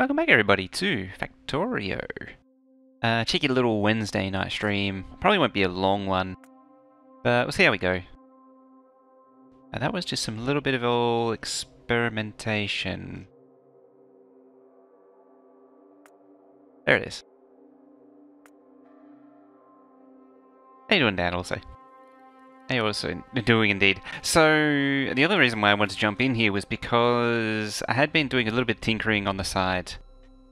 Welcome back everybody to Factorio. Cheeky little Wednesday night stream. Probably won't be a long one, but we'll see how we go. That was just some little bit of all experimentation. There it is. How you doing, Dan, also? How you also doing, indeed. So, the other reason why I wanted to jump in here was because I had been doing a little bit of tinkering on the side.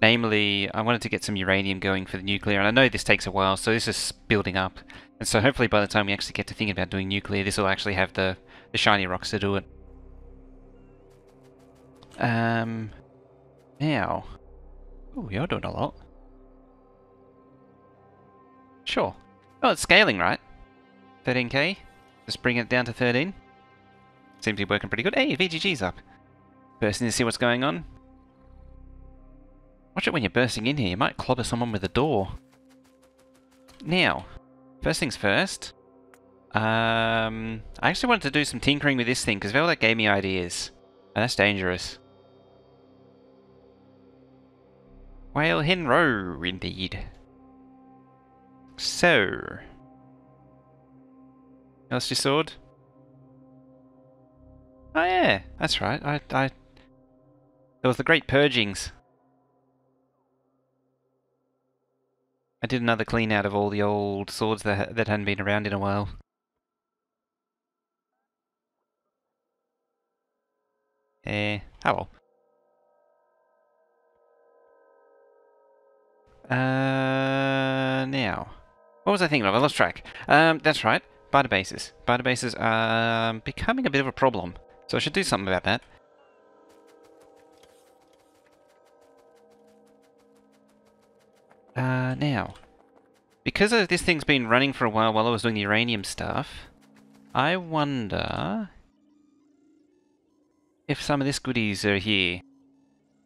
Namely, I wanted to get some uranium going for the nuclear, and I know this takes a while, so this is building up. And so hopefully by the time we actually get to thinking about doing nuclear, this will actually have the shiny rocks to do it. Now... Oh, you're doing a lot. Sure. Oh, it's scaling, right? 13k? Just bring it down to 13. Seems to be working pretty good. Hey, VGG's up. Bursting to see what's going on. Watch it when you're bursting in here, you might clobber someone with a door. Now, first things first. I actually wanted to do some tinkering with this thing, because Velvet gave me ideas. And that's dangerous. Whale hen row, indeed. So... Lost your sword? Oh yeah, that's right. There was the Great Purgings. I did another clean out of all the old swords that hadn't been around in a while. Oh well. Now, what was I thinking of? I lost track. That's right. Bitabases. Bitabases are becoming a bit of a problem, so I should do something about that. Now, because this thing's been running for a while I was doing the uranium stuff, I wonder if some of these goodies are here.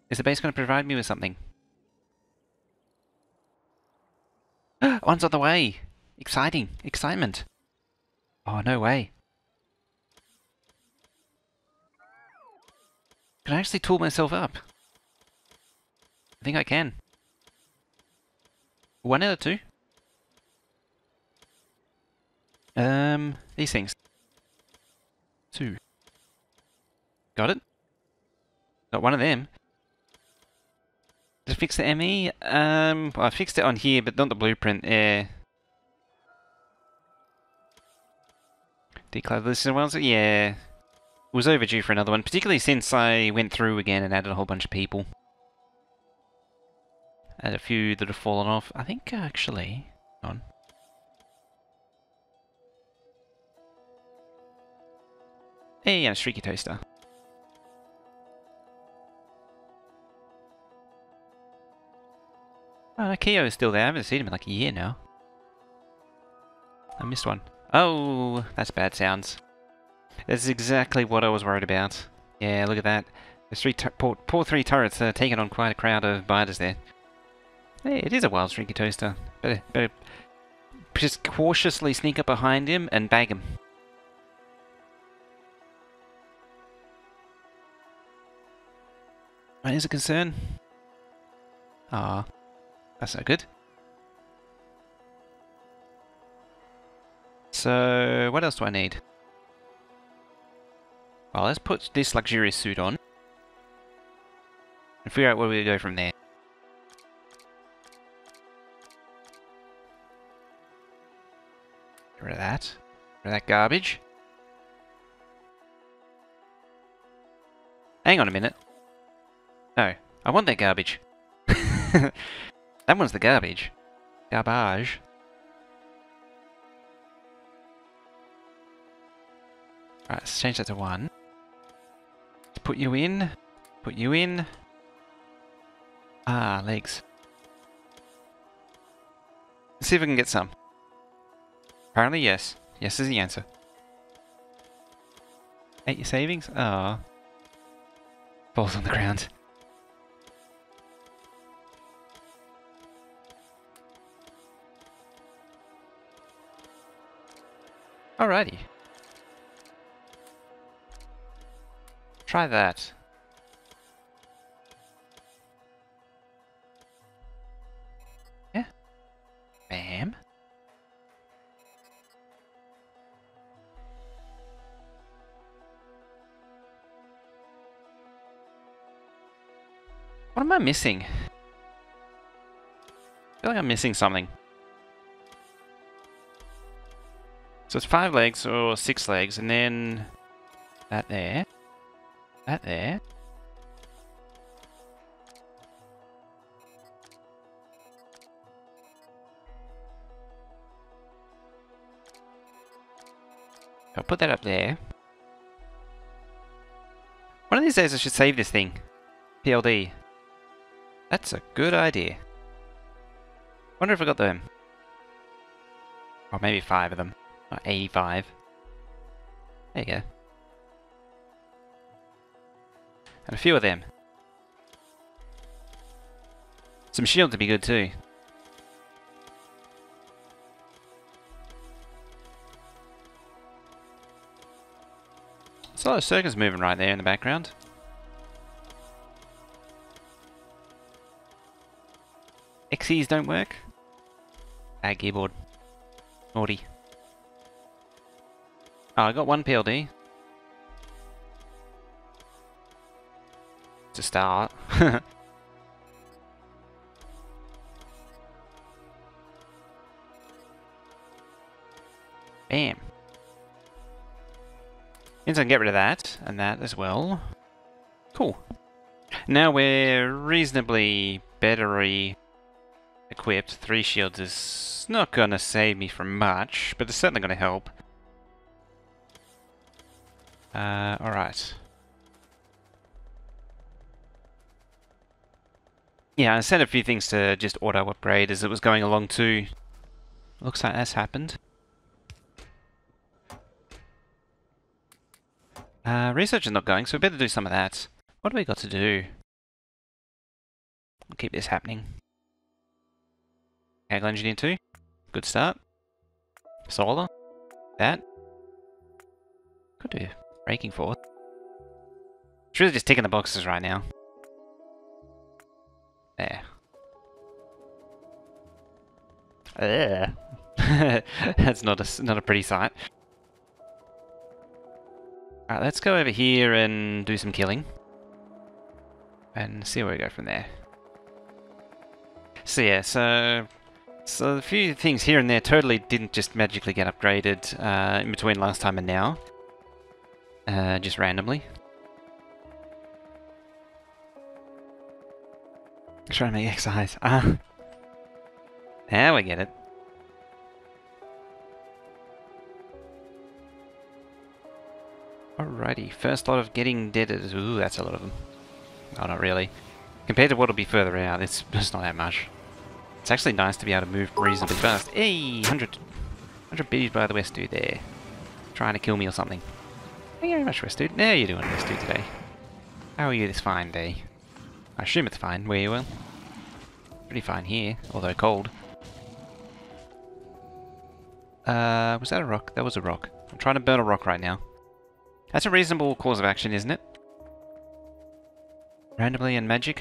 Is the base going to provide me with something? One's on the way! Exciting! Excitement! Oh, no way. Can I actually tool myself up? I think I can. One out of two? These things. Two. Got it? Got one of them. Did I fix the ME? Well, I fixed it on here, but not the blueprint. Yeah. Declare this as well. So yeah. It was overdue for another one, particularly since I went through again and added a whole bunch of people. Added a few that have fallen off. I think actually... Hang on. Hey, and a streaky toaster. Oh, no, Keo is still there. I haven't seen him in like a year now. I missed one. Oh, that's bad sounds. That's exactly what I was worried about. Yeah, look at that. The poor three turrets are taking on quite a crowd of biters there. Hey, it is a wild streaky toaster. Better just cautiously sneak up behind him and bag him. That is a concern. Ah, that's not good. So, what else do I need? Well, let's put this luxurious suit on. And figure out where we go from there. Get rid of that. Get rid of that garbage. Hang on a minute. No, I want that garbage. That one's the garbage. Garbage. Right, let's change that to 1. Let's put you in. Put you in. Ah, legs. Let's see if we can get some. Apparently, yes. Yes is the answer. Ate your savings? Ah. Falls on the ground. Alrighty. Try that. What am I missing? I feel like I'm missing something. So it's 5 legs or 6 legs, and then that there, that there. I'll put that up there. One of these days I should save this thing. PLD. That's a good idea. Wonder if I got them. Or maybe 5 of them. Not 85. There you go. And a few of them. Some shield to be good too. There's a lot of circus moving right there in the background. XEs don't work. Bad keyboard. Naughty. Oh, I got 1 PLD. To start. Bam. Means I can get rid of that, and that as well. Cool. Now we're reasonably battery equipped. 3 shields is not gonna save me from much, but it's certainly gonna help. Alright. Yeah, I set a few things to just auto-upgrade as it was going along too. Looks like that's happened. Research is not going, so we better do some of that. What do we got to do? We'll keep this happening. Mechanical engineer 2. Good start. Solar. That. Could do braking forth. It's really just ticking the boxes right now. There. That's not a pretty sight. Alright, let's go over here and do some killing. And see where we go from there. So yeah, so a few things here and there totally didn't just magically get upgraded in between last time and now. Just randomly. Trying to make exercise. Now we get it. Alrighty, first lot of getting deaded. Ooh, that's a lot of them. Oh, not really. Compared to what'll be further out, it's not that much. It's actually nice to be able to move reasonably fast. Hey, 100 biddies by the West Dude there. Trying to kill me or something. Thank you very much, West Dude. How are you doing, West Dude, today? How are you this fine day? I assume it's fine where you are. Pretty fine here, although cold. Was that a rock? That was a rock. I'm trying to burn a rock right now. That's a reasonable course of action, isn't it? Randomly and magic?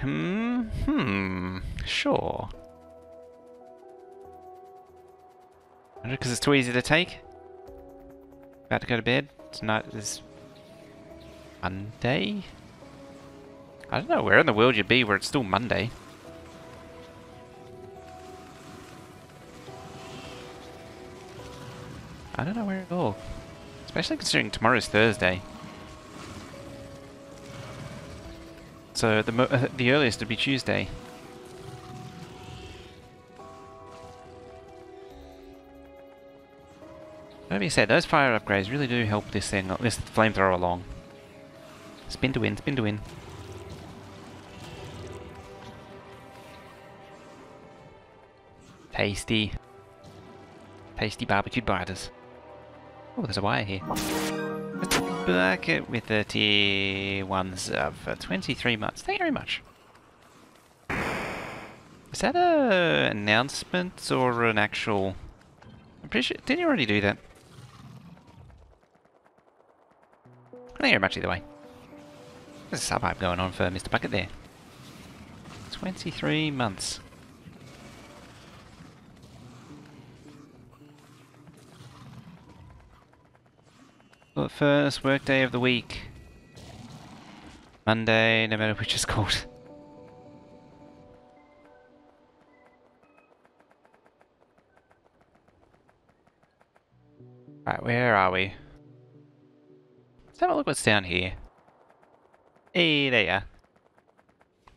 Sure. Because it's too easy to take? About to go to bed? Tonight is Monday? I don't know where in the world you'd be where it's still Monday. I don't know where at all. Especially considering tomorrow's Thursday. So the earliest would be Tuesday. Whatever you said, those fire upgrades really do help this flamethrower along. Spin to win, spin to win. Tasty. Tasty barbecued biters. Oh, there's a wire here. Let's bucket with the tier 1s for 23 months. Thank you very much. Is that a announcement or an actual... I'm pretty sure... Didn't you already do that? Thank you very much either way. There's a sub-hype going on for Mr. Bucket there. 23 months. Well, first workday of the week. Monday, no matter which is called. Right, where are we? Let's have a look what's down here. Hey, there you are.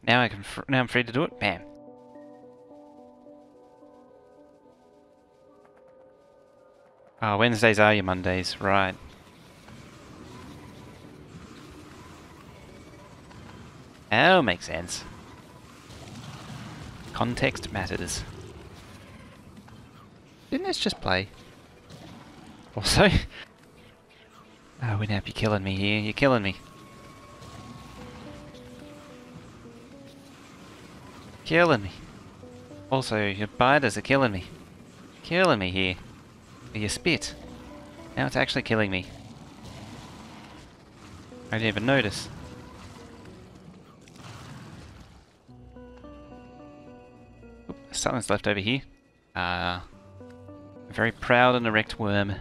Now now I'm free to do it. Bam. Oh, Wednesdays are your Mondays, right. Oh, makes sense. Context matters. Didn't this just play? Also? Oh, we'd have you killing me here. You're killing me. Killing me. Also, your biters are killing me. Killing me here. You spit. Now it's actually killing me. I didn't even notice. Oop, something's left over here. A very proud and erect worm.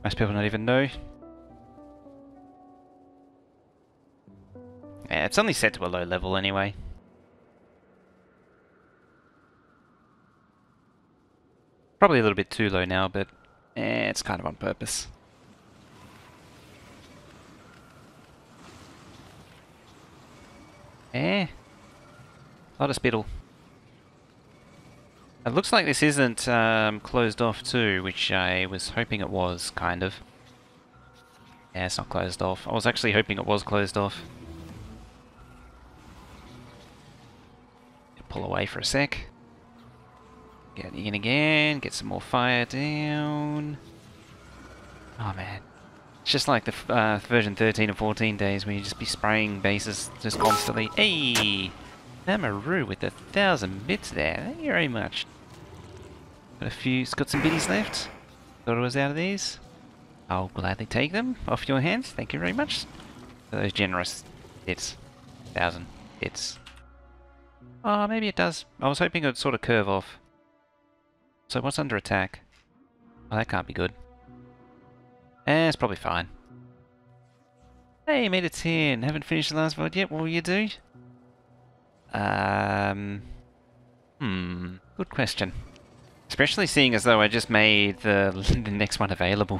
Most people don't even know. Yeah, it's only set to a low level anyway. Probably a little bit too low now, but it's kind of on purpose. A lot of spittle. It looks like this isn't closed off too, which I was hoping it was, kind of. Yeah, it's not closed off. I was actually hoping it was closed off. Pull away for a sec. Get in again, get some more fire down. Oh man. It's just like the version 13 and 14 days where you just be spraying bases just constantly. Hey! Amaru with 1,000 bits there. Thank you very much. Got some biddies left. Thought it was out of these. I'll gladly take them off your hands. Thank you very much for those generous bits. 1,000 bits. Oh, maybe it does. I was hoping it would sort of curve off. So what's under attack? Oh, that can't be good. It's probably fine. Hey, made it 10. Haven't finished the last void yet. What will you do? Good question. Especially seeing as though I just made the next one available.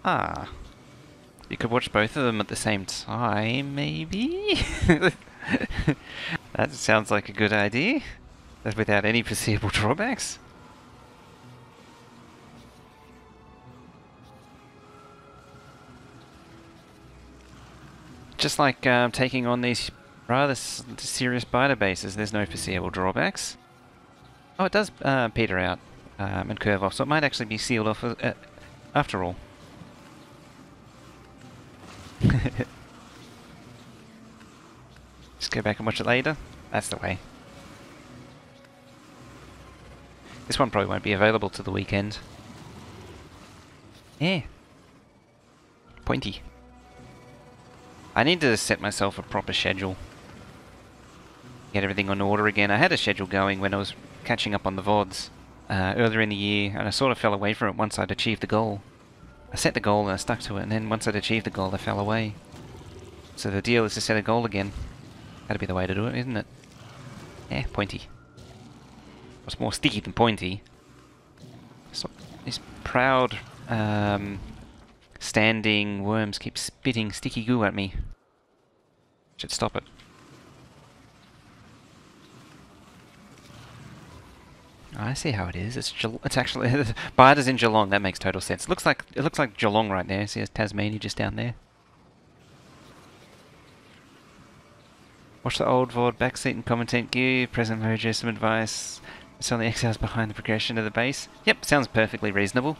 Ah. You could watch both of them at the same time, maybe? That sounds like a good idea. Without any foreseeable drawbacks. Just like taking on these rather serious biter bases, there's no foreseeable drawbacks. Oh, it does peter out and curve off, so it might actually be sealed off after all. Just go back and watch it later. That's the way. This one probably won't be available to the weekend. Yeah. Pointy. I need to set myself a proper schedule. Get everything on order again. I had a schedule going when I was catching up on the VODs earlier in the year, and I sort of fell away from it once I'd achieved the goal. I set the goal and I stuck to it, and then once I'd achieved the goal, I fell away. So the deal is to set a goal again. That'd be the way to do it, isn't it? Yeah, pointy. What's more sticky than pointy? So these proud, standing worms keep spitting sticky goo at me. Should stop it. I see how it is. It's actually Bida's in Geelong. That makes total sense. It looks like Geelong right there. See, there's Tasmania just down there. Watch the old VOD backseat and commentate gear. Present Mojo some advice. It's only X hours behind the progression of the base. Yep, sounds perfectly reasonable.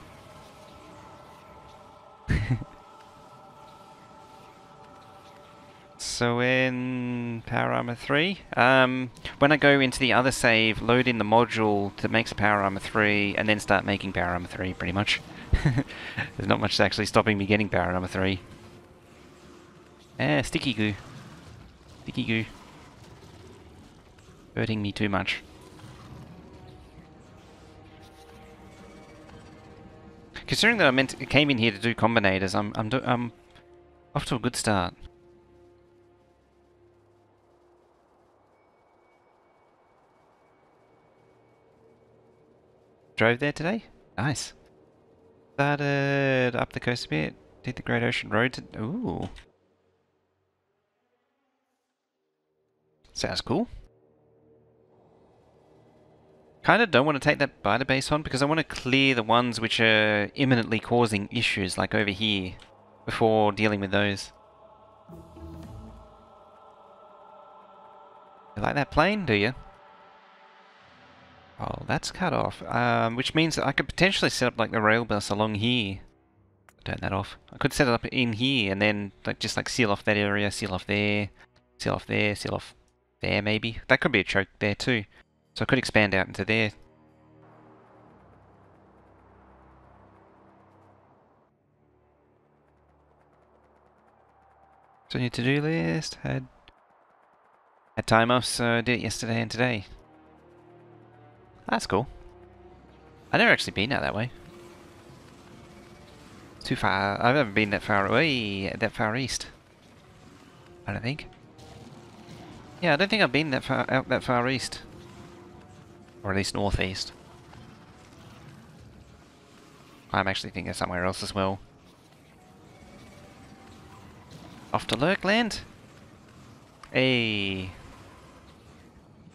So in Power Armor 3, when I go into the other save, load in the module that makes Power Armor 3, and then start making Power Armor 3, pretty much. There's not much actually stopping me getting Power Armor 3. Sticky goo. Sticky goo. Hurting me too much. Considering that I came in here to do combinators, I'm off to a good start. Drove there today? Nice. Started up the coast a bit. Did the Great Ocean Road to... Ooh. Sounds cool. Kind of don't want to take that biter base on because I want to clear the ones which are imminently causing issues, like over here, before dealing with those. You like that plane, do you? Oh, that's cut off. Which means that I could potentially set up like the Railbus along here. Turn that off. I could set it up in here and then like just like seal off that area, seal off there, seal off there, seal off there maybe. That could be a choke there too. So I could expand out into there. So your to-do list had time off, so I did it yesterday and today. That's cool. I've never actually been out that way. It's too far. I've never been that far away, that far east. I don't think. Yeah, I don't think I've been that far out that far east. Or at least northeast. I'm actually thinking somewhere else as well. Off to Lurkland? Hey.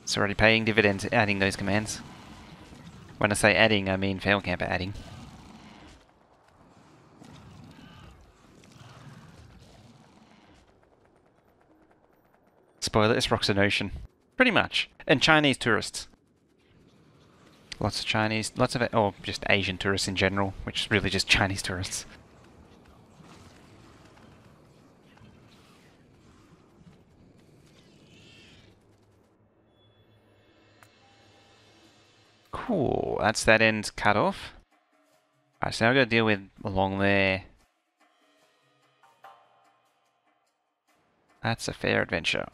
It's already paying dividends, adding those commands. When I say adding, I mean fail camper adding. Spoiler, it's rocks and ocean. Pretty much. And Chinese tourists. Lots of Chinese, lots of, or just Asian tourists in general, which is really just Chinese tourists. Cool, that's that end cut off. Alright, so now I've got to deal with along there. That's a fair adventure.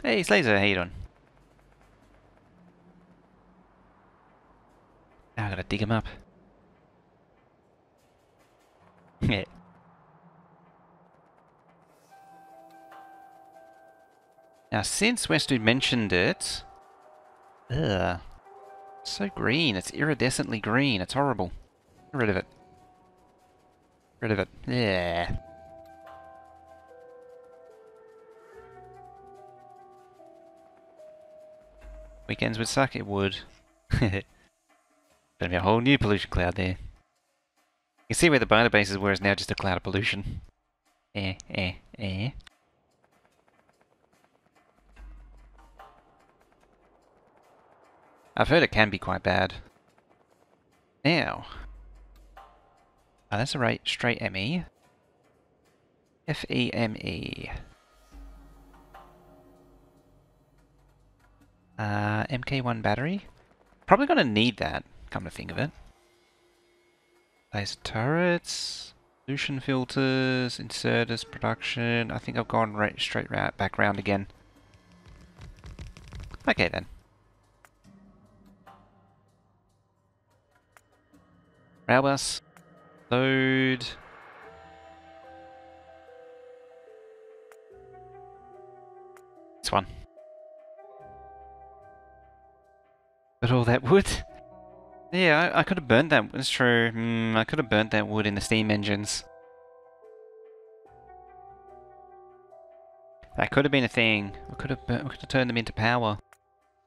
Hey, Slazer, how you doing? Now I gotta dig him up. Yeah. Now, since Westwood mentioned it... Ugh. So green. It's iridescently green. It's horrible. Get rid of it. Get rid of it. Yeah. Weekends would suck? It would. Gonna be a whole new pollution cloud there. You can see where the biter bases were is now just a cloud of pollution. Eh. I've heard it can be quite bad. Now. Oh, that's a right straight ME. FEME. MK1 battery. Probably gonna need that, come to think of it. Laser turrets, pollution filters, inserters, production. I think I've gone right straight back round again. Okay then. Railbus. Load. This one. But all that wood. Yeah, I could have burnt that. That's true. I could have burnt that wood in the steam engines. That could have been a thing. We could have turned them into power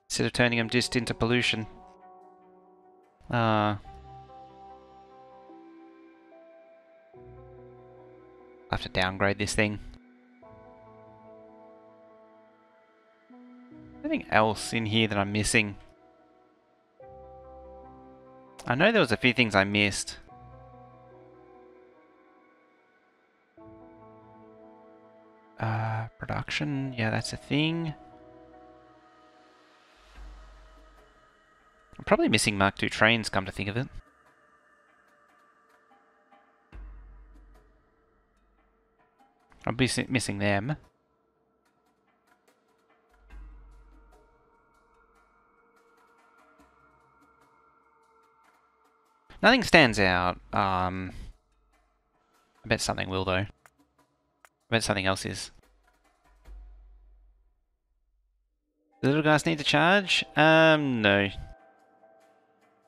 instead of turning them just into pollution. I'll have to downgrade this thing. Anything else in here that I'm missing? I know there was a few things I missed. Production, yeah, that's a thing. I'm probably missing Mark II trains, come to think of it. I'll be missing them. Nothing stands out. I bet something will, though. I bet something else is. The little guys need to charge? No.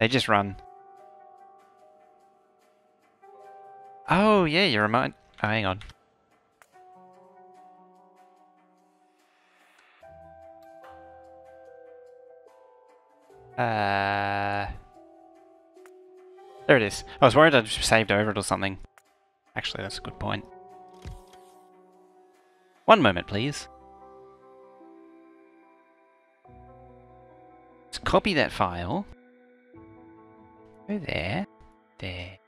They just run. Oh, yeah, you remind... Oh, hang on. There it is. I was worried I'd just saved over it or something. Actually, that's a good point. One moment, please. Let's copy that file. Go there. There.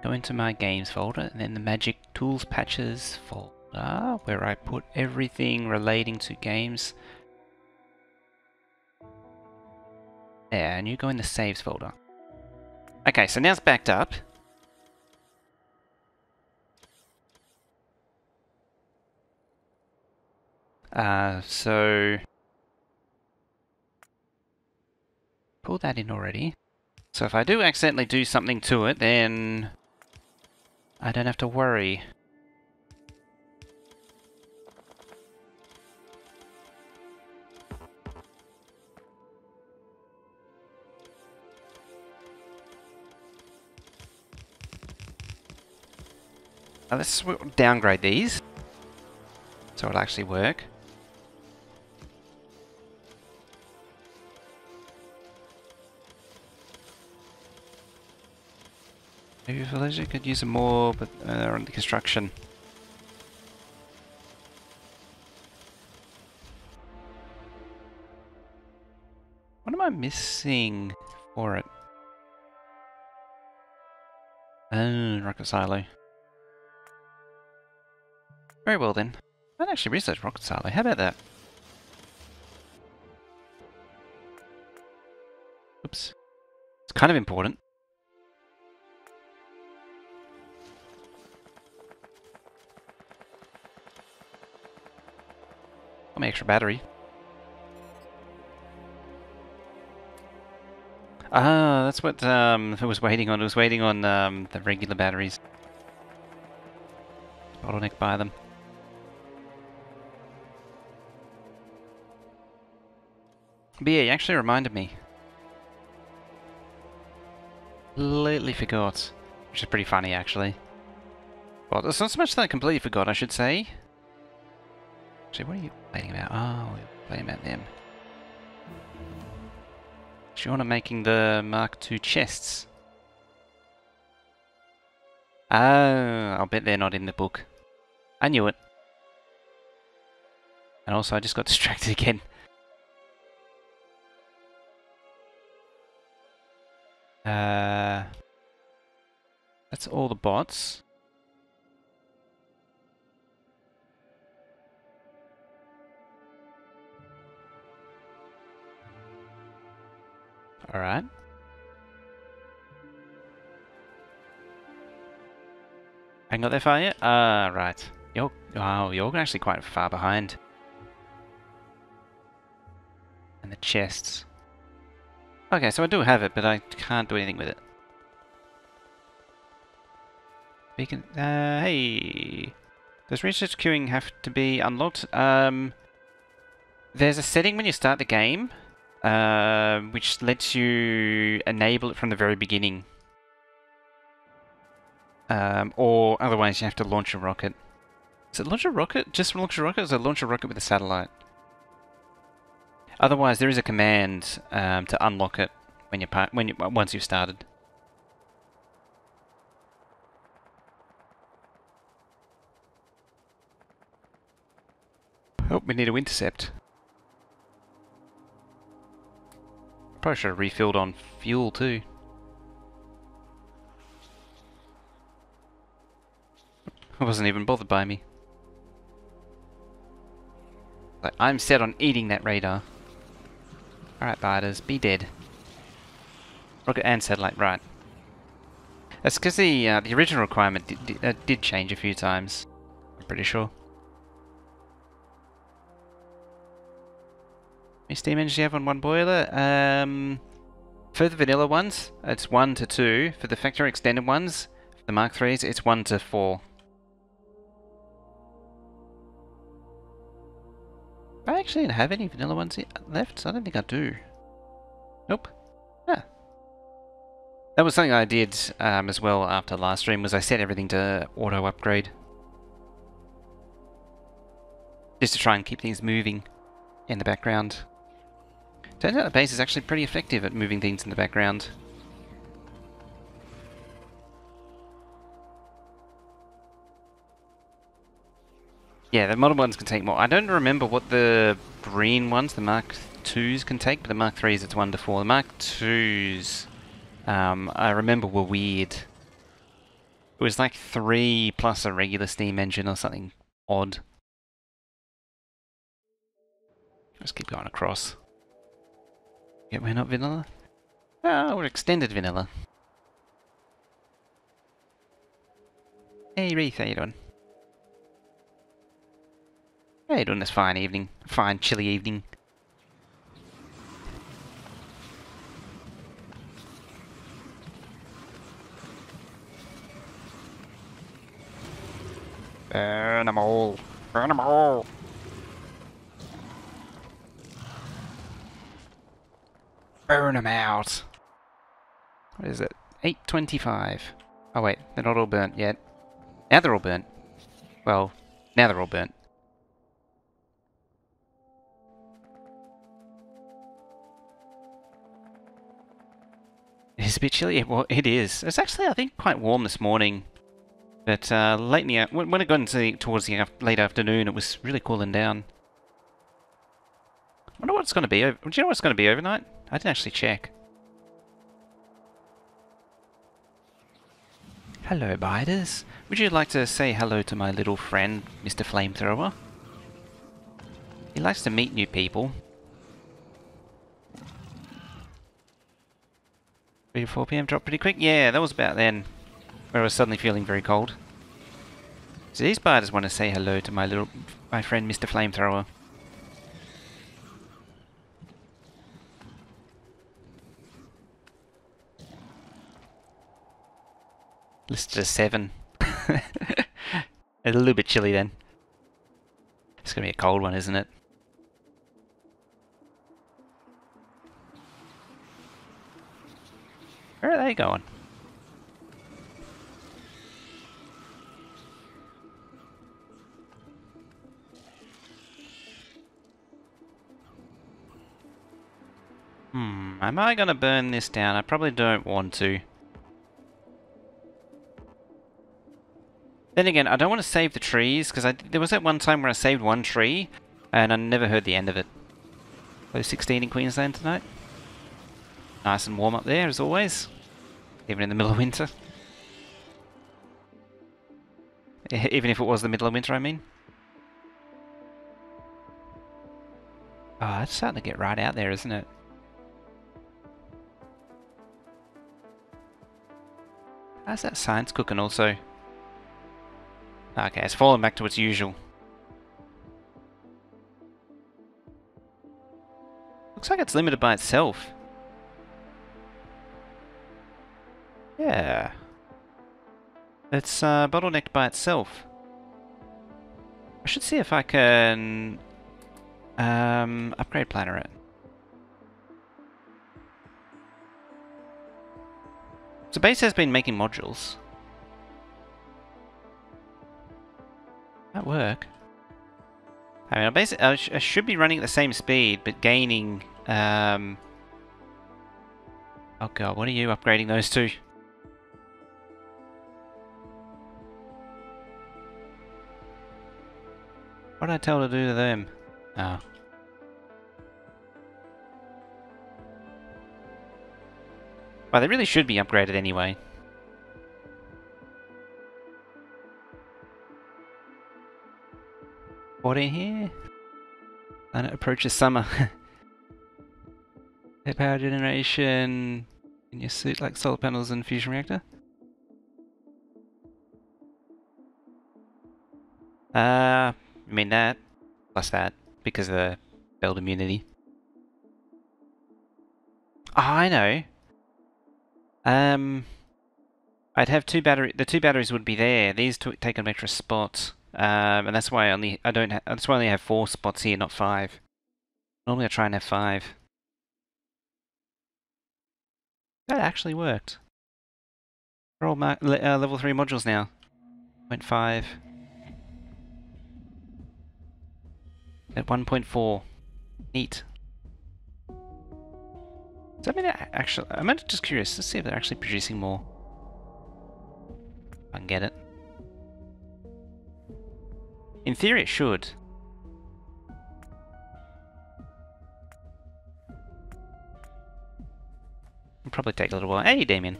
Go into my games folder, and then the magic tools patches folder, where I put everything relating to games. There, and you go in the saves folder. Okay, so now it's backed up. So pull that in already. So if I do accidentally do something to it, then I don't have to worry. Now let's downgrade these so it'll actually work. Maybe Villager could use them more, but they're under construction. What am I missing for it? Oh, rocket silo. Very well then. I'd actually research rocket silo. How about that? Oops. It's kind of important. Got my extra battery. Ah, that's what it was waiting on. It was waiting on the regular batteries. Bottleneck by them. But yeah, you actually reminded me. Completely forgot. Which is pretty funny, actually. Well, it's not so much that I completely forgot, I should say. Actually, what are you playing about? Oh, we're playing about them. Actually, I'm making the Mark II chests. Oh, I'll bet they're not in the book. I knew it. And also, I just got distracted again. That's all the bots. Alright. Haven't got that far yet? Right. You're actually quite far behind. And the chests. Okay, so I do have it, but I can't do anything with it. Beacon, hey! Does research queuing have to be unlocked? There's a setting when you start the game, which lets you enable it from the very beginning. Or otherwise you have to launch a rocket. Is it launch a rocket? Just launch a rocket, or is it launch a rocket with a satellite? Otherwise, there is a command to unlock it when once you've started. Oh, we need to intercept. Probably should have refilled on fuel too. I wasn't even bothered by me. Like, I'm set on eating that radar. Alright, biters, be dead. Rocket and satellite, right. That's because the original requirement did change a few times. I'm pretty sure. How many steam engines do you have on one boiler? For the vanilla ones, it's 1 to 2. For the Factorio Extended ones, for the Mark IIIs, it's 1 to 4. I actually don't have any vanilla ones left, so I don't think I do. Nope. Yeah. That was something I did as well after last stream, was I set everything to auto upgrade. Just to try and keep things moving in the background. Turns out the base is actually pretty effective at moving things in the background. Yeah, the modern ones can take more. I don't remember what the green ones, the Mark IIs, can take, but the Mark IIIs it's 1 to 4. The Mark IIs, I remember, were weird. It was like 3 plus a regular steam engine or something odd. Let's keep going across. Yeah, we're not vanilla? Oh, we're extended vanilla. Hey Reith, how you doing? How you doing this fine evening? Fine chilly evening. Burn them all. Burn them all. Burn them out. What is it? 8:25. Oh wait, they're not all burnt yet. Now they're all burnt. Well, now they're all burnt. It's a bit chilly. Well, it is. It's actually, I think, quite warm this morning. But late in the, when it got into towards the late afternoon, it was really cooling down. I wonder what it's going to be. Do you know what it's going to be overnight? I didn't actually check. Hello, biters. Would you like to say hello to my little friend, Mr. Flamethrower? He likes to meet new people. 3 to 4 PM dropped pretty quick? Yeah, that was about then, where I was suddenly feeling very cold. So these biters want to say hello to my friend, Mr. Flamethrower. Listed as 7. A little bit chilly then. It's going to be a cold one, isn't it? Where are they going? Am I going to burn this down? I probably don't want to. Then again, I don't want to save the trees, because there was that one time where I saved one tree, and I never heard the end of it. Low 16 in Queensland tonight. Nice and warm up there, as always. Even in the middle of winter. Even if it was the middle of winter, I mean. Oh, it's starting to get right out there, isn't it? How's that science cooking also? Okay, it's fallen back to its usual. Looks like it's limited by itself. Yeah. It's bottlenecked by itself. I should see if I can upgrade planner it. So base has been making modules. That work? I mean, I should be running at the same speed, but gaining. Oh god, what are you upgrading those to? What did I tell to do to them? Oh. Well, they really should be upgraded anyway. What in here? Planet approaches summer. Power generation in your suit like solar panels and fusion reactor? I mean that, plus that, because of the belt immunity. Oh, I know. I'd have the two batteries would be there. These take an extra spot. And that's why that's why I only have 4 spots here, not 5. Normally I try and have 5. That actually worked. We're all level 3 modules now. 0.5 at 1.4. Neat. Does that mean actually? I'm just curious. Let's see if they're actually producing more. I can get it. In theory, it should. It'll probably take a little while. Hey, Damien.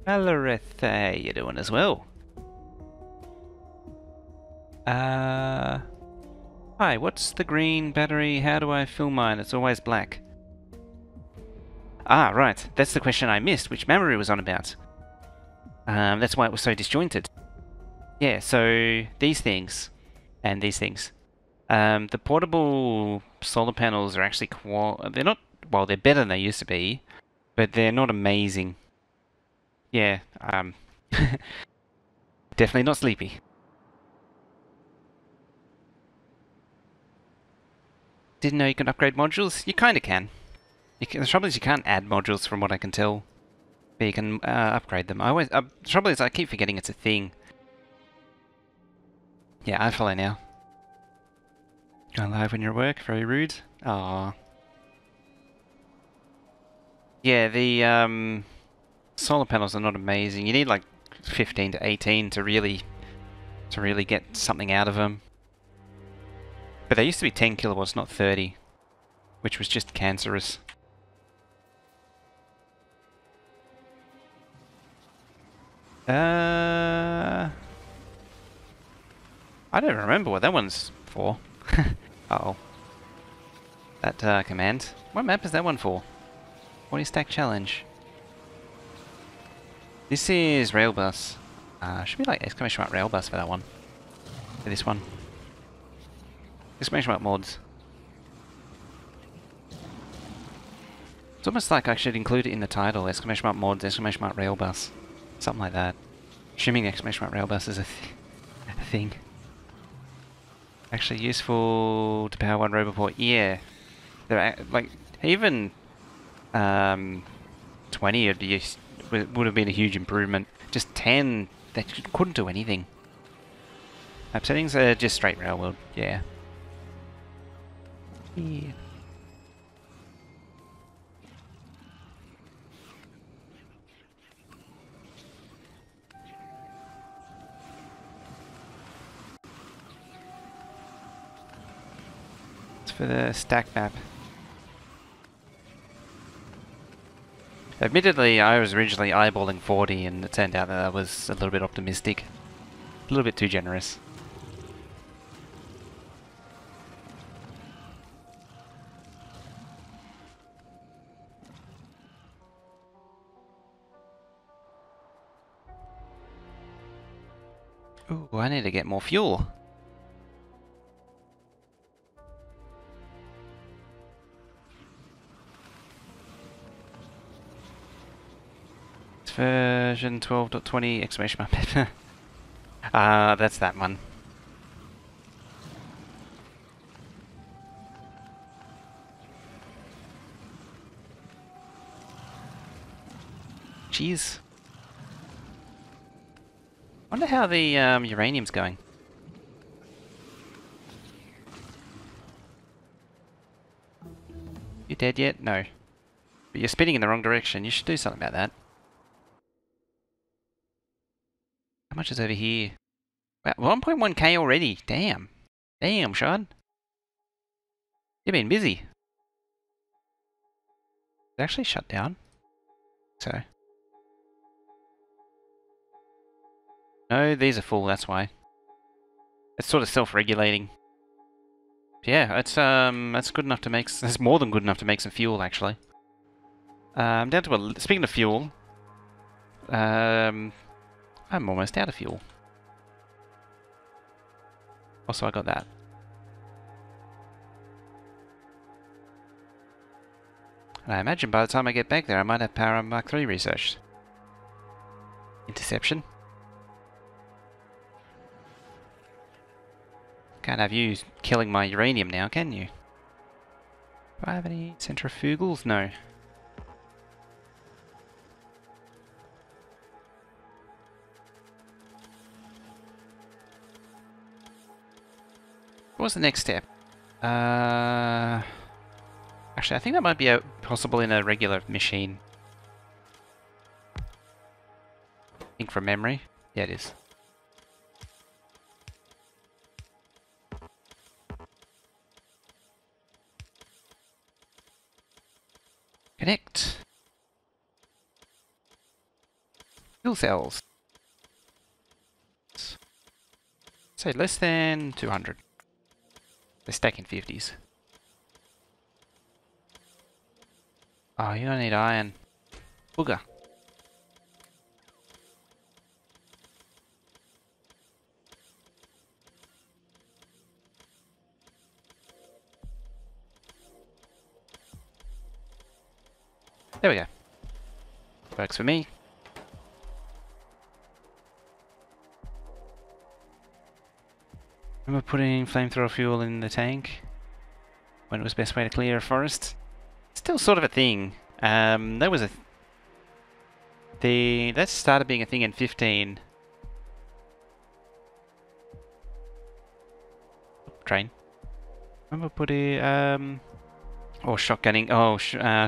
Valoreth, how you doing as well? Hi, what's the green battery? How do I fill mine? It's always black. Ah, right. That's the question I missed, which Mamoru was on about. That's why it was so disjointed. Yeah, so these things and these things. The portable solar panels are actually they're not, well, they're better than they used to be, but they're not amazing. Yeah, definitely not sleepy. Didn't know you can upgrade modules? You kinda can. The trouble is you can't add modules from what I can tell. But you can upgrade them. The trouble is I keep forgetting it's a thing. Yeah, I follow now. Going live when you're at work, very rude. Aww. Yeah, the solar panels are not amazing. You need like 15 to 18 to really get something out of them. But they used to be 10 kilowatts, not 30, which was just cancerous. I don't remember what that one's for. Uh-oh. That command. What map is that one for? 40 stack challenge. This is Railbus. Should be like exclamation mark Railbus for that one. For this one. Exclamation mark mods. It's almost like I should include it in the title. Exclamation mark mods, exclamation mark Railbus. Something like that. Assuming exclamation mark Railbus is a thing. Actually useful to power one roboport. Yeah. They're like even 20 would have been a huge improvement. Just 10, they couldn't do anything. Map settings are just straight rail world. Yeah. Yeah. It's for the stack map. Admittedly, I was originally eyeballing 40 and it turned out that I was a little bit optimistic. A little bit too generous. Ooh, I need to get more fuel. It's version 12.20 exclamation mark. That's that one. Jeez. Wonder how the uranium's going. You dead yet? No. But you're spinning in the wrong direction. You should do something about that. How much is over here? Wow, 1.1k already. Damn. Damn, Sean. You've been busy. It actually shut down. So. No, these are full, that's why. It's sort of self-regulating. Yeah, it's that's good enough to make. That's more than good enough to make some fuel, actually. I'm down to speaking of fuel, I'm almost out of fuel. Also, I got that. And I imagine by the time I get back there, I might have Power Mark III researched. Interception. Can't have you killing my uranium now, can you? Do I have any centrifugals? No. What was the next step? Actually, I think that might be possible in a regular machine. I think from memory. Yeah, it is. Connect. Fuel cells. Say less than 200. They're stacking 50s. Oh, you don't need iron. Booger. There we go. Works for me. Remember putting flamethrower fuel in the tank when it was best way to clear a forest? Still sort of a thing. That was that started being a thing in 15. Train. Remember putting or shotgunning. Oh,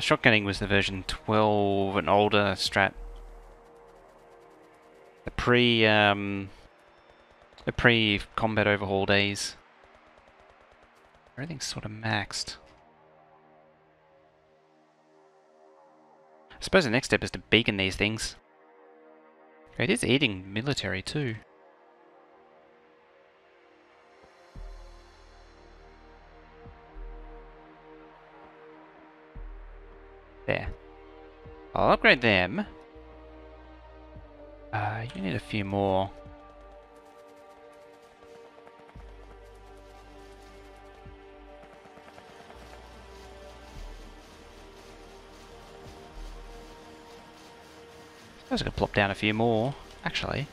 shotgunning was the version 12, an older strat. The pre-combat overhaul days. Everything's sort of maxed. I suppose the next step is to beacon these things. It is eating military too. There. I'll upgrade them. You need a few more. I suppose I could plop down a few more, actually.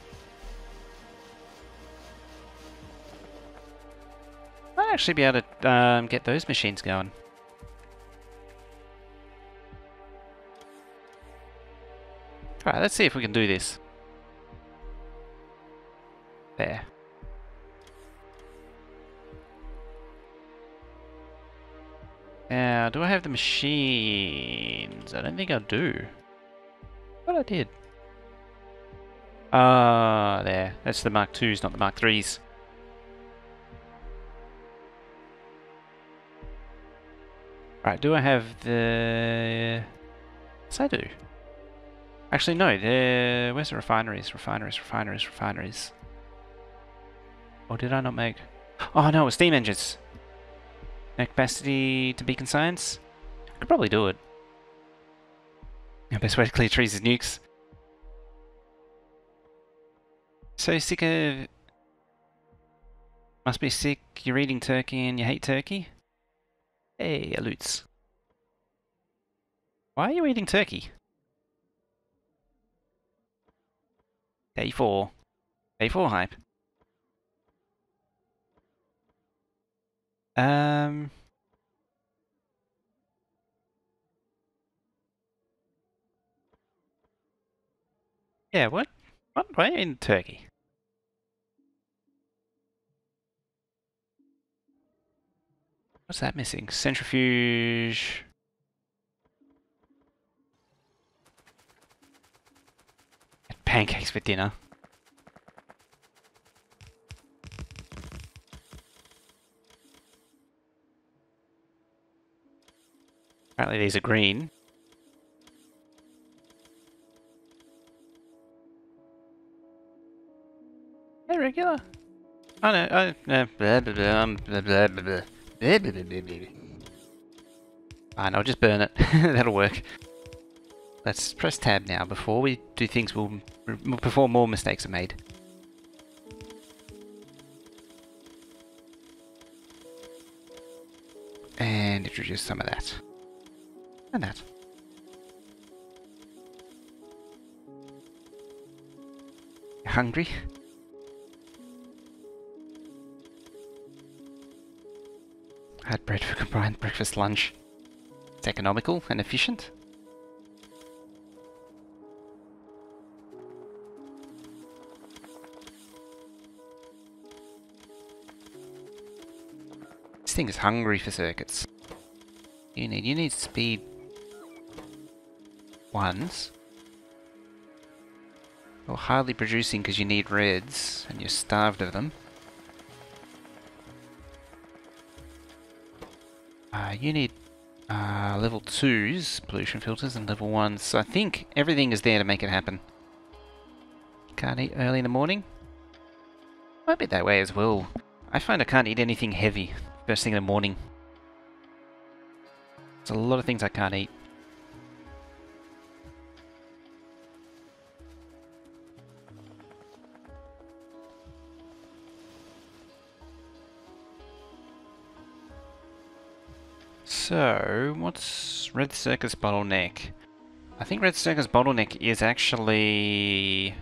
Might actually be able to get those machines going. Alright, let's see if we can do this. There. Now, do I have the machines? I don't think I do. But I did. Ah, there. That's the Mark IIs, not the Mark IIIs. Right, do I have the... Yes, I do. Actually, no. Where's the refineries? Refineries. Or did I not make... Oh, no, it was steam engines. No capacity to beacon science? I could probably do it. The best way to clear trees is nukes. So sick of... Must be sick, you're eating turkey and you hate turkey? Hey, aloots. Why are you eating turkey? Day 4. Day 4 hype. Yeah, what? Why are you eating turkey? What's that missing? Centrifuge. Pancakes for dinner. Apparently these are green. They're regular. Oh no, blah, blah, blah, blah, blah, blah. Fine, I'll just burn it. That'll work. Let's press tab now before we do things before more mistakes are made. And introduce some of that. And that. You hungry? Had bread for combined breakfast lunch. It's economical and efficient. This thing is hungry for circuits. You need speed ones. You're hardly producing because you need reds and you're starved of them. You need level 2s, pollution filters, and level 1s. So I think everything is there to make it happen. Can't eat early in the morning? Might be that way as well. I find I can't eat anything heavy first thing in the morning. There's a lot of things I can't eat. So, what's Red Circus bottleneck? I think Red Circus bottleneck is actually...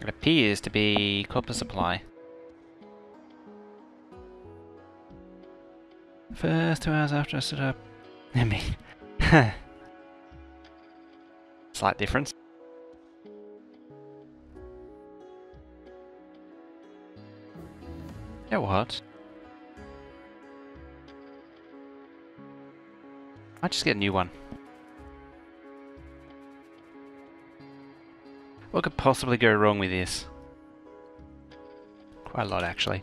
It appears to be copper supply. First 2 hours after I stood up... I mean... Slight difference. Yeah, what? I'll just get a new one. What could possibly go wrong with this? Quite a lot, actually.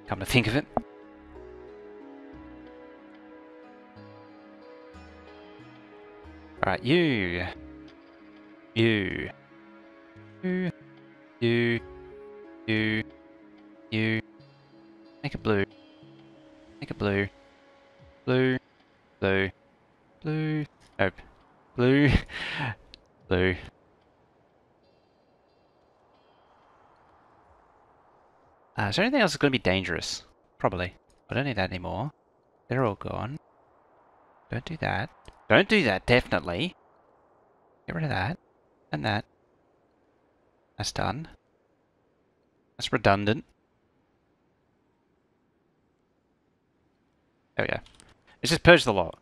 Come to think of it. Alright, you. Make it blue. Make it blue. Blue. Blue. Blue. Nope. Blue. Blue. Is there anything else that's going to be dangerous? Probably. I don't need that anymore. They're all gone. Don't do that. Don't do that, definitely. Get rid of that. And that. That's done. That's redundant. There we go. It's just purge the lot.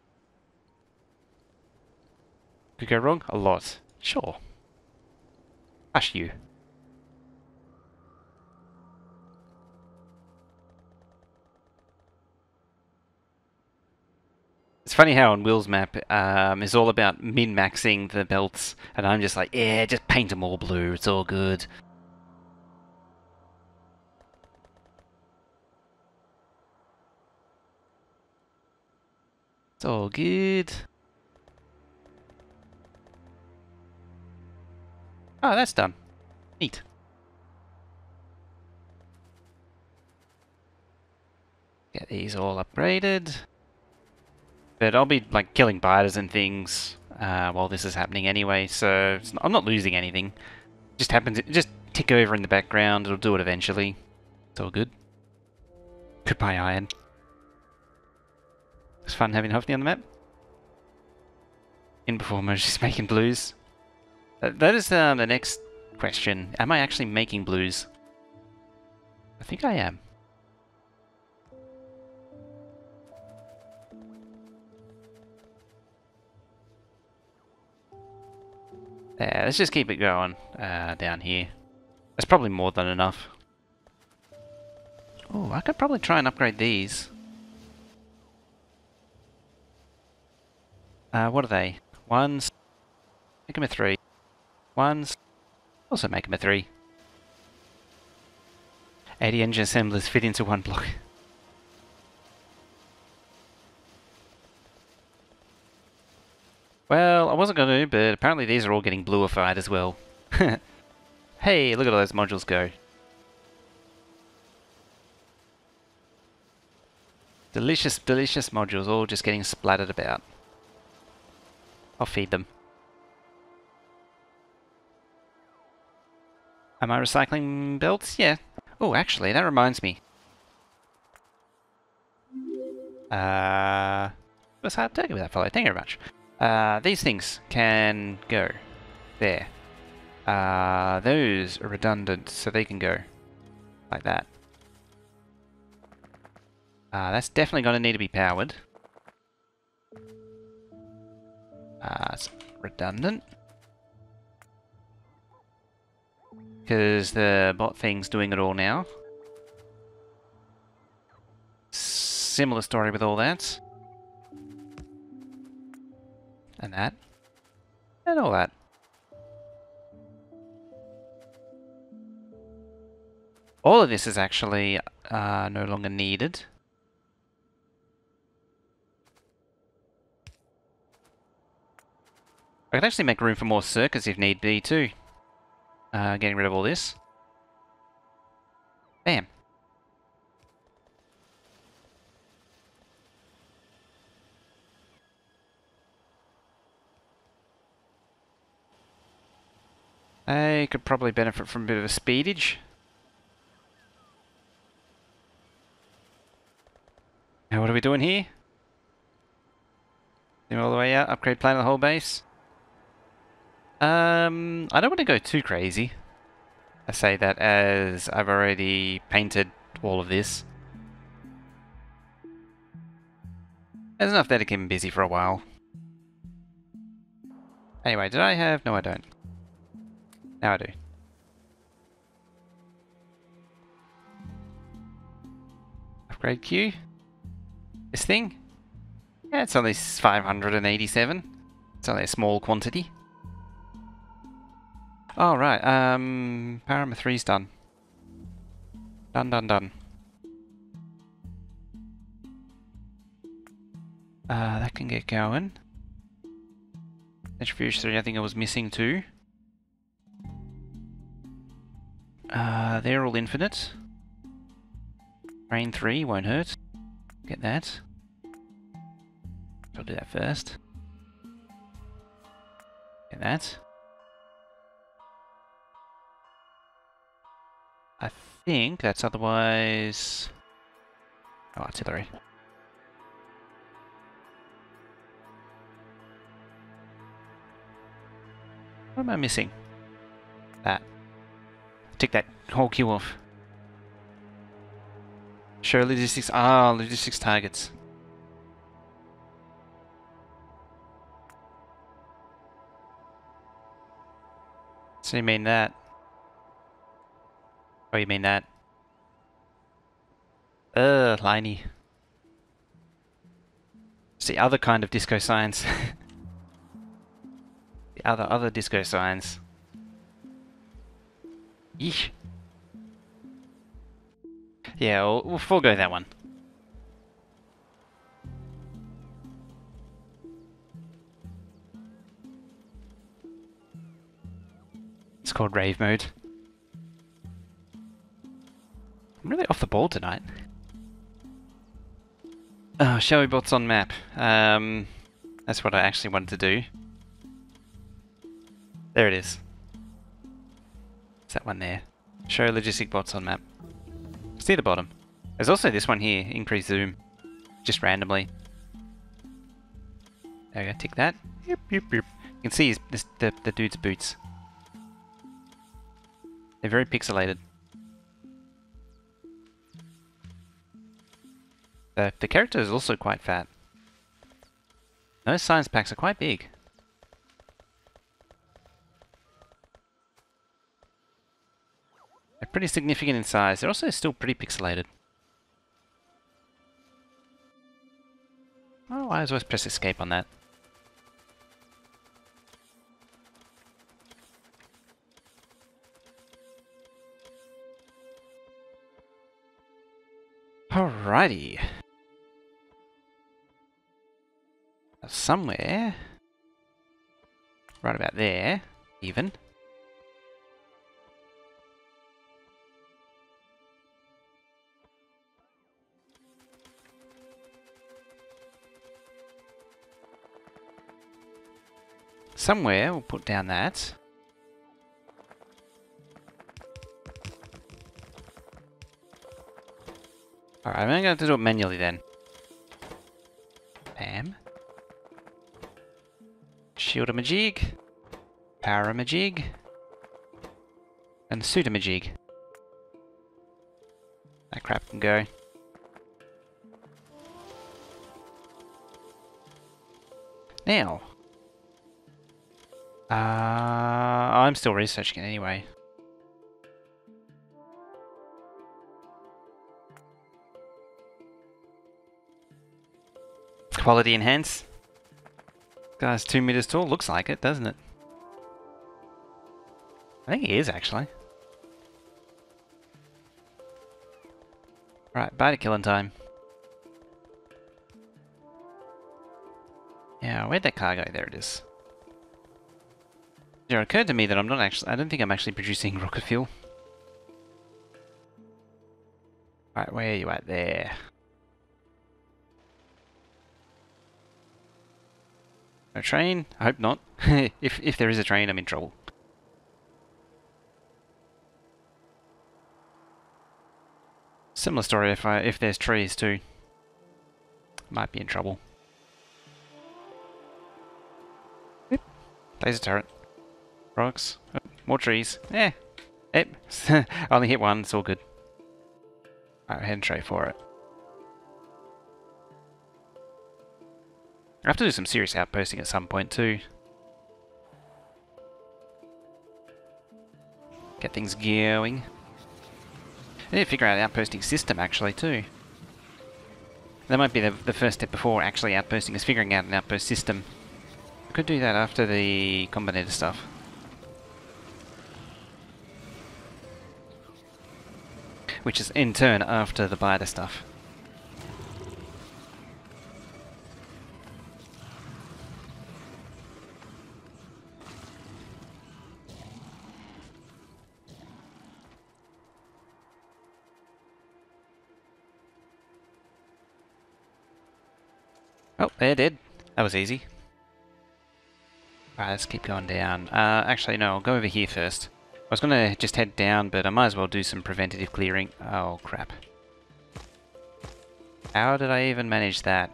Could go wrong? A lot. Sure. Hush you. It's funny how on Will's map is all about min-maxing the belts, and I'm just like, yeah, just paint them all blue, it's all good. It's all good. Oh, that's done. Neat. Get these all upgraded. But I'll be like killing biters and things while this is happening anyway, so I'm not losing anything. Just happens, just tick over in the background, it'll do it eventually. It's all good. Goodbye, iron. It's fun having Huffney on the map. In before just making blues. That is the next question. Am I actually making blues? I think I am. Yeah, let's just keep it going down here. That's probably more than enough. Oh, I could probably try and upgrade these. What are they? Ones. Make them a 3. Ones. Also make them a 3. 80 engine assemblers fit into one block. Well, I wasn't going to, but apparently these are all getting bluified as well. Hey, look at all those modules go. Delicious, delicious modules all just getting splattered about. I'll feed them. Am I recycling belts? Yeah. Oh, actually, that reminds me. What's hard to with that fellow? Thank you very much. These things can go there. Those are redundant, so they can go like that. That's definitely going to need to be powered. It's redundant. Because the bot thing's doing it all now. Similar story with all that. And that. And all that. All of this is actually no longer needed. I could actually make room for more circuits if need be too. Getting rid of all this. Bam. I could probably benefit from a bit of a speedage. Now what are we doing here? All the way out, upgrade plan of the whole base. I don't want to go too crazy. I say that as I've already painted all of this. There's enough there to keep him busy for a while. Anyway, did I have... No, I don't. Now I do. Upgrade queue. This thing? Yeah, it's only 587. It's only a small quantity. Oh, right. Parama 3's done. Done. That can get going. Centrifuge 3, I think I was missing too. They're all infinite. Rain 3 won't hurt. Get that. I'll do that first. Get that. I think that's otherwise... Oh, artillery. What am I missing? That. Take that whole queue off. Show logistics. Ah, logistics targets. So you mean that? Oh, you mean that? Liney. It's the other kind of disco signs. The other disco signs. Yeesh. Yeah, we'll forego that one. It's called rave mode. I'm really off the ball tonight. Oh, showy bots on map. That's what I actually wanted to do. There it is. It's that one there. Show logistic bots on map. See the bottom. There's also this one here, increase zoom. Just randomly. There we go, tick that. Yep. You can see the dude's boots. They're very pixelated. The character is also quite fat. Those science packs are quite big. They're pretty significant in size. They're also still pretty pixelated. Oh, I always press escape on that. Alrighty. Somewhere, right about there, even. Somewhere we'll put down that. Alright, I'm going to have to do it manually then. Bam. Shield-a-majig, power-a-majig, and suit-a-majig. That crap can go. Now, I'm still researching it anyway. Quality enhance. Guy's 2 meters tall. Looks like it, doesn't it? I think he is actually. Right, bite killing time. Yeah, where'd that car go? There it is. It occurred to me that I don't think I'm actually producing rocket fuel. Right, where are you at there? No train? I hope not. If there is a train, I'm in trouble. Similar story if there's trees too. Might be in trouble. Yep. Laser turret. Rocks. Oh, more trees. Eh. Yep. I only hit one, it's all good. Alright, head straight for it. I have to do some serious outposting at some point too. Get things going. I need to figure out an outposting system actually too. That might be the first step before actually outposting, is figuring out an outpost system. I could do that after the combinator stuff. Which is in turn after the biter stuff. Oh, they're dead. That was easy. Alright, let's keep going down. Actually, no, I'll go over here first. I was gonna just head down, but I might as well do some preventative clearing. Oh, crap. How did I even manage that?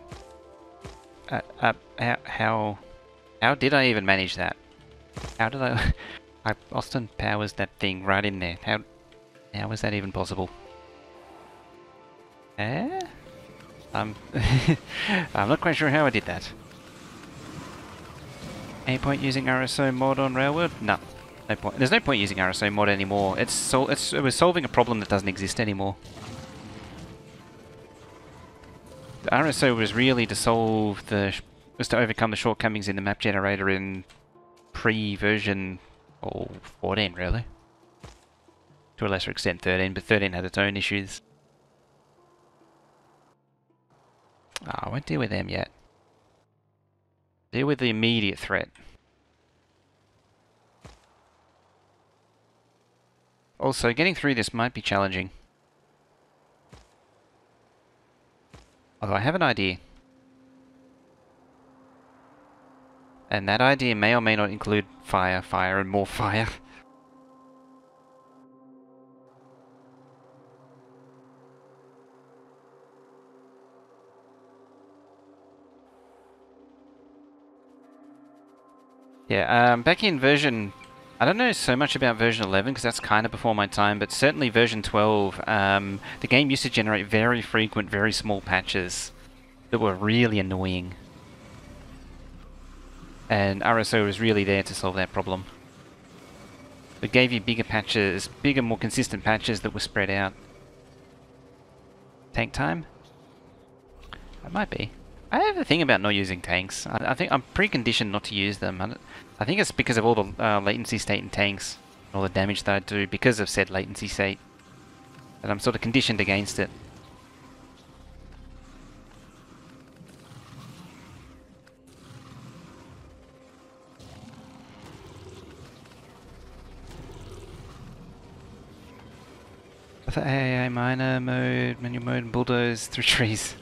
How did I even manage that? How did I... Austin powers that thing right in there. How was that even possible? I'm not quite sure how I did that. Any point using RSO mod on Railway? No. No point. There's no point using RSO mod anymore. It was solving a problem that doesn't exist anymore. The RSO was really to to overcome the shortcomings in the map generator in pre-version 14 really. To a lesser extent 13, but 13 had its own issues. I won't deal with them yet. Deal with the immediate threat. Also, getting through this might be challenging. Although I have an idea. And that idea may or may not include fire, and more fire. Yeah, back in version... I don't know so much about version 11 because that's kind of before my time, but certainly version 12, the game used to generate very frequent, very small patches that were really annoying. And RSO was really there to solve that problem. It gave you bigger patches, bigger, more consistent patches that were spread out. Tank time? That might be. I have a thing about not using tanks. I think I'm preconditioned not to use them. I think it's because of all the latency state in tanks, all the damage that I do because of said latency state. And I'm sort of conditioned against it. I thought AA miner mode, manual mode, and bulldoze through trees.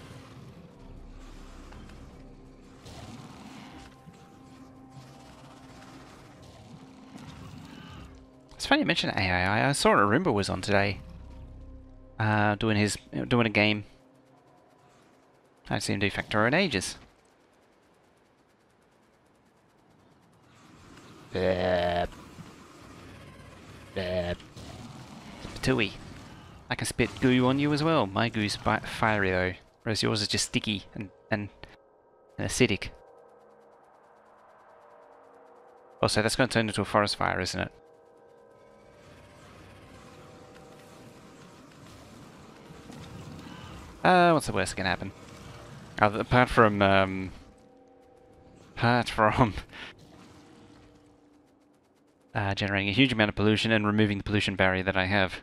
It's funny you mention AI. I saw Arimba was on today, doing a game. I haven't seen him do Factorio in ages. Patooey. I can spit goo on you as well. My goo's fiery though, whereas yours is just sticky and acidic. Also, that's going to turn into a forest fire, isn't it? What's the worst that can happen? Apart from generating a huge amount of pollution and removing the pollution barrier that I have.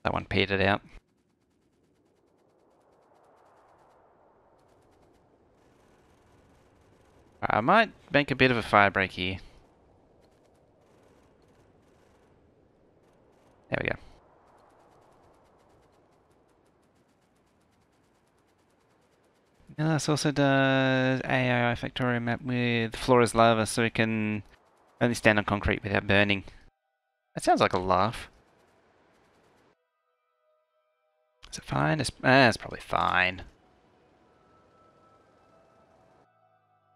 That one petered out. I might make a bit of a fire break here. There we go. Now this also does AI Factorio map with floor as lava, so it can only stand on concrete without burning. That sounds like a laugh. Is it fine? It's probably fine.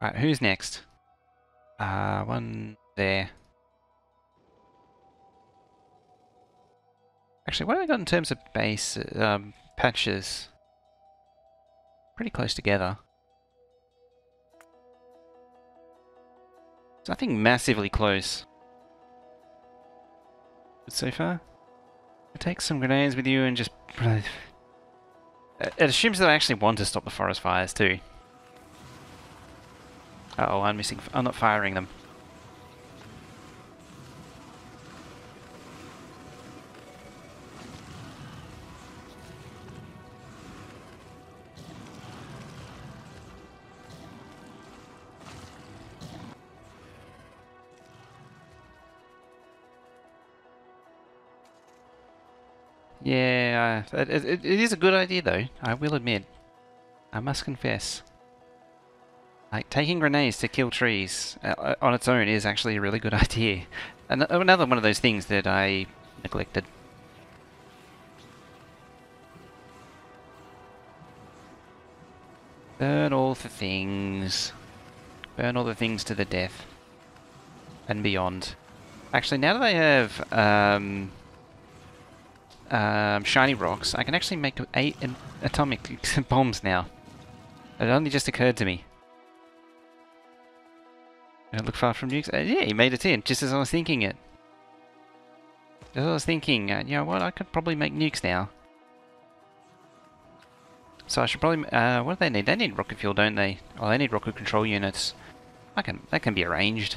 Right, who's next? One there. Actually, what have I got in terms of base patches? Pretty close together. There's nothing massively close. But so far, take some grenades with you and just. It assumes that I actually want to stop the forest fires too. Uh oh, I'm not firing them. Yeah, it is a good idea though, I will admit. I must confess. Like, taking grenades to kill trees on its own is actually a really good idea. Another one of those things that I neglected. Burn all the things. Burn all the things to the death. And beyond. Actually, now that I have shiny rocks, I can actually make 8 atomic bombs now. It only just occurred to me. Don't look far from nukes. Yeah, he made it in, just as I was thinking it. Just as I was thinking, you know what, I could probably make nukes now. So I should probably, what do they need? They need rocket fuel, don't they? Oh, they need rocket control units. That can be arranged.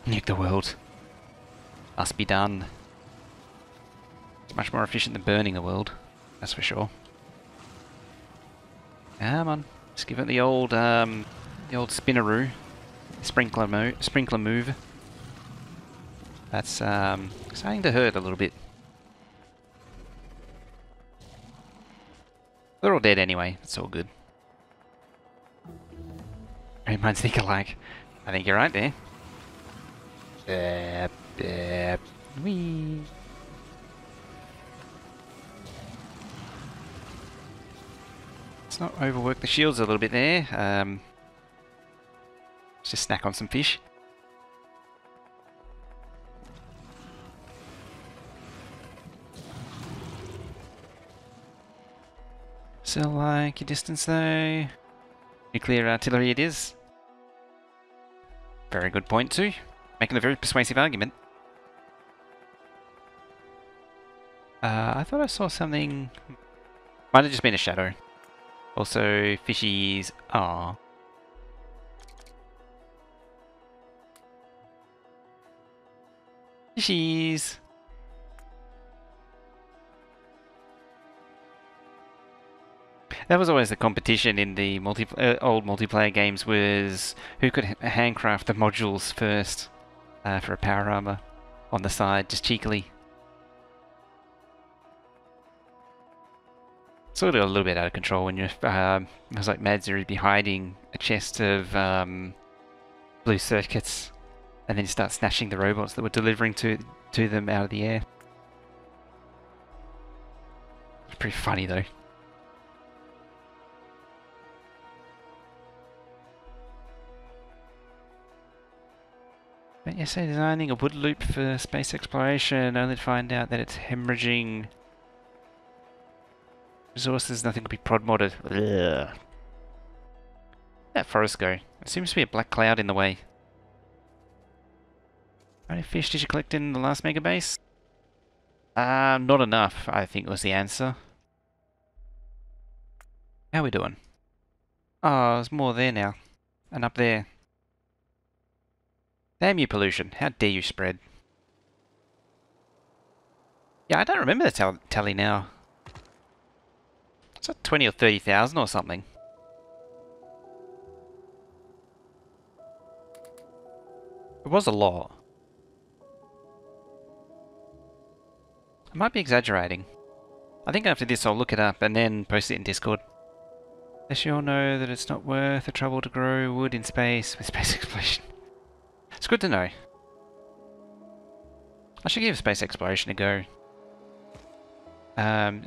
Nuke the world. Must be done. It's much more efficient than burning the world, that's for sure. Come on, let's give it the old spinneroo. Sprinkler move. That's starting to hurt a little bit. They're all dead anyway. It's all good. Brain minds think alike. I think you're right there. Whee. Let's not overwork the shields a little bit there. Let's just snack on some fish. Still like your distance though. Nuclear artillery it is. Very good point too. Making a very persuasive argument. I thought I saw something. Might have just been a shadow. Also, fishies. Aww. Fishies. That was always the competition in the old multiplayer games, was who could handcraft the modules first for a power armor on the side, just cheekily. Sort of a little bit out of control when you're, it was like Mad Zero be hiding a chest of blue circuits, and then you start snatching the robots that were delivering to them out of the air. It's pretty funny though. But yes, designing a wood loop for space exploration, only to find out that it's hemorrhaging resources, nothing could be prod modded. Ugh. Where'd that forest go? There seems to be a black cloud in the way. How many fish did you collect in the last Megabase? Not enough, I think was the answer. How are we doing? Oh, there's more there now. And up there. Damn you, pollution. How dare you spread? Yeah, I don't remember the tally now. It's like 20 or 30,000 or something. It was a lot. I might be exaggerating. I think after this I'll look it up and then post it in Discord. They should all know that it's not worth the trouble to grow wood in space with space exploration. It's good to know. I should give space exploration a go.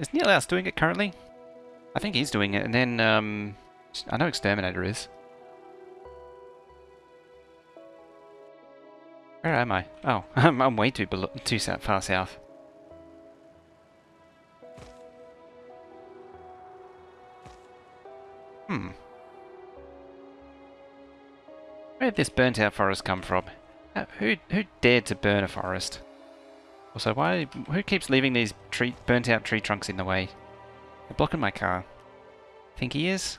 Is Neil House doing it currently? I think he's doing it, and then I know Exterminator is. Where am I? Oh, I'm way too far south. Where did this burnt out forest come from? Who dared to burn a forest? Also, who keeps leaving these burnt out tree trunks in the way? They're blocking my car. Think he is?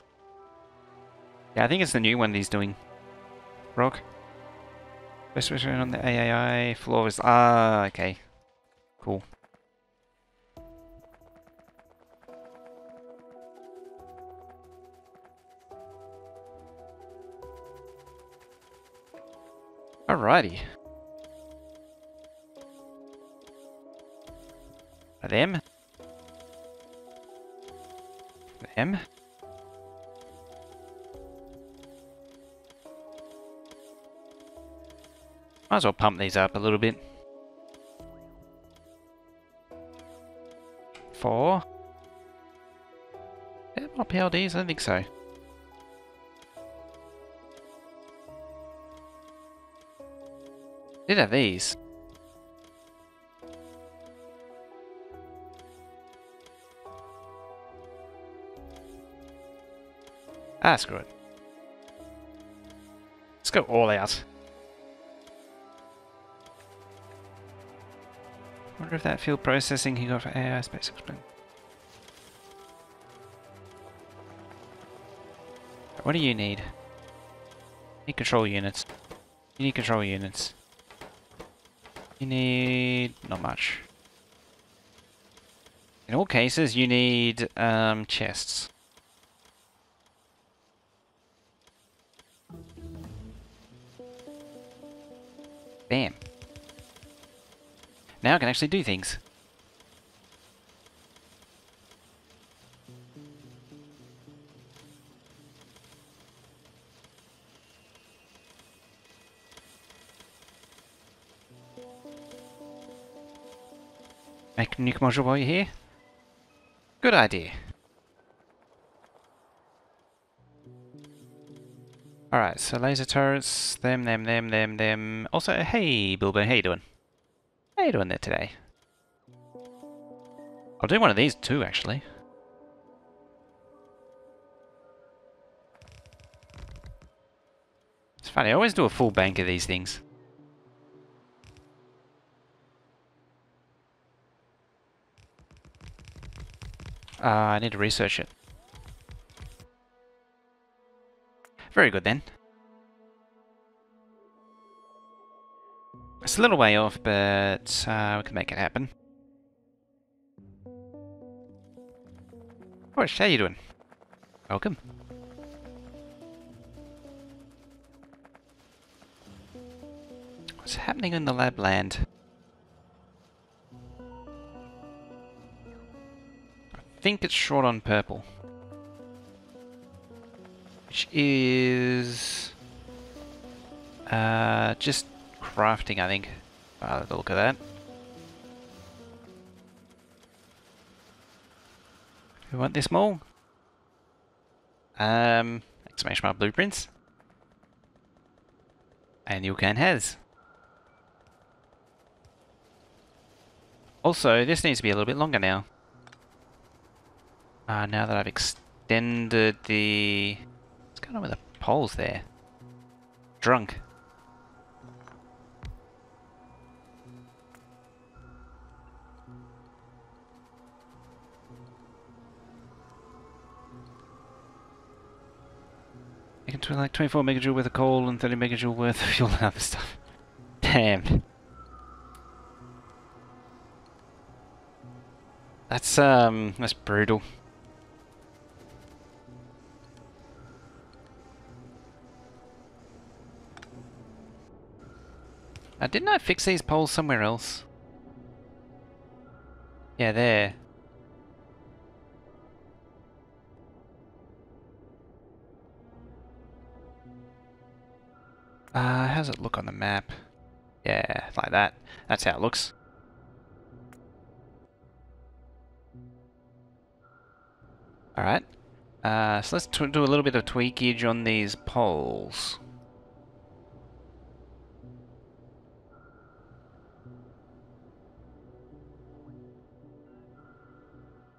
Yeah, I think it's the new one that he's doing. Rock. Best version on the AAI floor is... Ah, okay. Cool. Alrighty. Them. Them. Might as well pump these up a little bit. 4. Yeah, more PLDs? I don't think so. Did have these. Ah, screw it. Let's go all out. Wonder if that field processing he got for AI space explain. What do you need? You need control units. You need control units. You need... not much. In all cases, you need chests. Bam. Now I can actually do things. Make a nuke module while you're here? Good idea. Alright, so laser turrets, them. Also, hey Bilbo, how you doing? How you doing there today? I'll do one of these too, actually. It's funny, I always do a full bank of these things. I need to research it. Very good then. It's a little way off, but we can make it happen. Boris, how you doing? Welcome. What's happening in the lab land? I think it's short on purple. Which is... just crafting, I think. By the look of that. We want this more? Exclamation mark blueprints. And you can has. Also, this needs to be a little bit longer now. Now that I've extended the... What's going on with the poles there. Drunk. You can like 24 megajoule worth of coal and 30 megajoule worth of fuel and other stuff. Damn. That's brutal. Didn't I fix these poles somewhere else? Yeah, there. How's it look on the map? Yeah, like that. That's how it looks. Alright. So let's do a little bit of tweakage on these poles.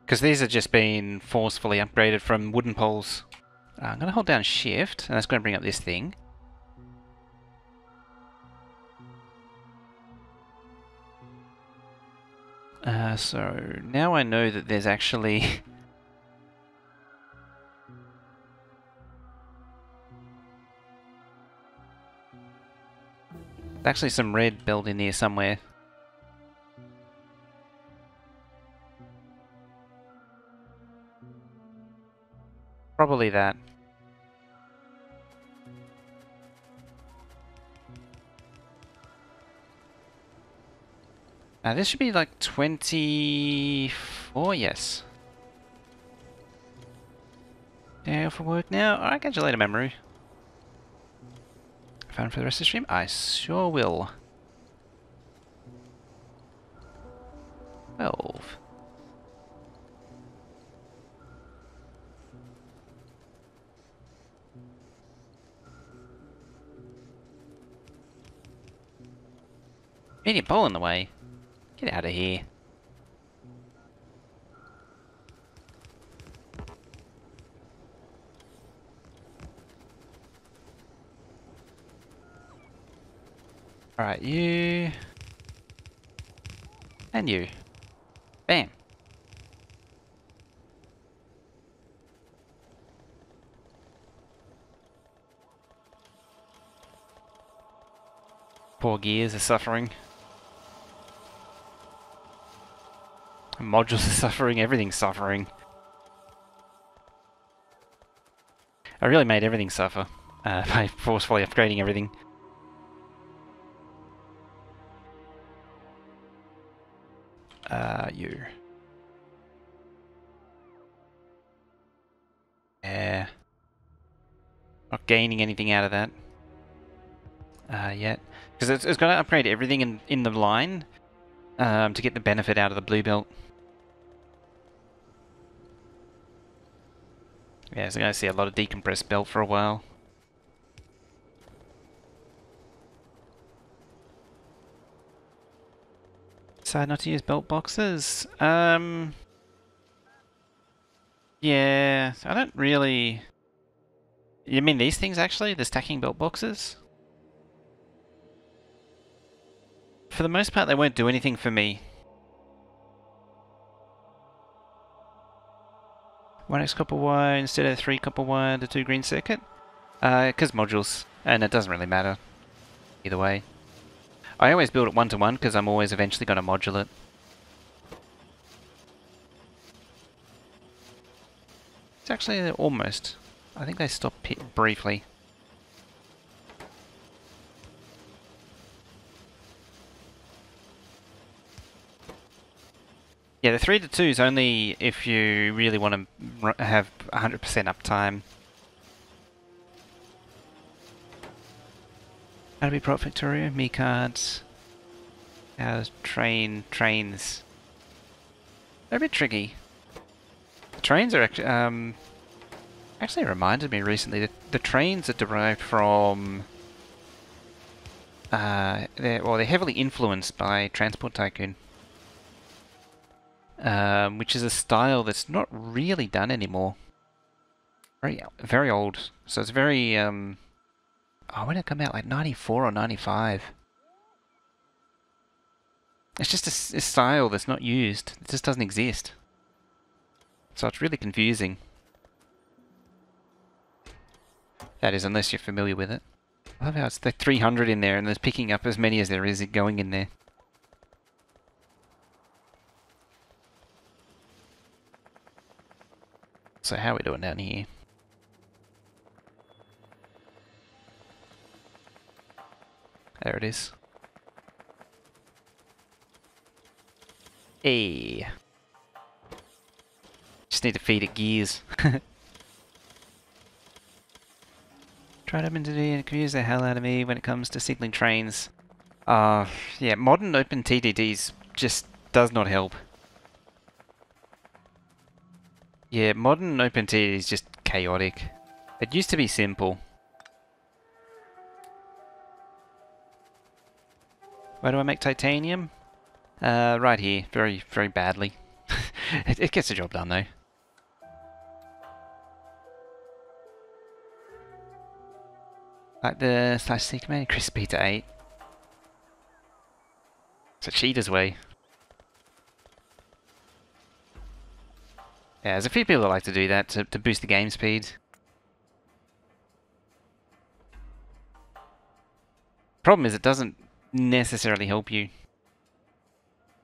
Because these are just being forcefully upgraded from wooden poles. I'm going to hold down shift, and that's going to bring up this thing. So now I know that there's actually some red built in here somewhere. Probably that. This should be like 24, yes. Yeah, for work now? Alright, catch you later, Mamoru. Fun for the rest of the stream? I sure will. 12. Medium pole in the way. Get out of here. Alright, you. And you. Bam. Poor gears are suffering. Modules are suffering, everything's suffering. I really made everything suffer by forcefully upgrading everything. You. Yeah. Not gaining anything out of that. Yet. Because it's going to upgrade everything in the line to get the benefit out of the blue belt. Yeah, so I'm going to see a lot of decompressed belt for a while. Decide not to use belt boxes? Yeah, I don't really... You mean these things actually? The stacking belt boxes? For the most part, they won't do anything for me. 1x copper wire instead of 3 copper wire to 2 green circuit? Because modules, and it doesn't really matter either way. I always build it 1-to-1 because I'm always eventually going to module it. It's actually almost. I think they stopped briefly. Yeah, the 3-to-2 is only if you really want to have 100% uptime. How to be pro Factorio? Me cards. How to trains. They're a bit tricky. The trains are actually reminded me recently that the trains are derived from they're heavily influenced by Transport Tycoon. Which is a style that's not really done anymore. Very old. So it's very, oh, when did it come out? Like 94 or 95? It's just a style that's not used. It just doesn't exist. So it's really confusing. That is, unless you're familiar with it. I love how it's the 300 in there and there's picking up as many as there is going in there. So how are we doing down here? There it is. Hey. Just need to feed it gears. Tried hoping to do and confuse the hell out of me when it comes to signaling trains. Yeah, modern open TDDs just does not help. Yeah, modern open TDD is just chaotic. It used to be simple. Where do I make titanium? Right here. Very, very badly. It gets the job done though. Like the /C command, crispy to 8. It's a cheater's way. Yeah, there's a few people that like to do that to boost the game speed. Problem is it doesn't necessarily help you.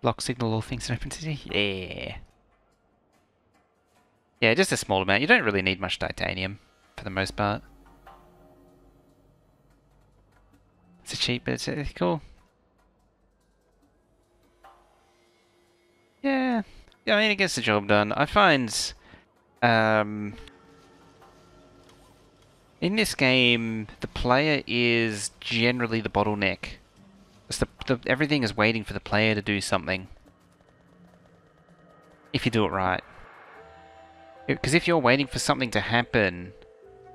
Block signal all things in OpenCT? Yeah. Yeah, just a small amount. You don't really need much titanium, for the most part. It's cheap, but it's cool. Yeah. Yeah, I mean, it gets the job done. I find, in this game, the player is generally the bottleneck. It's everything is waiting for the player to do something. If you do it right. Because if you're waiting for something to happen,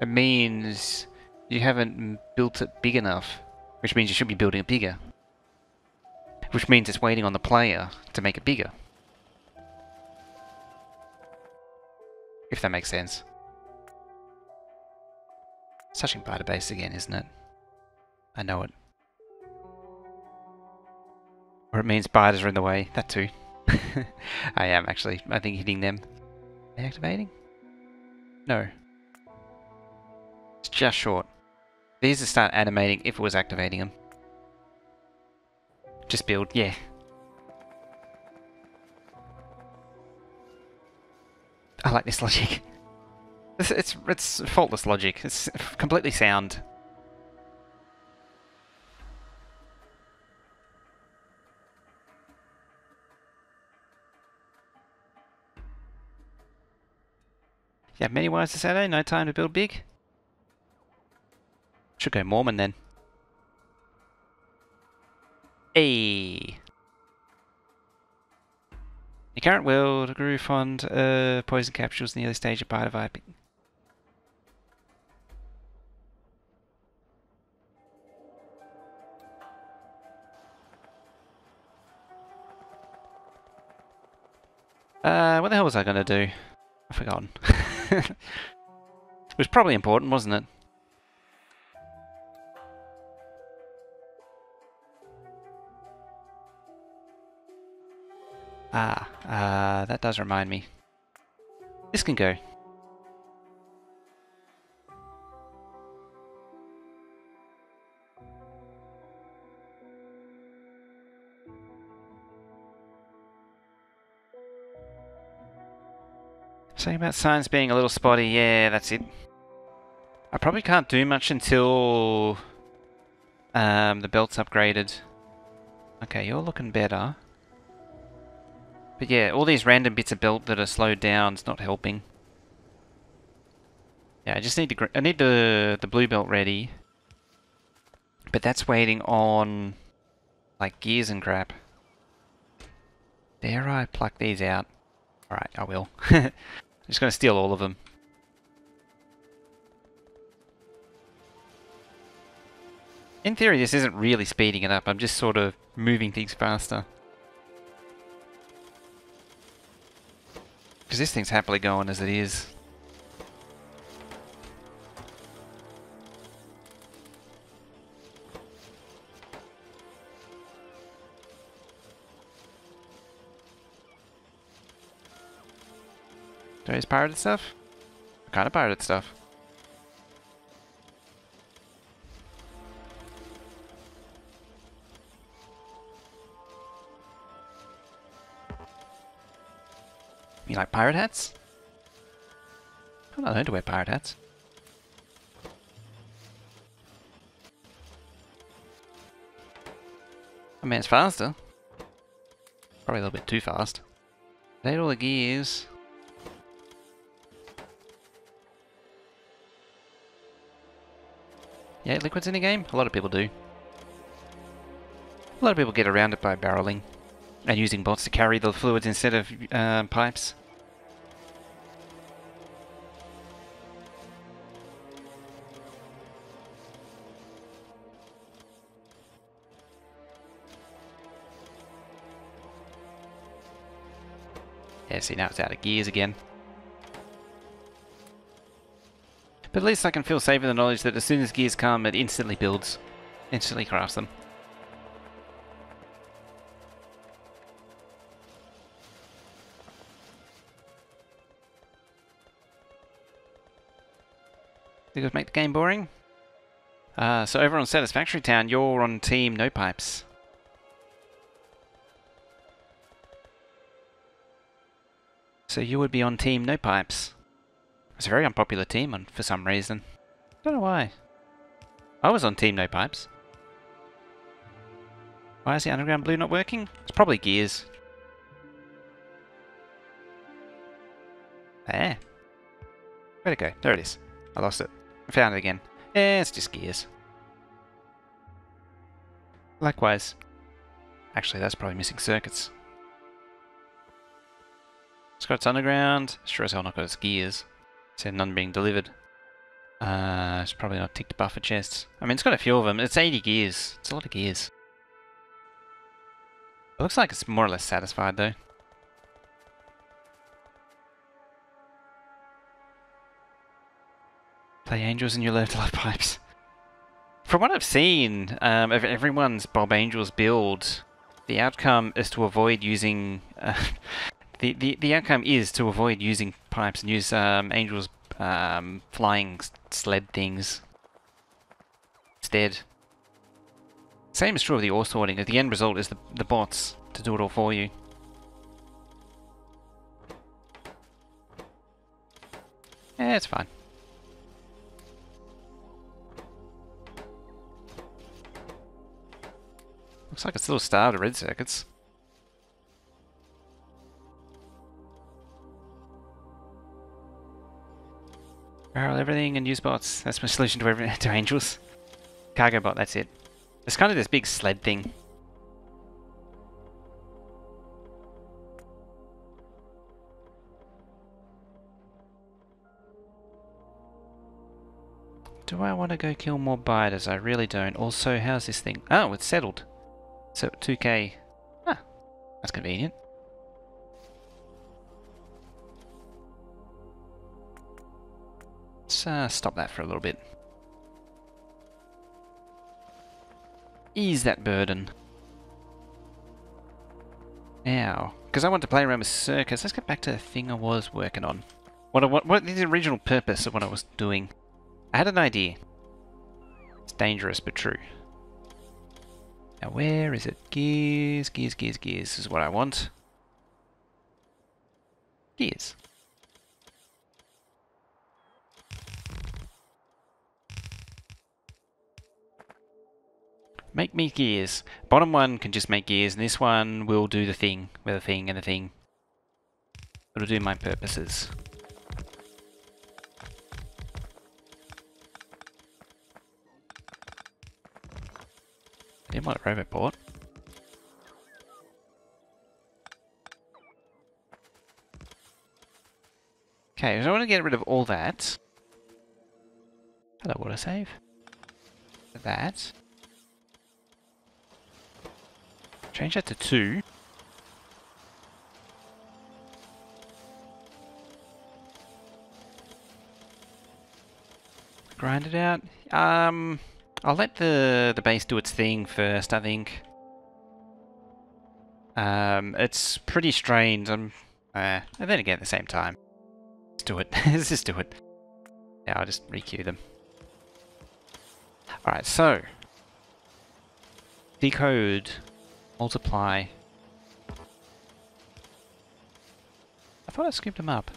it means you haven't built it big enough. Which means you should be building it bigger. Which means it's waiting on the player to make it bigger. If that makes sense. It's touching Megabase again, isn't it? I know it. Or it means spiders are in the way. That too. I am actually, I think, hitting them. Are they activating? No. It's just short. These would start animating if it was activating them. Just build, yeah. I like this logic. It's faultless logic. It's completely sound. You have many wires to Saturday, no time to build big? Should go Mormon then. Hey. Your current world grew fond poison capsules in the early stage of part of IP. What the hell was I gonna do? I've forgotten. It was probably important, wasn't it? That does remind me. This can go. Saying about signs being a little spotty, yeah, that's it. I probably can't do much until the belt's upgraded. Okay, you're looking better. But yeah, all these random bits of belt that are slowed down is not helping. Yeah, I just need the blue belt ready. But that's waiting on like gears and crap. Dare I pluck these out? Alright, I will. I'm just gonna steal all of them. In theory, this isn't really speeding it up. I'm just sort of moving things faster. Because this thing's happily going as it is. Do I use pirated stuff? What kind of pirated stuff? You like pirate hats? I'm not known to wear pirate hats. I mean, it's faster. Probably a little bit too fast. Need all the gears. Yeah, liquids in the game? A lot of people do. A lot of people get around it by barreling and using bots to carry the fluids instead of pipes. Yeah, see, now it's out of gears again. But at least I can feel safe in the knowledge that as soon as gears come, it instantly builds. Instantly crafts them. Think it'd make the game boring? So over on Satisfactory Town, you're on team no pipes. So you would be on team no pipes. It's a very unpopular team for some reason. Don't know why. I was on team no pipes. Why is the underground blue not working? It's probably gears. There. Where'd it go? There it is. I lost it. I found it again. Yeah, it's just gears. Likewise. Actually, that's probably missing circuits. It's got its underground. Sure as hell not got its gears. It said none being delivered. It's probably not ticked buffer chests. I mean, it's got a few of them. It's 80 gears. It's a lot of gears. It looks like it's more or less satisfied, though. Play angels and you learn to love pipes. From what I've seen of everyone's Bob Angels build, the outcome is to avoid using... the outcome is to avoid using pipes and use Angels flying sled things instead. Same is true of the ore sorting. The end result is the bots to do it all for you. Yeah, it's fine. Looks like it's still starved of red circuits. Barrel everything and use bots. That's my solution to to angels. Cargo bot, that's it. It's kind of this big sled thing. Do I want to go kill more biters? I really don't. Also, how's this thing? Oh, it's settled. So 2k. Ah, that's convenient. Let's stop that for a little bit. Ease that burden. Now, because I want to play around with circuits, let's get back to the thing I was working on. What is the original purpose of what I was doing? I had an idea. It's dangerous but true. Now where is it? Gears, gears, gears, gears is what I want. Gears. Make me gears. Bottom one can just make gears, and this one will do the thing with a thing and a thing. It'll do my purposes. I didn't want a robot port. Okay, so I want to get rid of all that. Hello, autosave. That. Change that to 2. Grind it out. I'll let the base do its thing first, I think. It's pretty strained, and then again at the same time. Let's do it. Let's just do it. Yeah, I'll just requeue them. Alright, so decode, multiply. I thought I scooped them up.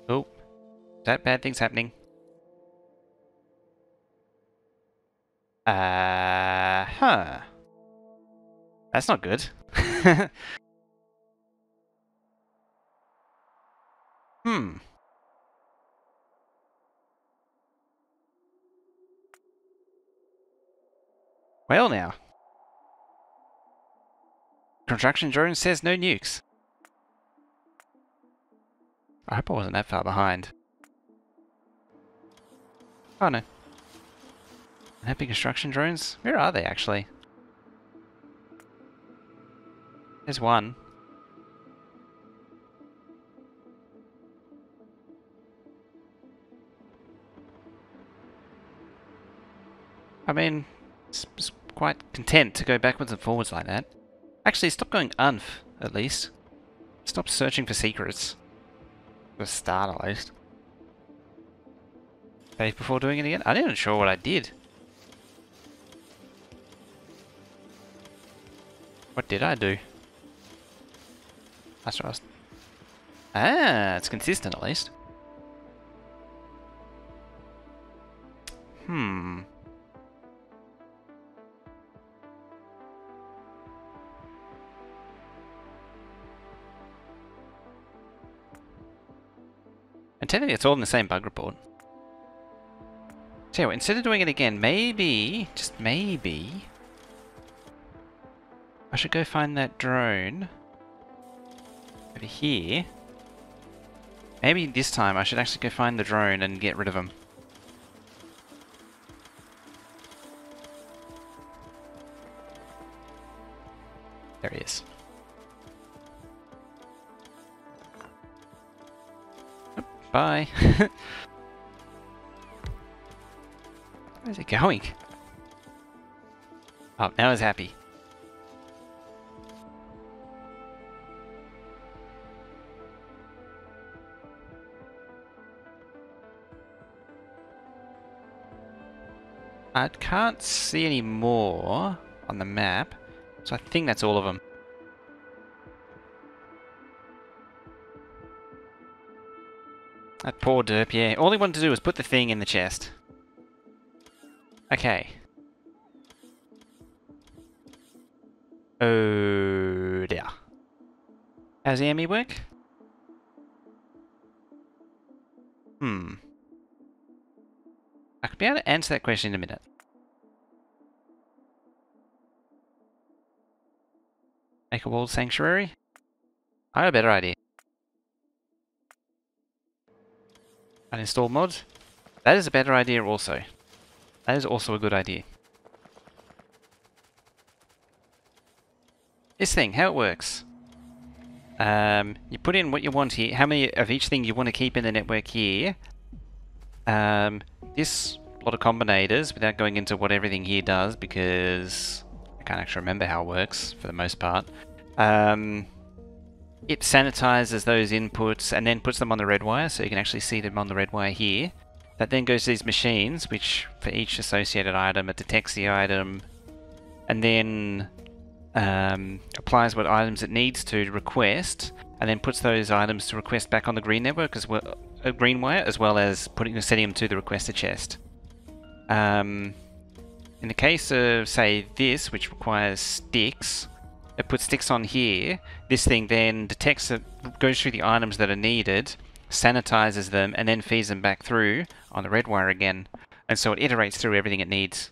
Oh, is that bad things happening? Huh. That's not good. Hmm. Well now. Construction drone says no nukes. I hope I wasn't that far behind. Oh no. Happy construction drones? Where are they actually? There's one. I mean, it's quite content to go backwards and forwards like that. Actually, stop going unf, at least. Stop searching for secrets. For a start, at least. Save before doing it again? I'm not even sure what I did. What did I do? That's right. Ah, it's consistent at least. Hmm. And technically it's all in the same bug report. So instead of doing it again, maybe, just maybe, I should go find that drone over here. Maybe this time I should actually go find the drone and get rid of him. There he is. Oh, bye. Where's it going? Oh, now he's happy. I can't see any more on the map, so I think that's all of them. That poor derp, yeah. All he wanted to do was put the thing in the chest. Okay. Oh dear. How's the ME work? I could be able to answer that question in a minute. Make a walled sanctuary? I have a better idea. Uninstall mod? That is a better idea also. That is also a good idea. This thing, how it works. You put in what you want here, how many of each thing you want to keep in the network here. This lot of combinators, without going into what everything here does, because I can't actually remember how it works for the most part. It sanitizes those inputs and then puts them on the red wire, so you can actually see them on the red wire here. That then goes to these machines, which for each associated item, it detects the item, and then applies what items it needs to request, and then puts those items to request back on the green network as well, green wire, as well as setting them to the requester chest. In the case of, say, this, which requires sticks, it puts sticks on here. This thing then detects it, goes through the items that are needed, sanitizes them, and then feeds them back through on the red wire again. And so it iterates through everything it needs.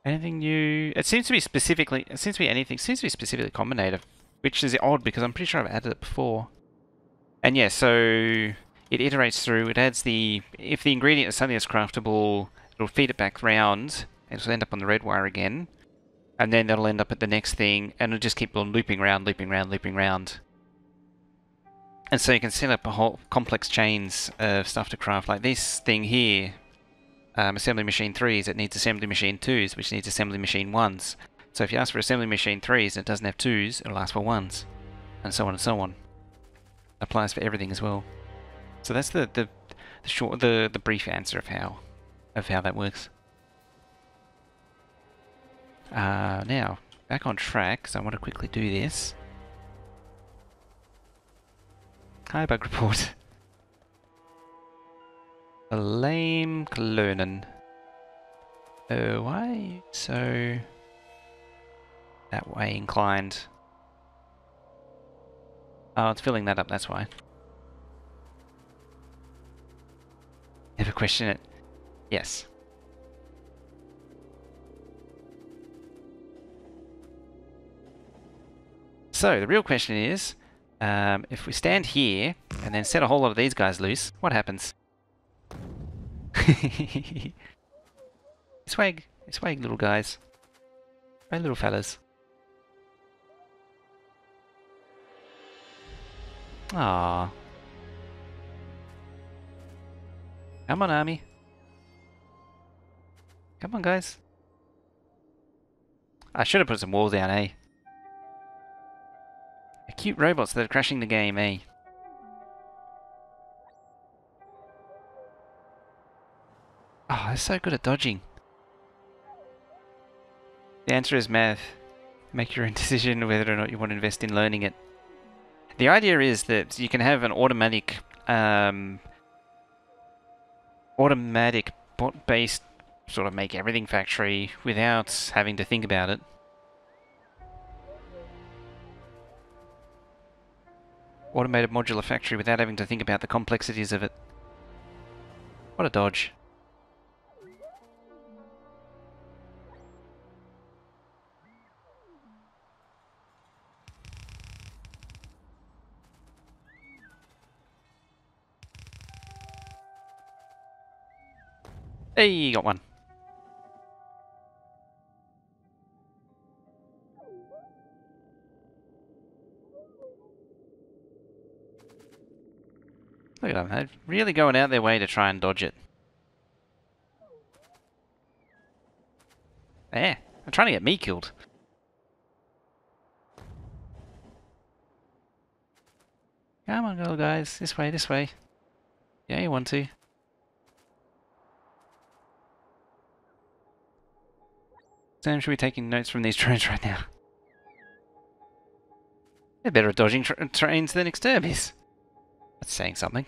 Anything new? It seems to be specifically, it seems to be anything, it seems to be specifically combinator, which is odd because I'm pretty sure I've added it before. And yeah, so it iterates through, it adds the, if the ingredient is something that's craftable, it'll feed it back round, and it'll end up on the red wire again. And then that'll end up at the next thing, and it'll just keep on looping round, looping round, looping round. And so you can set up a whole complex chains of stuff to craft, like this thing here. Assembly machine 3s, it needs assembly machine 2s, which needs assembly machine 1s. So if you ask for assembly machine 3s and it doesn't have 2s, it'll ask for 1s. And so on and so on. Applies for everything as well. So that's the brief answer of how that works. Now, back on track, so I want to quickly do this. Hi, bug report. Lame Klonen. Oh, why are you so that way inclined? Oh, it's filling that up, that's why. Never question it. Yes. So, the real question is, if we stand here and then set a whole lot of these guys loose, what happens? Swag, little guys. Hey, little fellas. Ah. Come on, army. Come on, guys. I should have put some walls down, eh? Cute robots that are crashing the game, eh? Oh, they're so good at dodging. The answer is math. Make your own decision whether or not you want to invest in learning it. The idea is that you can have an automatic bot-based sort of make everything factory without having to think about it. Automated modular factory without having to think about the complexities of it. What a dodge. Hey, got one. Look at them, they're really going out their way to try and dodge it. There, they're trying to get me killed. Come on, little guys, this way, this way. Yeah, you want to. Sam should be taking notes from these drones right now. They're better at dodging trains than Exterb is. That's saying something.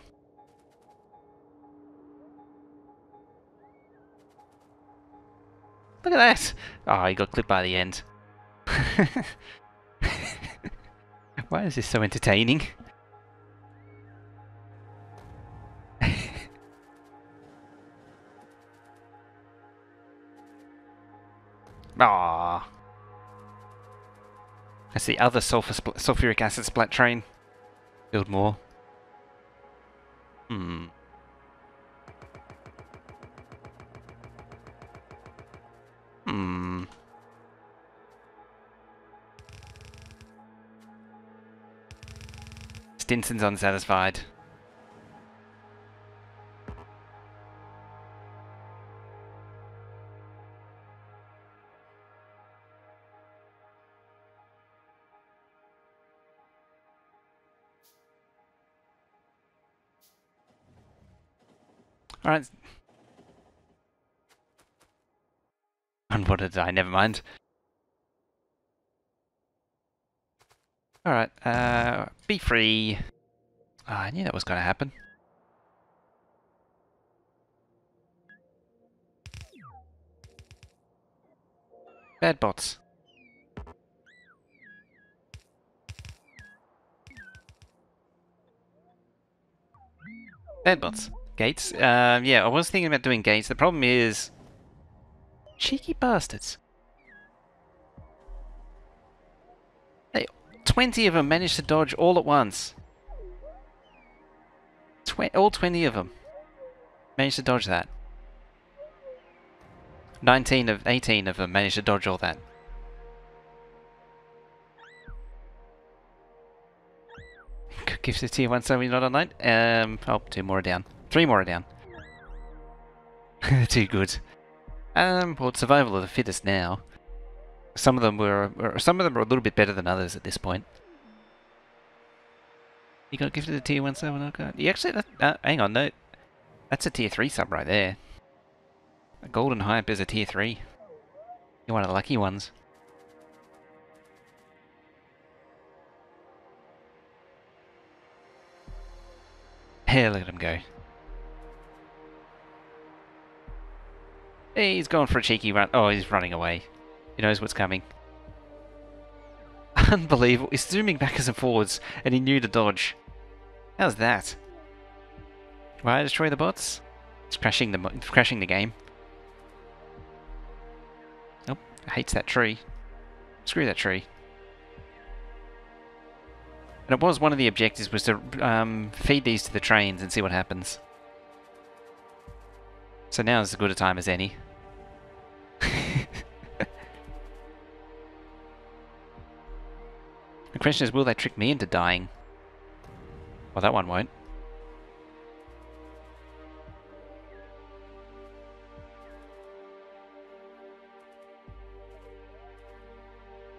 Look at that! Oh, he got clipped by the end. Why is this so entertaining? Ah. That's the other sulfuric acid splat train. Build more. Hmm. Hmm. Stinson's unsatisfied. Alright. And what did I? Never mind. Alright, be free. Oh, I knew that was going to happen. Bad bots. Bad bots. Gates? Yeah, I was thinking about doing gates. The problem is... cheeky bastards. 20 of them managed to dodge all at once. All 20 of them managed to dodge that. 18 of them managed to dodge all that. Gives a tier 1 so we're not online. Oh, 2 more are down. 3 more are down. Too good. Well, it's survival of the fittest now. Some of them were a little bit better than others at this point. You got gifted a tier 1 sub and I got... You actually... hang on, no. That's a tier 3 sub right there. A golden hype is a tier 3. You're one of the lucky ones. Hey, look at him go. Hey, he's going for a cheeky run. Oh, he's running away. He knows what's coming. Unbelievable. He's zooming backwards and forwards, and he knew to dodge. How's that? Why destroy the bots? It's crashing the game. Nope, hates that tree. Screw that tree. And it was one of the objectives was to feed these to the trains and see what happens. So now is as good a time as any. The question is, will they trick me into dying? Well, that one won't.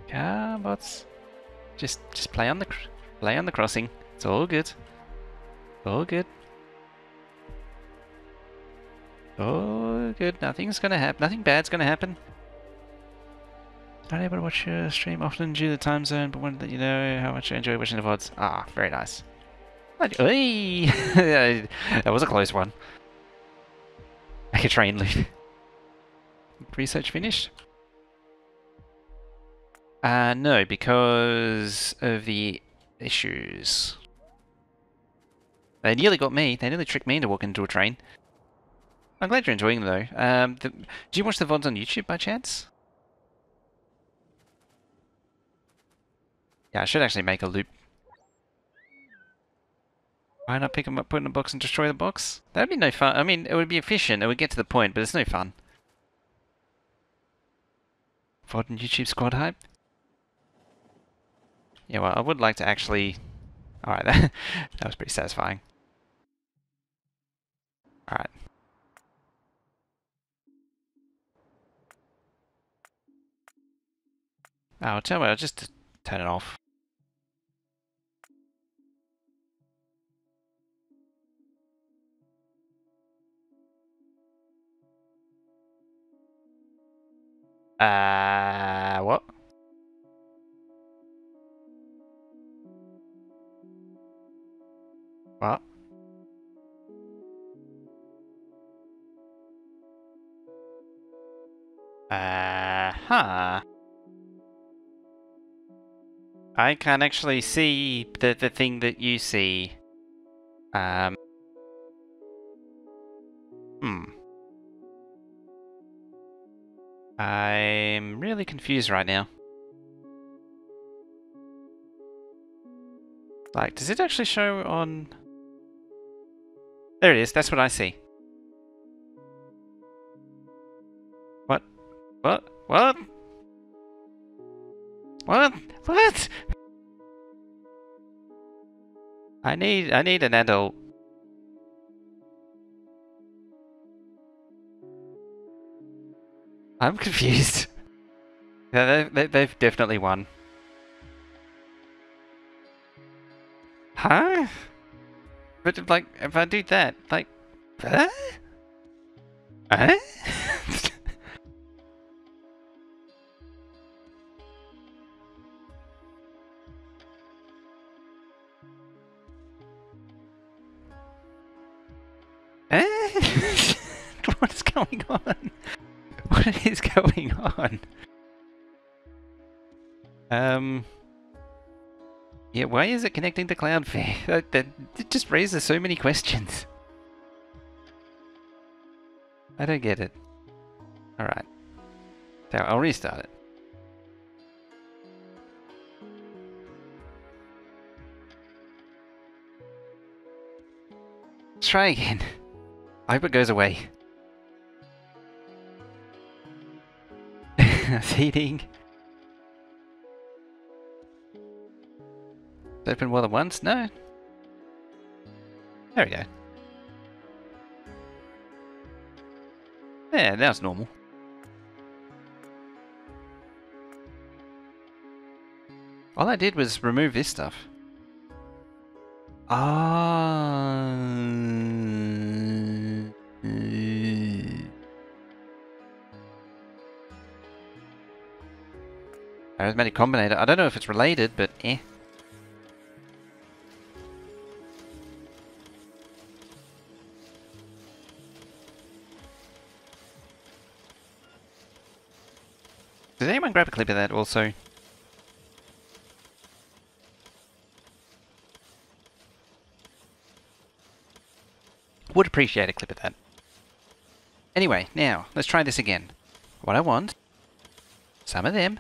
Come, bots. Just play on the crossing. It's all good. All good. All good. Nothing's gonna happen. Nothing bad's gonna happen. Not able to watch your stream often due to the time zone, but wanted to let you know how much I enjoy watching the VODs. Ah, very nice. Hey! That was a close one. Like a train loop. Research finished? No, because of the issues. They nearly got me. They nearly tricked me into walking into a train. I'm glad you're enjoying them, though. Do you watch the VODs on YouTube by chance? Yeah, I should actually make a loop. Why not pick them up, put in a box, and destroy the box? That'd be no fun. I mean, it would be efficient. It would get to the point, but it's no fun. VOD and YouTube squad hype? Yeah, well, I would like to actually... Alright, that was pretty satisfying. Alright. I'll tell you what, I'll just turn it off. What? What? Huh. I can't actually see the thing that you see. I'm really confused right now. Like, does it actually show on... There it is, that's what I see. What? What? What? What? What? I need an adult. I'm confused. Yeah, they've definitely won. Huh? But like, if I do that, like, huh? Huh? What is going on? What is going on? Yeah, why is it connecting to Cloudflare? That just raises so many questions. I don't get it. Alright. So I'll restart it. Let's try again. I hope it goes away. Seating. Open more than once? No. There we go. Yeah, now it's normal. All I did was remove this stuff. Ah. Arithmetic combinator. I don't know if it's related, but eh. Did anyone grab a clip of that also? Would appreciate a clip of that. Anyway, now, let's try this again. What I want, some of them,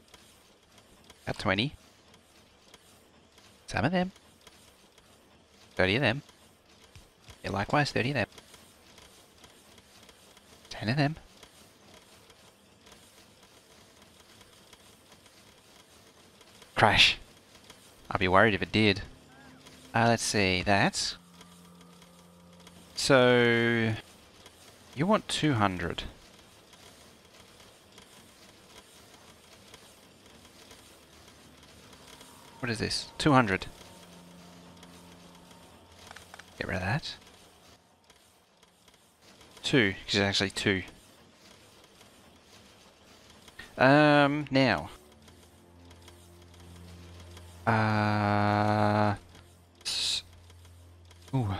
about 20. Some of them, 30 of them. Yeah, likewise, 30 of them. 10 of them. Crash. I'd be worried if it did. Let's see, that. So, you want 200. What is this? 200. Get rid of that. 2, because it's actually 2. Now. Ooh.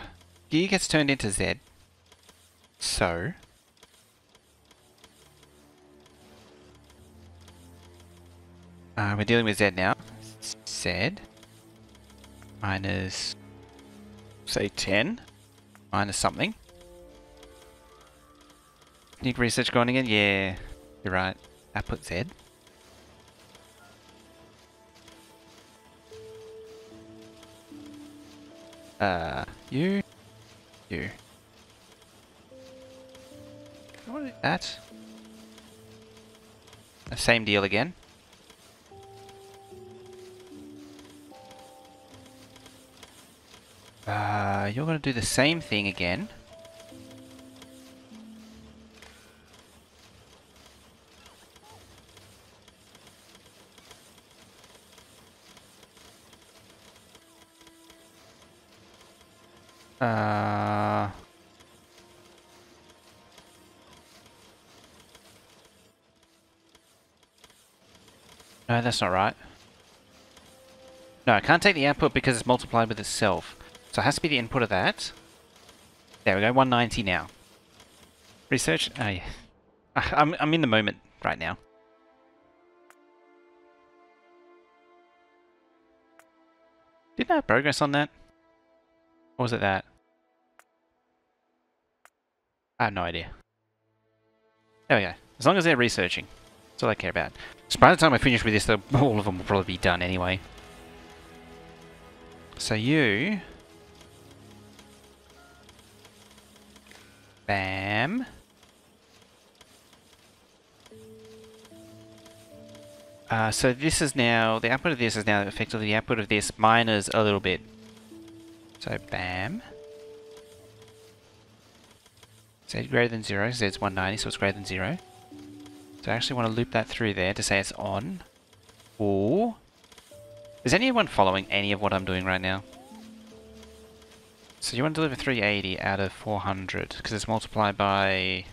Gear gets turned into Z. So. We're dealing with Z now. Z. Minus. Say 10. Minus something. Need research going again? Yeah. You're right. Output Z. You. You. I want to do that. The same deal again. You're going to do the same thing again. No, that's not right. No, I can't take the output because it's multiplied with itself. So it has to be the input of that. There we go, 190 now. Research? Oh yeah. I'm in the moment right now. Didn't I have progress on that? Or was it that? I have no idea. There we go. As long as they're researching. That's all I care about. So by the time I finish with this, all of them will probably be done anyway. So you... Bam. So this is now... The output of this is now effectively the output of this minus a little bit. So bam. Z greater than 0, Z's 190, so it's greater than 0. So I actually want to loop that through there to say it's on. Or... Is anyone following any of what I'm doing right now? So you want to deliver 380 out of 400, because it's multiplied by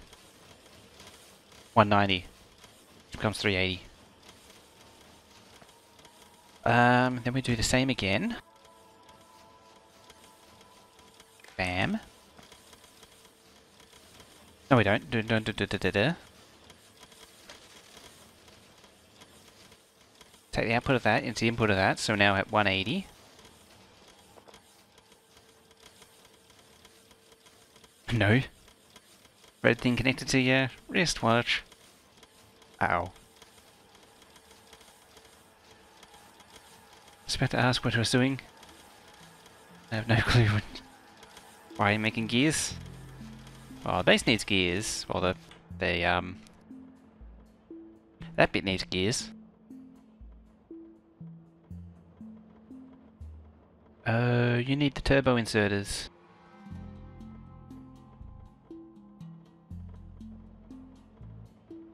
190. It becomes 380. Then we do the same again. Bam. No, we don't. Don't. Take the output of that into the input of that, so now at 180. No. Red thing connected to your wristwatch. Uh-oh. I was about to ask what I was doing. I have no clue what... Why are you making gears? Well, the base needs gears. Well, that bit needs gears. You need the turbo inserters.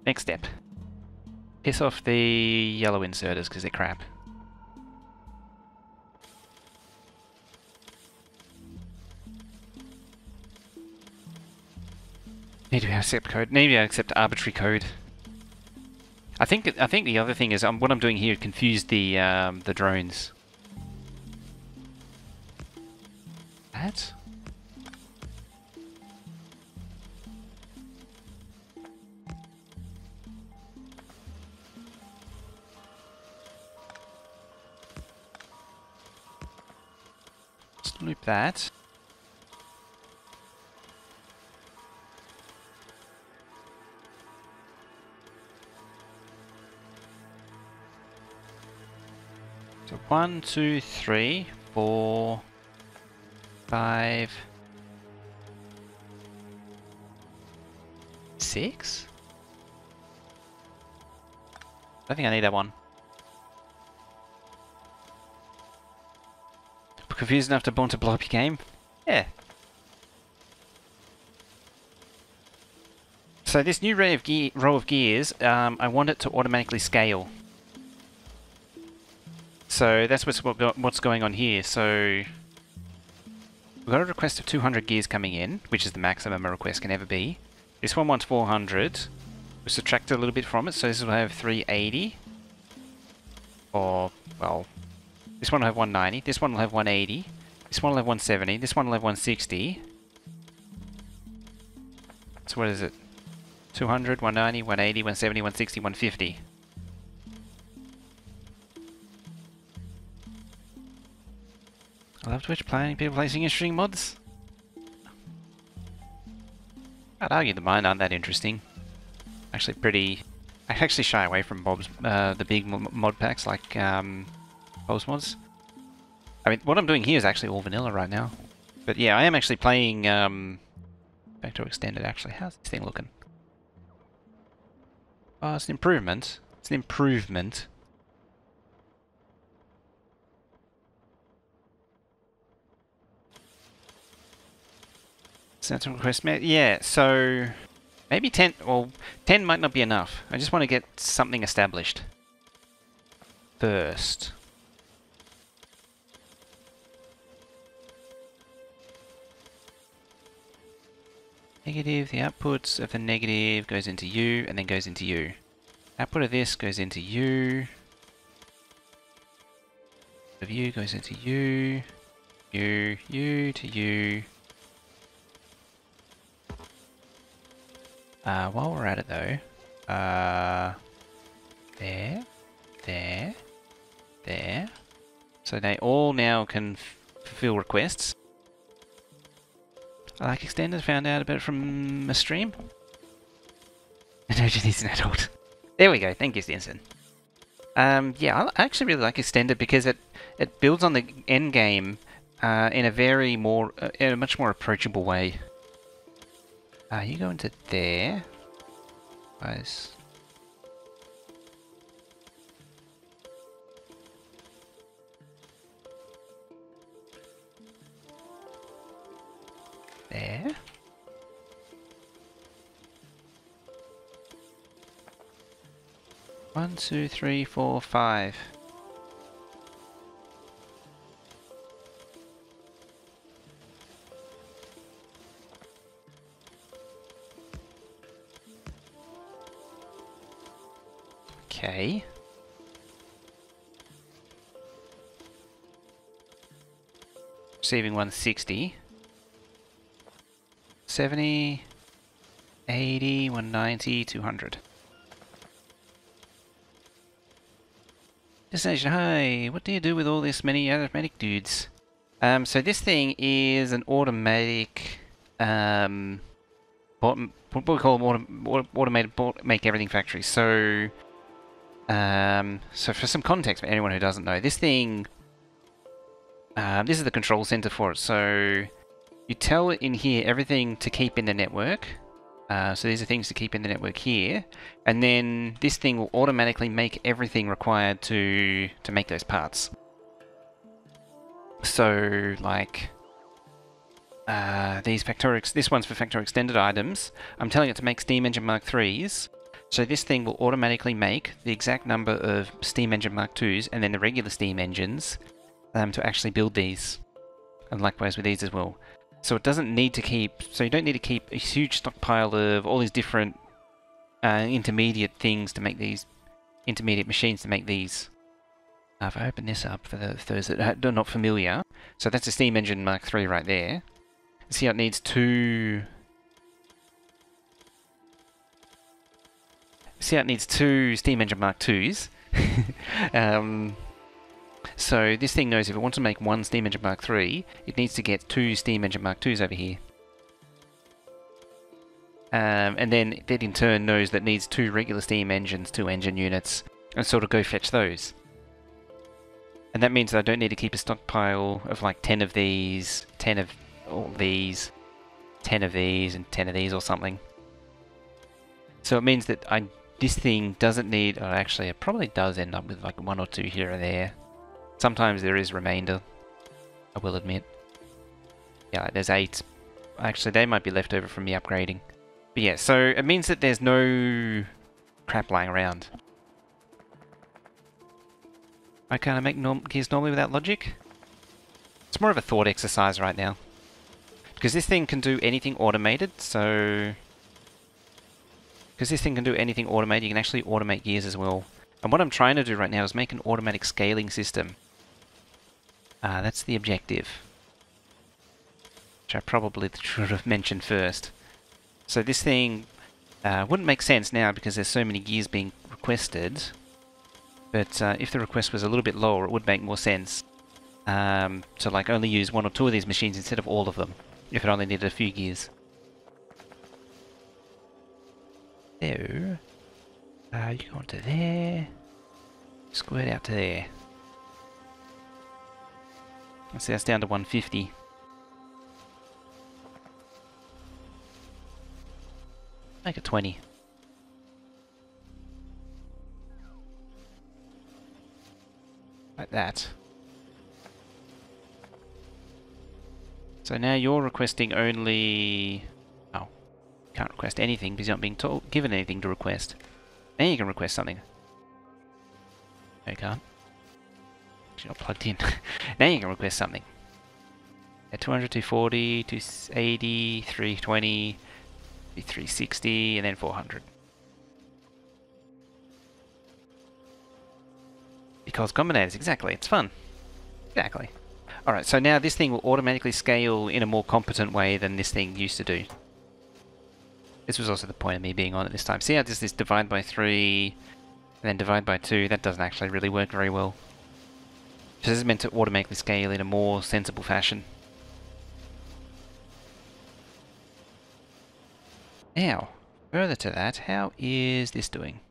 Next step. Piss off the yellow inserters because they're crap. Need to accept code. Maybe I accept arbitrary code. I think the other thing is what I'm doing here confused the drones. What? Let's loop that. So 1, 2, 3, 4, 5, 6? I think I need that one. Confused enough to want to blow up your game? Yeah. So this new row of gears, I want it to automatically scale. So that's what's going on here. So we've got a request of 200 gears coming in, which is the maximum a request can ever be. This one wants 400. We subtract a little bit from it, so this will have 380. Or, well, this one will have 190, this one will have 180, this one will have 170, this one will have 160. So what is it? 200, 190, 180, 170, 160, 150. I love Twitch playing, people placing interesting mods. I'd argue the mine aren't that interesting. Actually pretty... I actually shy away from Bob's, the big mod packs like Bob's mods. I mean, what I'm doing here is actually all vanilla right now. But yeah, I am actually playing Factorio Extend I actually. How's this thing looking? Oh, it's an improvement. It's an improvement. That's a request. Yeah, so maybe 10. Well, 10 might not be enough. I just want to get something established first. Negative. The output of the negative goes into U and then goes into U. Output of this goes into U. Of U goes into U. U to U. While we're at it though, there. So they all now can fulfill requests. I like Extended, found out about it from a stream. Emergent is an adult. There we go, thank you, Stinson. Yeah, I actually really like Extended because it builds on the end game in a much more approachable way. You go into there. Guys. There. One, two, three, four, five. Okay. Receiving 160. 70, 80, 190, 200. Destination, hi, what do you do with all this many arithmetic dudes? So this thing is an automatic, what we call automated make everything factory. So, so for some context for anyone who doesn't know, this thing, this is the control center for it. So you tell it in here everything to keep in the network. So these are things to keep in the network here, and then this thing will automatically make everything required to make those parts. So like this one's for Factorio Extended items. I'm telling it to make steam engine Mark IIIs. So this thing will automatically make the exact number of steam engine Mark IIs and then the regular steam engines to actually build these, and likewise with these as well. So it doesn't need to keep, so you don't need to keep a huge stockpile of all these different intermediate things to make these, intermediate machines to make these. If I open this up for those that are not familiar, so that's a steam engine Mark III right there. See how it needs two... See how it needs two steam engine Mark IIs. So this thing knows if it wants to make one steam engine Mark III, it needs to get two steam engine Mark IIs over here. And then that in turn knows that needs two regular steam engines, two engine units, and sort of go fetch those. And that means that I don't need to keep a stockpile of like 10 of these, 10 of all these, 10 of these, and 10 of these or something. So it means that this thing doesn't need, or actually it probably does end up with like one or two here or there. Sometimes there is remainder, I will admit. Yeah, like there's 8. Actually, they might be left over from me upgrading. But yeah, so it means that there's no crap lying around. I can't make gears normally without logic. It's more of a thought exercise right now. Because this thing can do anything automated, so... Because this thing can do anything automated, you can actually automate gears as well. And what I'm trying to do right now is make an automatic scaling system. That's the objective. Which I probably should have mentioned first. So this thing wouldn't make sense now because there's so many gears being requested. But if the request was a little bit lower, it would make more sense to like only use 1 or 2 of these machines instead of all of them, if it only needed a few gears. There. You go onto there. Squirt out to there. Let's see, that's down to 150. Make it 20. Like that. So now you're requesting only... Oh, can't request anything because you're not being given anything to request. Now you can request something. No, you can't. You're not plugged in. Now you can request something. At 200, 240, 280, 320, 360, and then 400. Because combinators, exactly, it's fun. Exactly. Alright, so now this thing will automatically scale in a more competent way than this thing used to do. This was also the point of me being on it this time. See how does this divide by 3, and then divide by 2? That doesn't actually really work very well. So this is meant to automatically scale in a more sensible fashion. Now, further to that, how is this doing?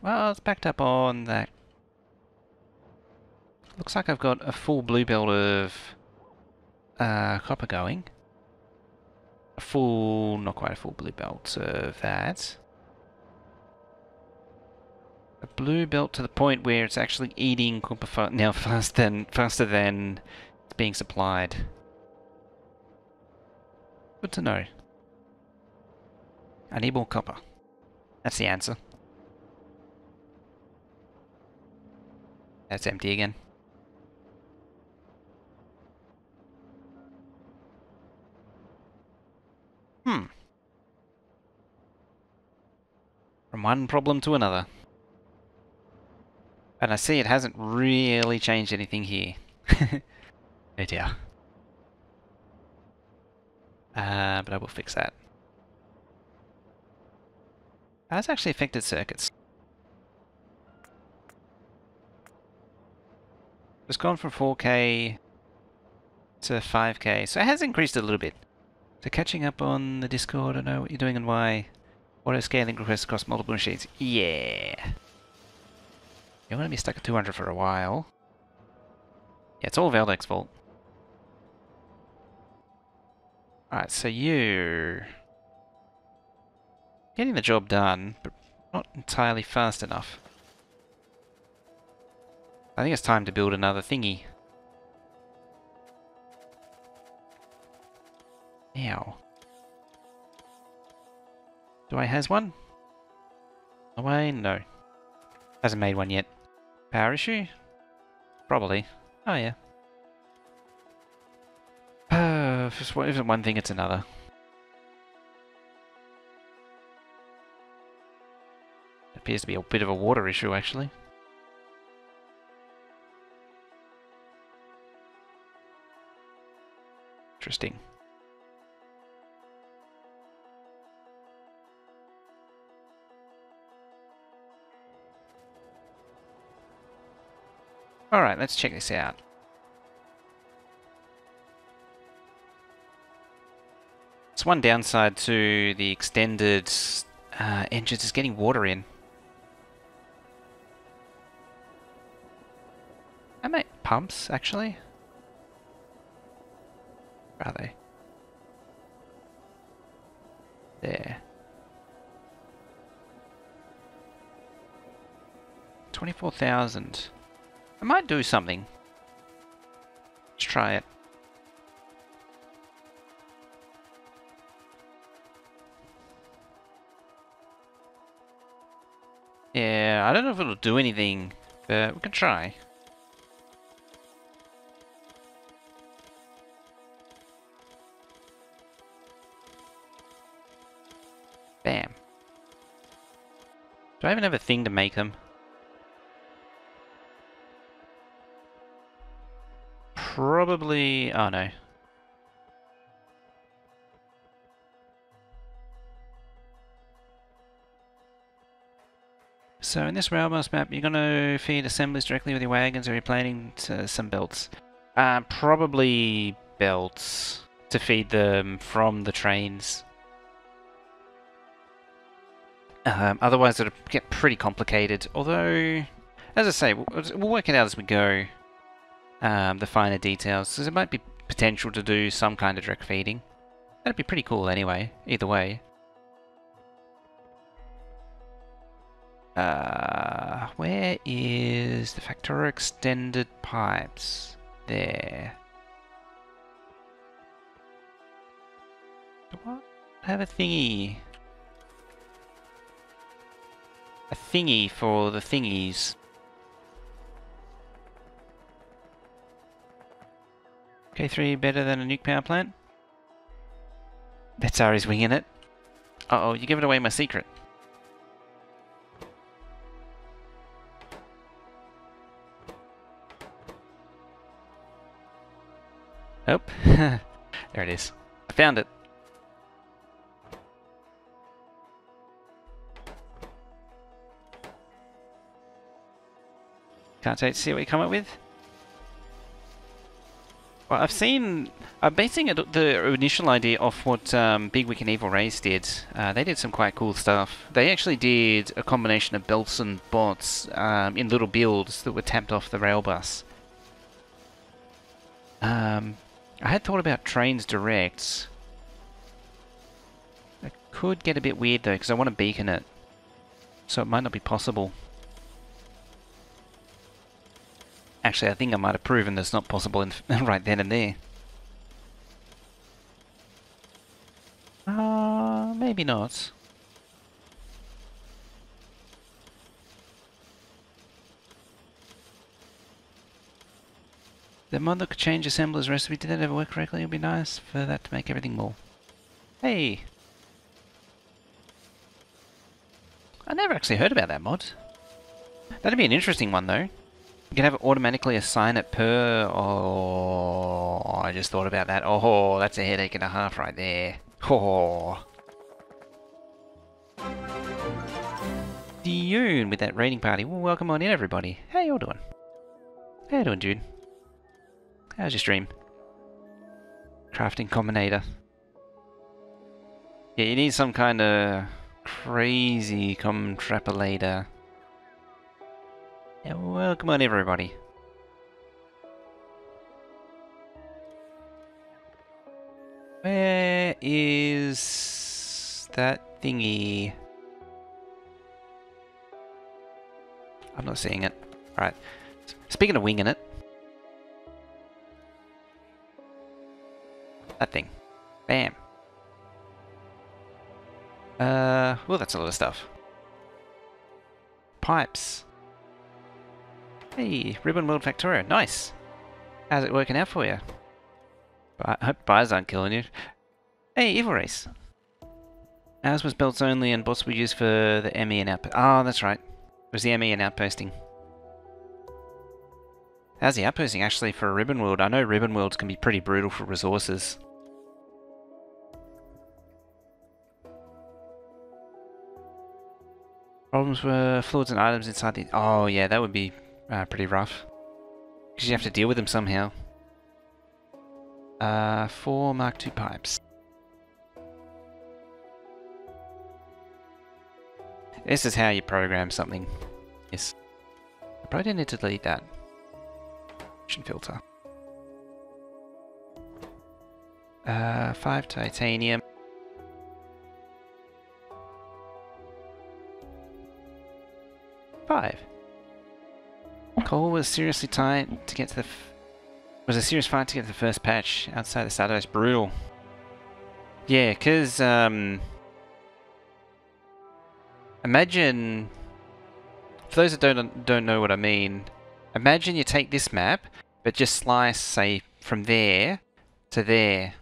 Well, it's backed up on that. Looks like I've got a full blue belt of copper going. A full, not quite a full blue belt of that. A blue belt to the point where it's actually eating copper now faster than it's being supplied. Good to know. I need more copper. That's the answer. That's empty again. From one problem to another. And I see it hasn't really changed anything here. Oh dear. But I will fix that. That's actually affected circuits. It's gone from 4K to 5K, so it has increased a little bit. So catching up on the Discord, I know what you're doing and why. Auto scaling requests across multiple machines. Yeah. You're going to be stuck at 200 for a while. Yeah, it's all Veldek's fault. Alright, so you're getting the job done, but not entirely fast enough. I think it's time to build another thingy. Now. Do I has one? Away? No. Hasn't made one yet. Power issue? Probably. Oh yeah. If it's one thing, it's another. It appears to be a bit of a water issue, actually. Interesting. Alright, let's check this out. It's one downside to the extended engines is getting water in. I make pumps, actually. Where are they? There. 24,000. I might do something. Let's try it. Yeah, I don't know if it'll do anything, but we can try. Bam. Do I even have a thing to make them? Probably... oh no. So in this Railbus map, you're going to feed assemblies directly with your wagons, or you're planning to some belts. Probably belts to feed them from the trains. Otherwise it'll get pretty complicated, although, as I say, we'll work it out as we go. The finer details, because there might be potential to do some kind of direct feeding. That'd be pretty cool anyway, either way. Where is the Factorio Extended pipes? There. Do I have a thingy? A thingy for the thingies. K3 better than a nuke power plant? Betsari's winging it. Uh-oh, you gave it away my secret. Oh, there it is. I found it. Can't wait to see what you come up with. Well, I'm basing the initial idea off what Big Wick and Evil Rays did. They did some quite cool stuff. They actually did a combination of belts and bots in little builds that were tapped off the Railbus. I had thought about trains direct. It could get a bit weird though, because I want to beacon it. So it might not be possible. Actually, I think I might have proven that's not possible right then and there. Maybe not. The mod that could change assembler's recipe, did that ever work correctly? It would be nice for that to make everything more. Hey! I never actually heard about that mod. That'd be an interesting one though. You can have it automatically assign it per... oh, I just thought about that. Oh, that's a headache and a half right there. Oh. Dune with that raiding party. Well, welcome on in everybody. How you all doing? How you doing, dude? How's your stream? Crafting Combinator. Yeah, you need some kind of crazy contrapolator. Yeah, welcome on everybody. Where is that thingy? I'm not seeing it. Alright. Speaking of winging it. That thing. Bam. Well, that's a lot of stuff. Pipes. Hey, Ribbon World Factorio. Nice. How's it working out for you? I hope buyers aren't killing you. Hey, Evil Race. Ours was belts only and bots were used for the ME and outpost. Oh, that's right. It was the ME and outposting. How's the outposting actually for a Ribbon World? I know Ribbon Worlds can be pretty brutal for resources. Problems were fluids and items inside the... Oh yeah, that would be pretty rough. Because you have to deal with them somehow. 4 Mark II pipes. This is how you program something. Yes. I probably didn't need to delete that. Pollution filter. 5 titanium. 5. Coal was seriously tight to get to the... was a serious fight to get to the first patch outside the Stardust. Brutal. Yeah, because, imagine... For those that don't know what I mean, imagine you take this map, but just slice, say, from there to there.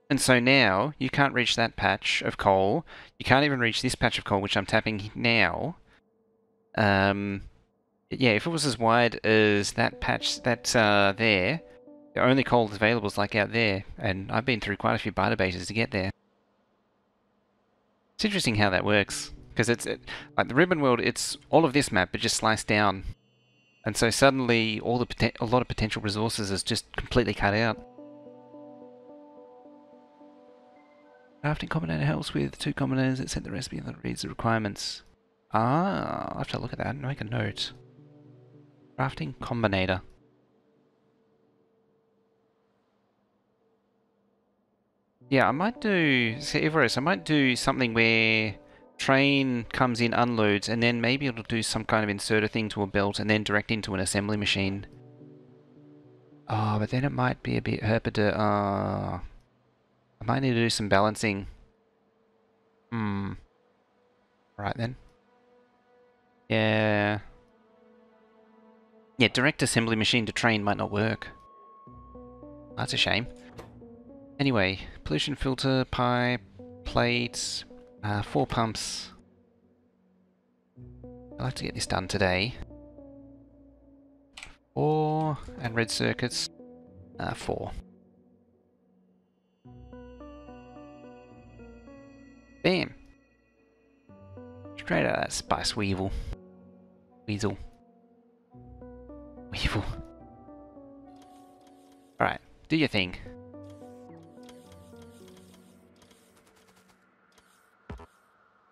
And so now, you can't reach that patch of coal. You can't even reach this patch of coal, which I'm tapping now. Yeah, if it was as wide as that patch that's there, the only coal that's available is like out there, and I've been through quite a few biter bases to get there. It's interesting how that works, because like the Ribbon World, it's all of this map, but just sliced down, and so suddenly a lot of potential resources is just completely cut out. Crafting combinator helps with 2 combinators that set the recipe and that reads the requirements. Ah, I'll have to look at that and make a note. Crafting combinator. Yeah, I might do... See, Everest, I might do something where train comes in, unloads, and then maybe it'll do some kind of inserter thing to a belt and then direct into an assembly machine. Oh, but then it might be a bit herpeder. I might need to do some balancing. Right then. Yeah. Yeah, direct assembly machine to train might not work. That's a shame. Anyway, pollution filter, pipe, plates, 4 pumps. I'd like to get this done today. 4, and red circuits, 4. Bam! Straight out of that Spice Weevil. Weasel. Weevil. Alright, do your thing.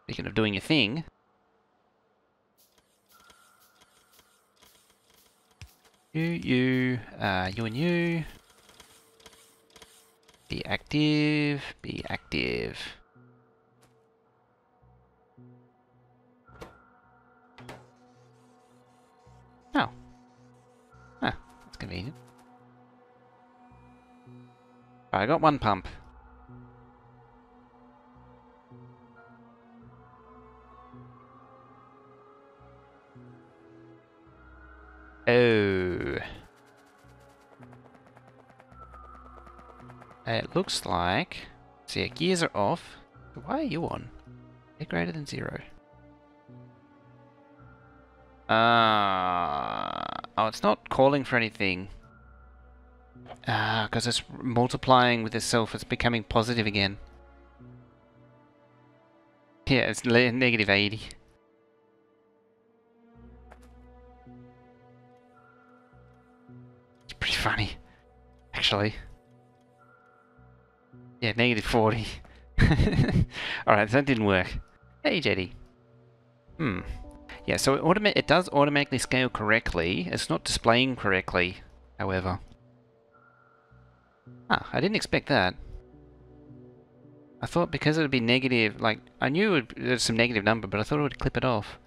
Speaking of doing your thing... You and you... Be active, be active. Oh. Ah, that's convenient. I got 1 pump. Oh. It looks like... See, gears are off. Why are you on? They're greater than 0. Oh, it's not calling for anything. Because it's multiplying with itself. It's becoming positive again. Yeah, it's negative 80. It's pretty funny, actually. Yeah, negative 40. Alright, so that didn't work. Hey, Jetty. Yeah, so it does automatically scale correctly. It's not displaying correctly, however. Ah, I didn't expect that. I thought because it would be negative, like, I knew it was some negative number, but I thought it would clip it off.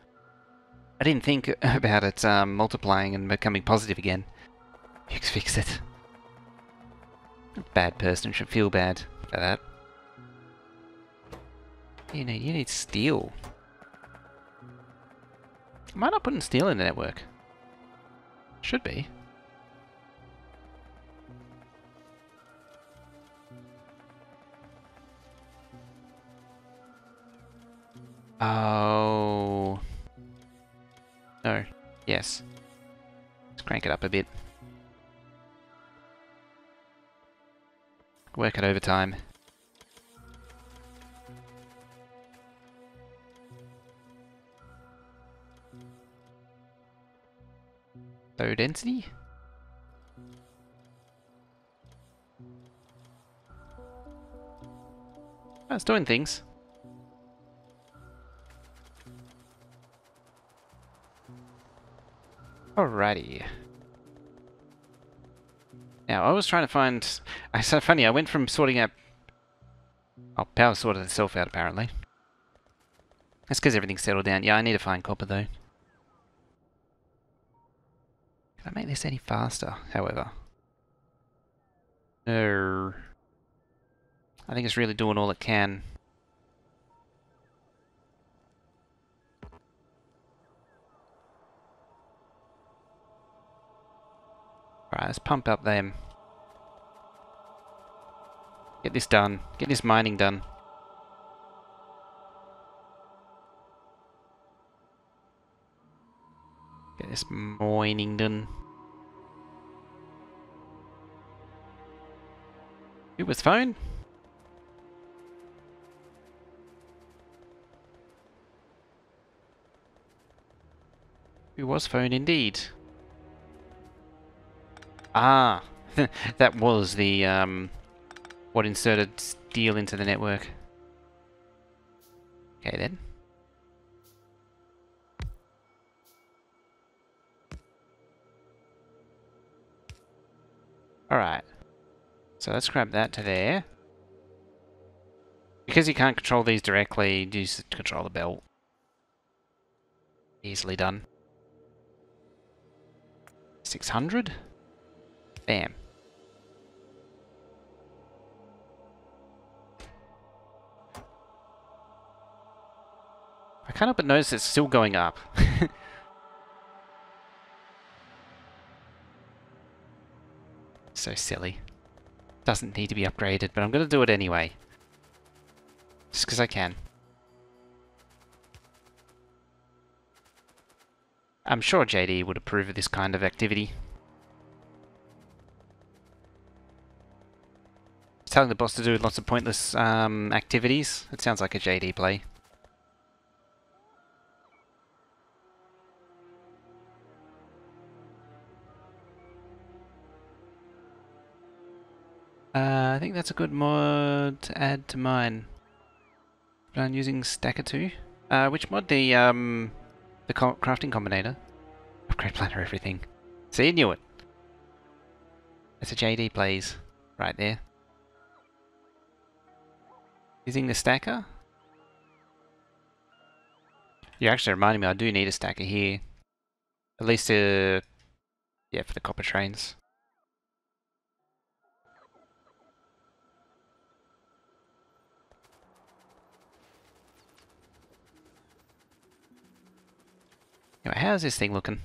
I didn't think about it multiplying and becoming positive again. Fix it. Bad person should feel bad for that. You need steel. Am I not putting steel in the network? Should be. Oh. No. Yes. Let's crank it up a bit. Work it overtime. Low density? Oh, it's doing things. Alrighty. Now, I was trying to find... It's so funny, I went from sorting out... Oh, power sorted itself out, apparently. That's because everything's settled down. Yeah, I need to find copper, though. Can I make this any faster, however? No. I think it's really doing all it can. Alright, let's pump up them. Get this done. Get this mining done. Get this mining done. It was phone? It was phone indeed. Ah, that was the what inserted steel into the network. Okay then. Alright. So let's grab that to there. Because you can't control these directly, you just control the belt. Easily done. 600? Bam. I can't help but notice it's still going up. So silly. Doesn't need to be upgraded, but I'm going to do it anyway. Just because I can. I'm sure JD would approve of this kind of activity. Telling the boss to do lots of pointless activities. It sounds like a JD play. I think that's a good mod to add to mine. But I'm using Stacker 2. Which mod? The crafting combinator. Upgrade planner, everything. See, you knew it. That's a JD plays right there. Using the stacker? You actually reminded me I do need a stacker here. At least yeah, for the copper trains. Anyway, how's this thing looking?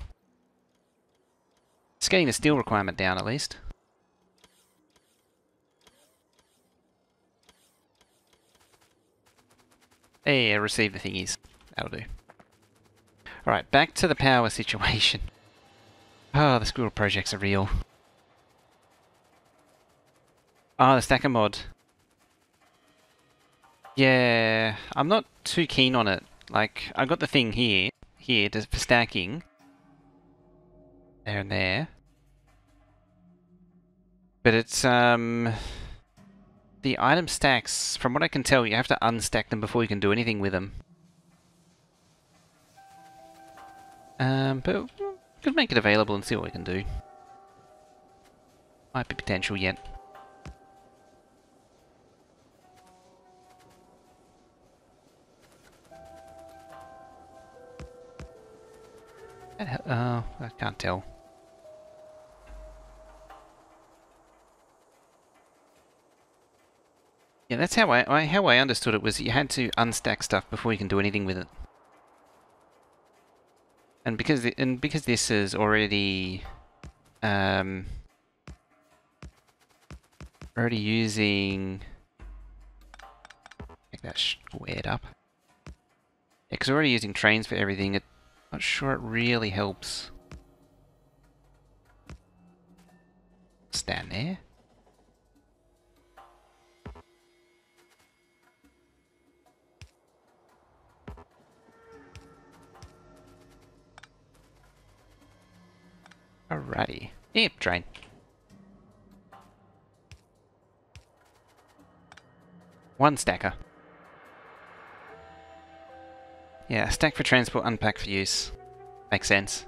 It's getting the steel requirement down at least. Hey, I received the thingies. That'll do. Alright, back to the power situation. Oh, the squirrel projects are real. Oh, the stacker mod. Yeah, I'm not too keen on it. Like, I got the thing here for stacking. There and there. But it's, the item stacks, from what I can tell, you have to unstack them before you can do anything with them. But we could make it available and see what we can do. Might be potential yet. I can't tell. Yeah, that's how I understood it was you had to unstack stuff before you can do anything with it. And because this is already using, make that squared up. because we're already using trains for everything. I'm not sure it really helps. Stand there. Alrighty. Yep, train. One stacker. Yeah, stack for transport, unpack for use. Makes sense.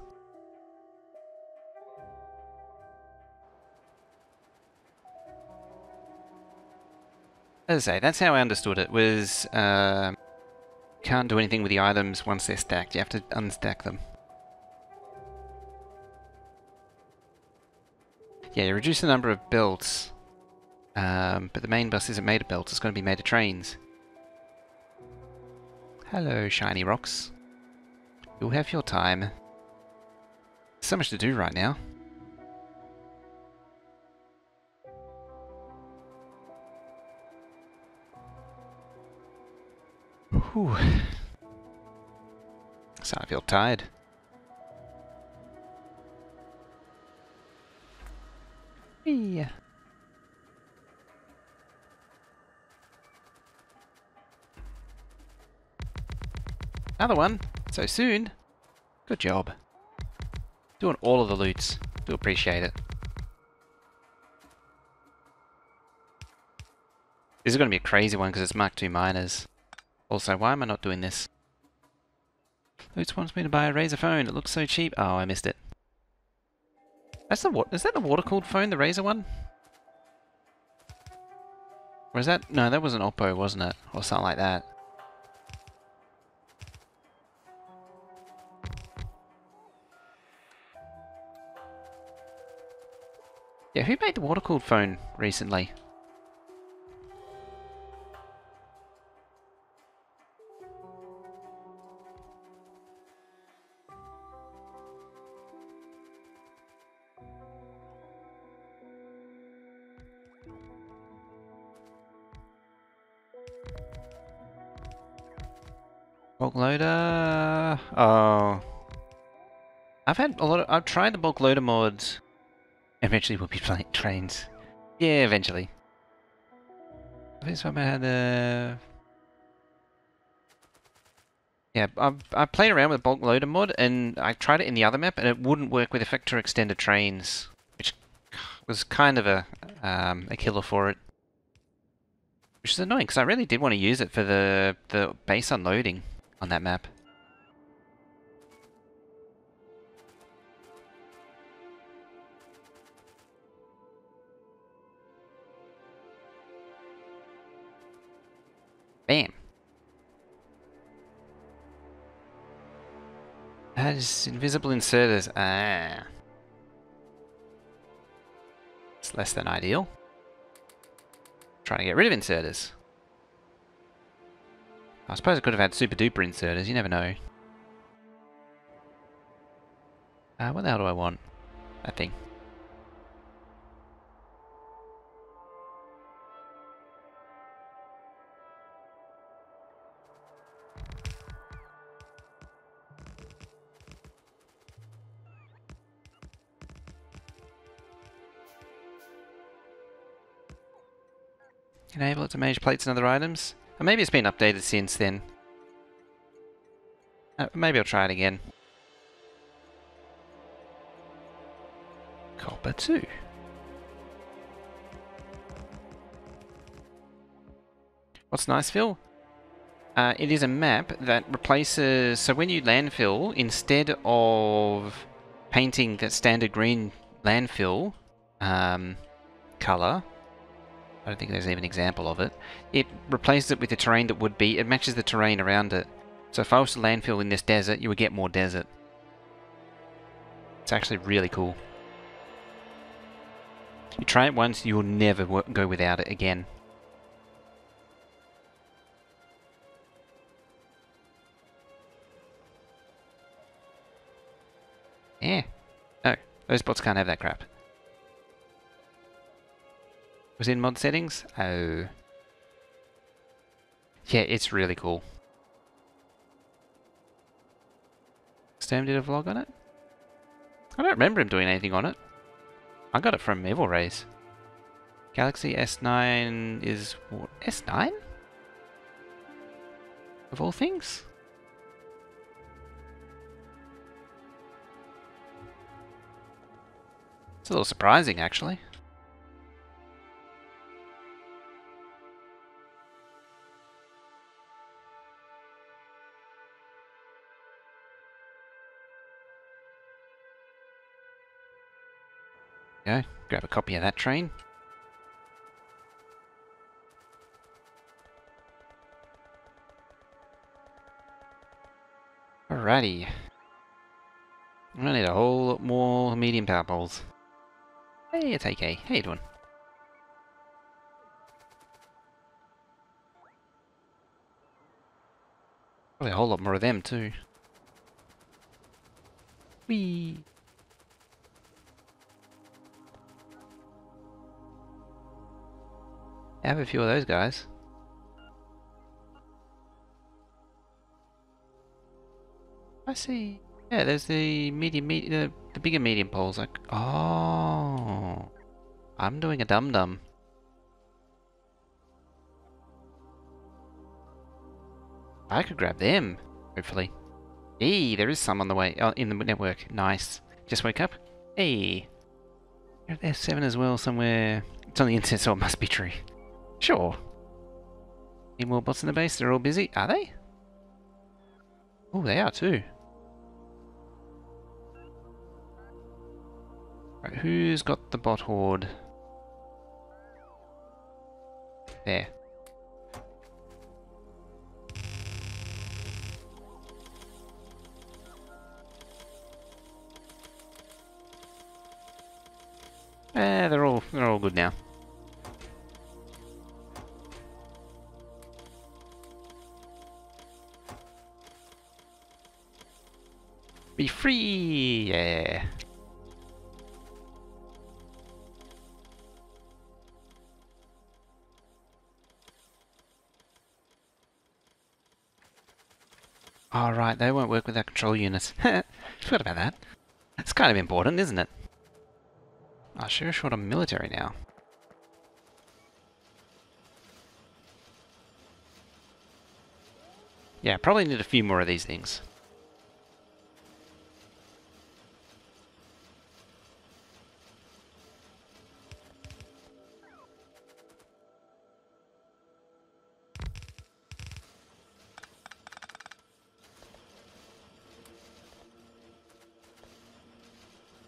As I say, that's how I understood it, was can't do anything with the items once they're stacked. You have to unstack them. Yeah, you reduce the number of belts, but the main bus isn't made of belts, it's going to be made of trains. Hello, shiny rocks. You'll have your time. So much to do right now. Whew. So I feel tired. Yeah. Another one? So soon? Good job. Doing all of the loots. Do appreciate it. This is going to be a crazy one because it's Mark II miners. Also, why am I not doing this? Loots wants me to buy a Razer phone. It looks so cheap. Oh, I missed it. That's the what? Is that the water-cooled phone, the Razer one? Or is that... No, that was an Oppo, wasn't it? Or something like that. Yeah, who made the water-cooled phone recently? Bulk loader... Oh... I've tried the bulk loader mods. Eventually we'll be playing trains. Yeah, eventually. This one I had yeah, I've played around with bulk loader mod, and I tried it in the other map, and it wouldn't work with the Factorio Extend trains, which was kind of a killer for it. Which is annoying, because I really did want to use it for the base unloading on that map. Bam. Has invisible inserters. Ah. It's less than ideal. Trying to get rid of inserters. I suppose I could have had super duper inserters, you never know. What the hell do I want? That thing. Enable it to manage plates and other items. Or maybe it's been updated since then. Maybe I'll try it again. Copper 2. What's nice, Phil? It is a map that replaces... So when you landfill, instead of painting that standard green landfill colour, I don't think there's even an example of it, it replaces it with the terrain that would be... It matches the terrain around it. So if I was to landfill in this desert, you would get more desert. It's actually really cool. You try it once, you'll never go without it again. Yeah. No, those bots can't have that crap. Was it in mod settings? Oh. Yeah, it's really cool. Sam did a vlog on it? I don't remember him doing anything on it. I got it from Evil Rays. Galaxy S9 is what? S9? Of all things? It's a little surprising, actually. Go, grab a copy of that train. Alrighty. I'm gonna need a whole lot more medium power poles. Hey, it's AK. How you doing? Probably a whole lot more of them too. Whee! I have a few of those guys. I see. Yeah, there's the the bigger medium poles. Like, oh, I'm doing a dum-dum. I could grab them, hopefully. Hey, there is some on the way in the network. Nice. Just woke up. Hey, there's 7 as well somewhere. It's on the internet, so it must be true. Sure. Any more bots in the base? They're all busy. Are they? Oh, they are too. Right, who's got the bot horde? There. They're all good now. Be free! Yeah. Oh, right, they won't work with our control units. Forgot about that. That's kind of important, isn't it? Oh, sure short on military now. Yeah, probably need a few more of these things.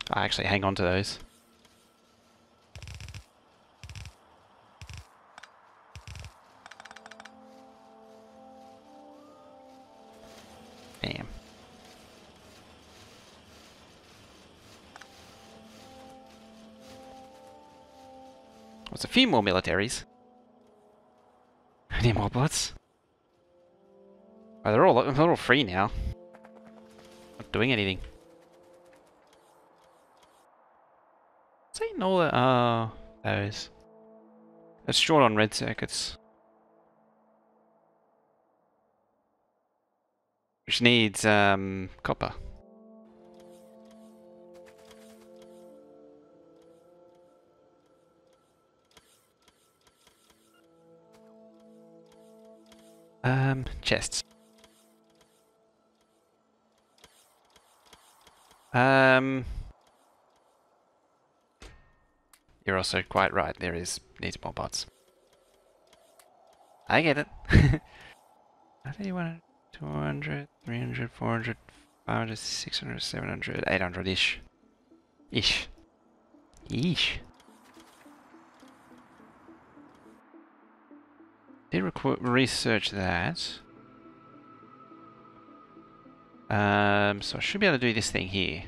I actually hang on to those. Bam. There's a few more militaries. Any more bots? Oh, they're all free now. Not doing anything. Saying all the those. It's short on red circuits. Which needs copper. Chests. You're also quite right. There needs more bots. I get it. I think 100, 200, 300, 400, 500, 600, 700, 800-ish. Ish. Did research that. So I should be able to do this thing here.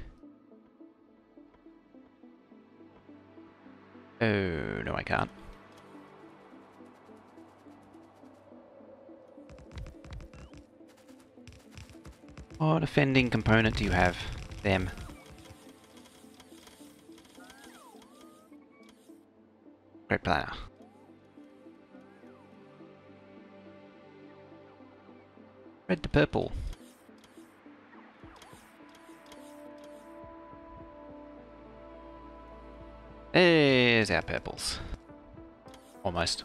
Oh, no I can't. What offending component do you have? Them. Great planner. Red to purple. There's our purples. Almost.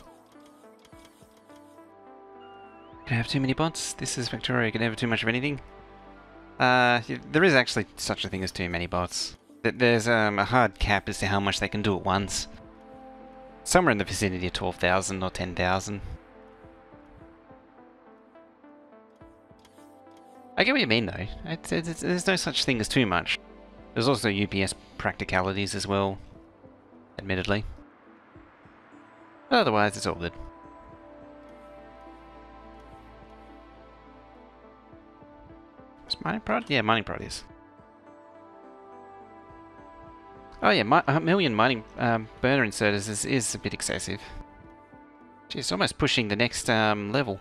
Can I have too many bots? This is Factorio. Can I have too much of anything? There is actually such a thing as too many bots. There's a hard cap as to how much they can do at once. Somewhere in the vicinity of 12,000 or 10,000. I get what you mean though. There's no such thing as too much. There's also UPS practicalities as well, admittedly. But otherwise, it's all good. Is mining prod? Yeah, mining prod is. Oh yeah, a million mining burner inserters is a bit excessive. Gee, it's almost pushing the next level.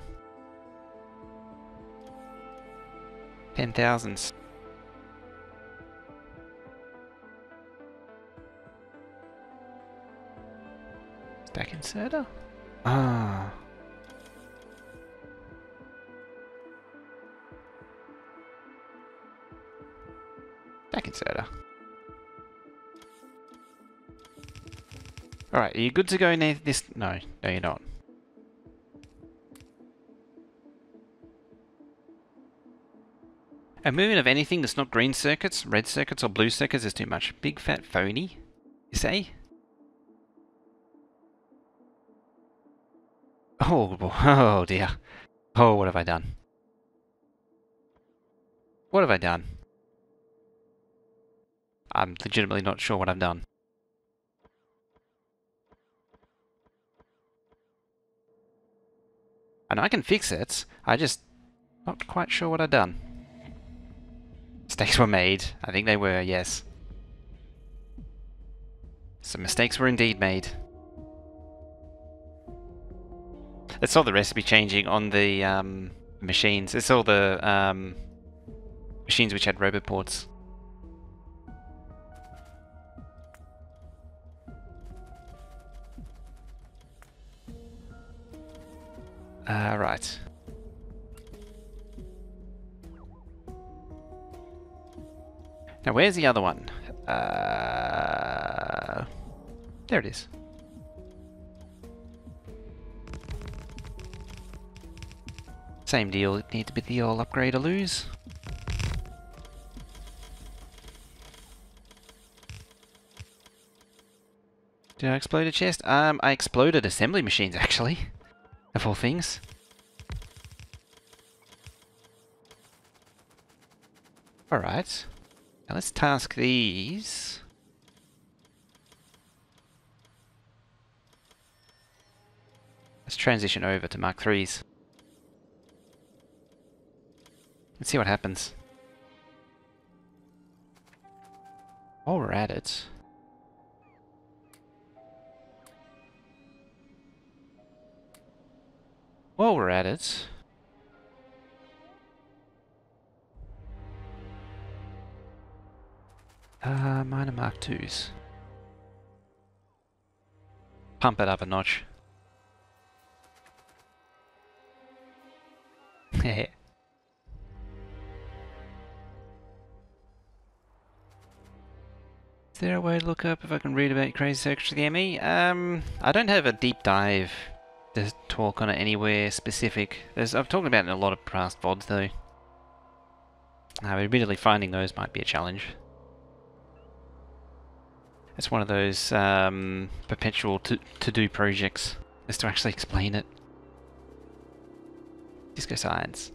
10,000s. Stack inserter? Ah. Stack inserter. Alright, are you good to go near this? No, you're not. A movement of anything that's not green circuits, red circuits, or blue circuits is too much. Big fat phony, you say? Oh dear. Oh, what have I done? What have I done? I'm legitimately not sure what I've done. And I can fix it, I just not quite sure what I've done. Mistakes were made. I think they were, yes. Some mistakes were indeed made. It's all the recipe changing on the machines. It's all the machines which had robot ports. Right. Now where's the other one? There it is. Same deal, it needs a bit the old upgrade or lose. Did I explode a chest? I exploded assembly machines actually, of all things. Alright. Now let's task these. Let's transition over to Mark 3s. Let's see what happens. While we're at it... minor Mark 2s. Pump it up a notch. Heh. Is there a way to look up if I can read about crazy search to the ME? I don't have a deep dive to talk on it anywhere specific. I've talked about it in a lot of past VODs though. Admittedly finding those might be a challenge. It's one of those perpetual to-do projects, is to actually explain it. Disco Science.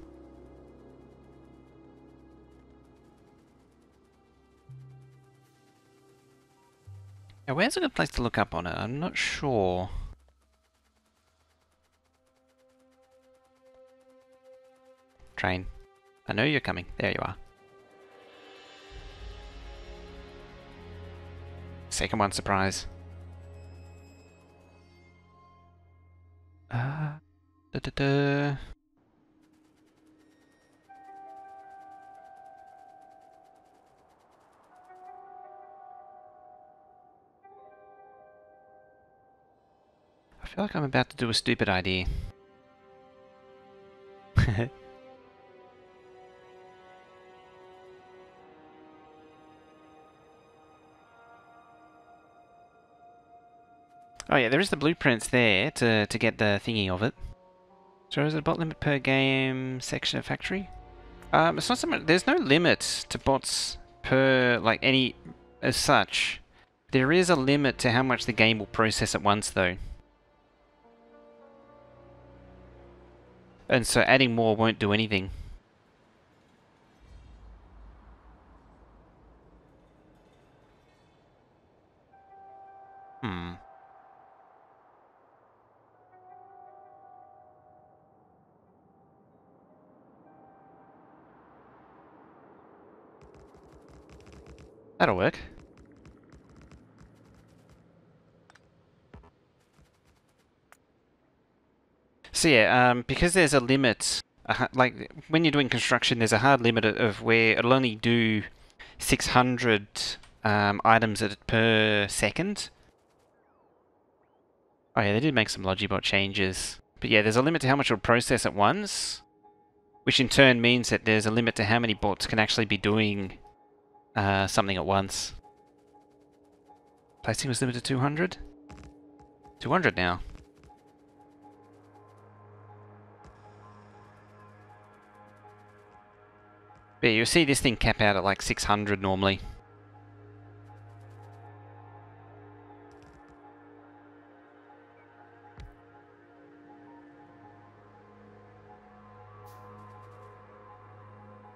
Now where's a good place to look up on it? I'm not sure. Train. I know you're coming. There you are. Second one, surprise. Da da da. I feel like I'm about to do a stupid idea. Oh yeah, there is the blueprints there to get the thingy of it. So is it a bot limit per game section of factory? It's not so much. There's no limit to bots per like any as such. There is a limit to how much the game will process at once, though. And so adding more won't do anything. Hmm. That'll work. So yeah, because there's a limit, like when you're doing construction, there's a hard limit of where it'll only do 600 items per second. Oh yeah, they did make some Logibot changes. But yeah, there's a limit to how much it'll process at once, which in turn means that there's a limit to how many bots can actually be doing something at once. Placing was limited to 200? 200 now. But yeah, you'll see this thing cap out at like 600 normally.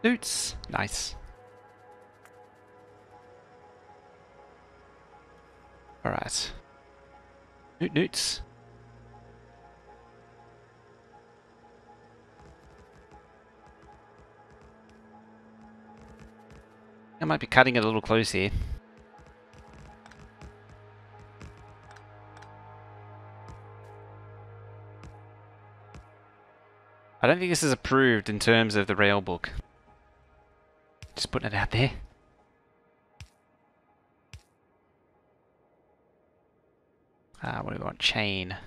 Newts. Nice. Alright. Newts. I might be cutting it a little close here. I don't think this is approved in terms of the rail book. Just putting it out there. What do we want? Chain.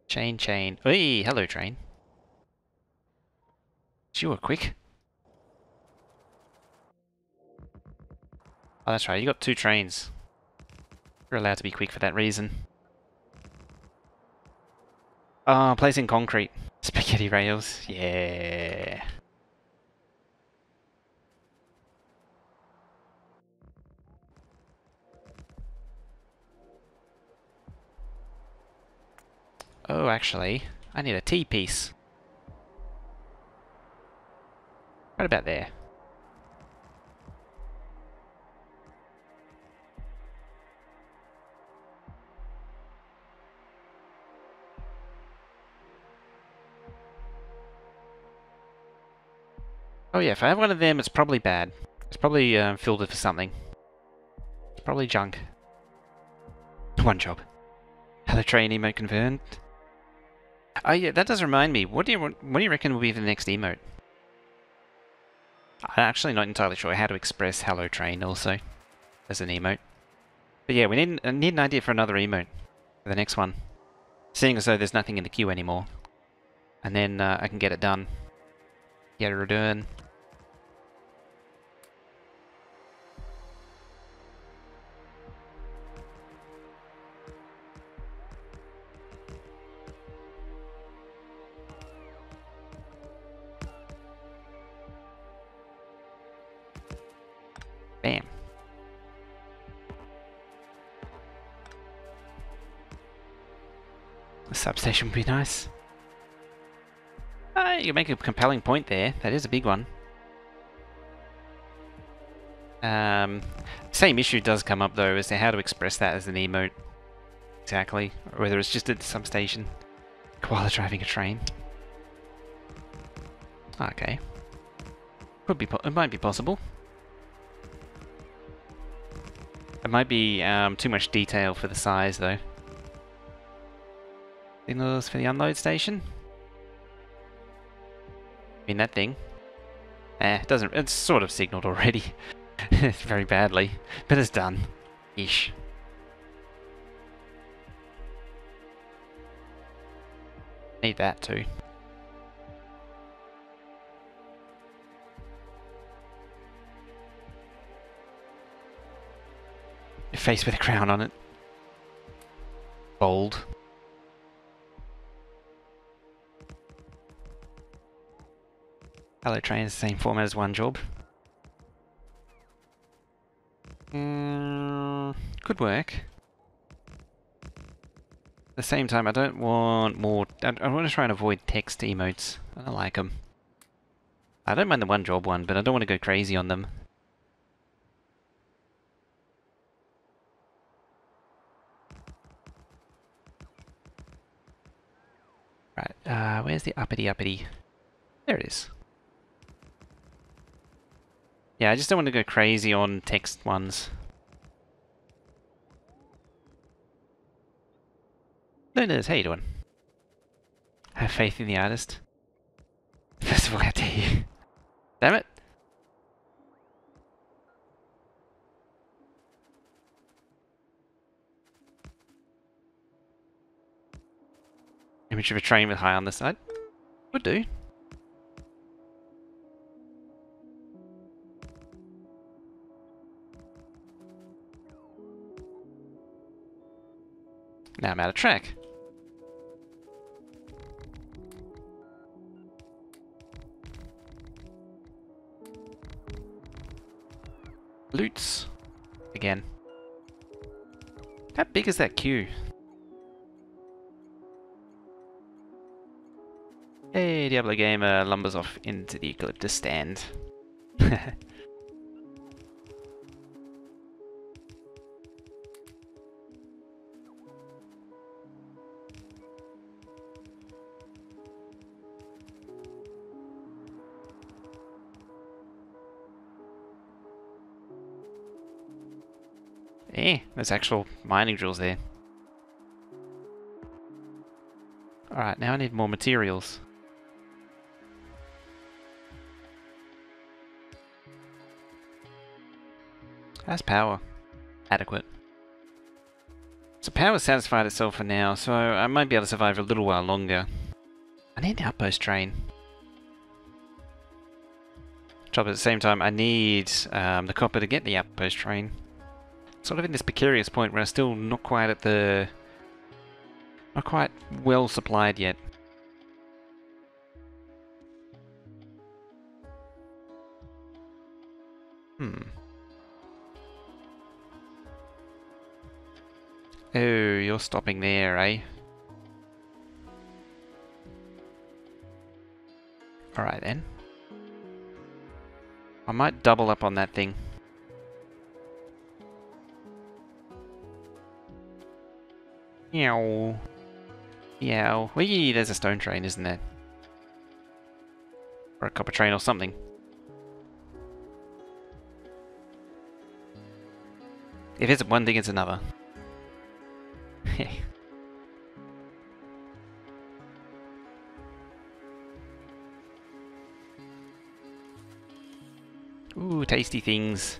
Chain. Hey, hello train. You were quick. Oh, that's right, you got 2 trains. You're allowed to be quick for that reason. Oh, placing concrete. Spaghetti rails. Yeah. Oh, actually, I need a T-piece. Right about there. Oh yeah, if I have one of them, it's probably bad. It's probably filtered for something. It's probably junk. One job. Hello train emote confirmed. Oh yeah, that does remind me. What do you reckon will be the next emote? I'm actually not entirely sure how to express hello train also as an emote. But yeah, we need an idea for another emote for the next one. Seeing as though there's nothing in the queue anymore. And then I can get it done. Get a return. Bam. A substation would be nice. You make a compelling point there. That is a big one. Same issue does come up though as to how to express that as an emote. Exactly. Or whether it's just at some station. Koala driving a train. Okay. Could be. It might be possible. It might be too much detail for the size though. Signals for the unload station. I mean that thing. It doesn't. It's sort of signaled already. Very badly, but it's done. Ish. Need that too. Your face with a crown on it. bold. Hello train is the same format as one job. Could work. At the same time, I don't want more... I want to try and avoid text emotes. I don't like them. I don't mind the one job one, but I don't want to go crazy on them. Right, where's the uppity? There it is. Yeah, I just don't want to go crazy on text ones. Learners, how you doing? Have faith in the artist. First of all, how dare you? Damn it! Image of a train with high on the side. Would do. Now I'm out of track. Loots. Again. How big is that queue? Hey, Diablo Gamer lumbers off into the eucalyptus stand. There's actual mining drills there. Alright, now I need more materials. How's power? Adequate. So power satisfied itself for now, so I might be able to survive a little while longer. I need the outpost train. But at the same time, I need the copper to get the outpost train. Sort of in this precarious point where I'm still not quite at the... not quite well supplied yet. Oh, you're stopping there, eh? Alright then. I might double up on that thing. Meow. Meow. Whee, there's a stone train, isn't there? Or a copper train or something. If it's one thing, it's another. Ooh, tasty things.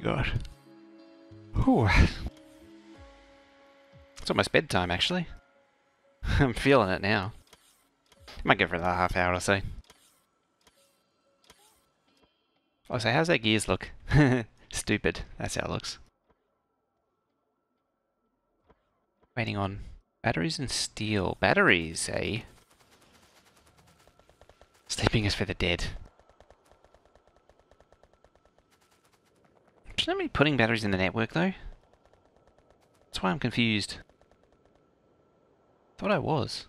God. Whew. It's almost bedtime, actually. I'm feeling it now. Might go for another half hour or so. Oh, so how's that gears look? Stupid. That's how it looks. Waiting on batteries and steel. Batteries, eh? Sleeping is for the dead. Shouldn't I be putting batteries in the network, though? That's why I'm confused. Thought I was.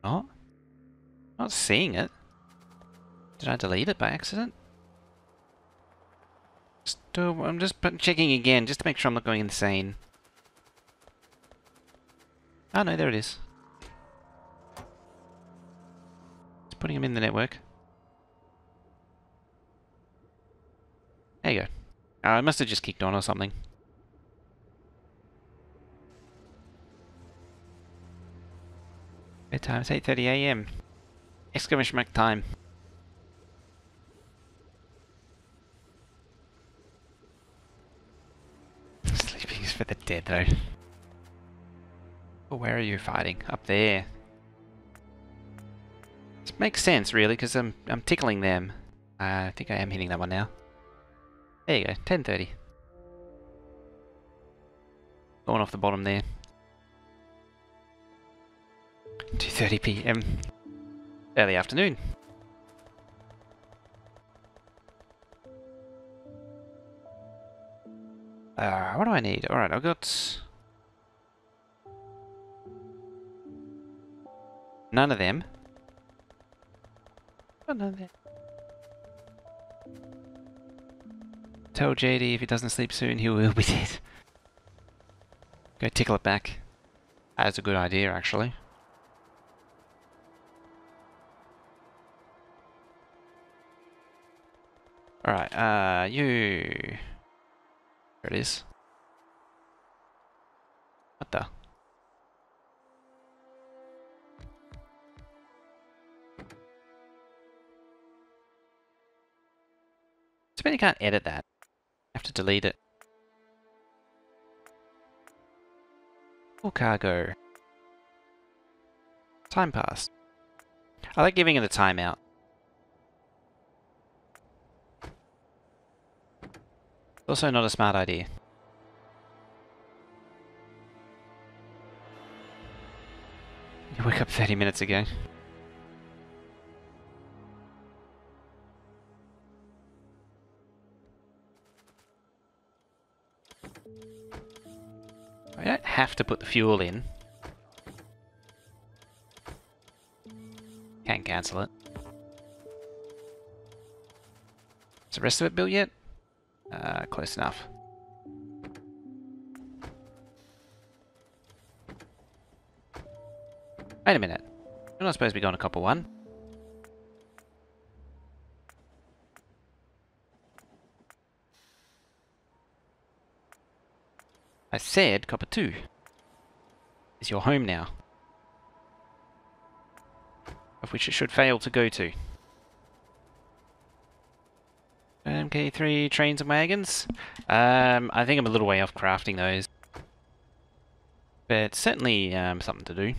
Not? Not seeing it. Did I delete it by accident? I'm just checking again, just to make sure I'm not going insane. Oh no, there it is. Just putting them in the network. There you go. I must have just kicked on or something. Bedtime, it's 8:30 AM. Exclamation mark time. for the dead, though. Oh, where are you fighting? Up there. This makes sense, really, because I'm tickling them. I think I am hitting that one now. There you go, 10:30. Going off the bottom there. 2:30 PM. Early afternoon. What do I need? Alright, I've got... none of them. Got none of them. Tell JD if he doesn't sleep soon, he will be dead. Go tickle it back. That's a good idea, actually. Alright, you... There it is. What the? Too bad you can't edit that. I have to delete it. Full cargo. Time passed. I like giving it a timeout. Also not a smart idea. You woke up 30 minutes ago. I don't have to put the fuel in. Can't cancel it. Is the rest of it built yet? Close enough. Wait a minute. You're not supposed to be going to copper 1. I said copper 2 is your home now. Of which it should fail to go to. MK3 trains and wagons. I think I'm a little way off crafting those. But certainly something to do.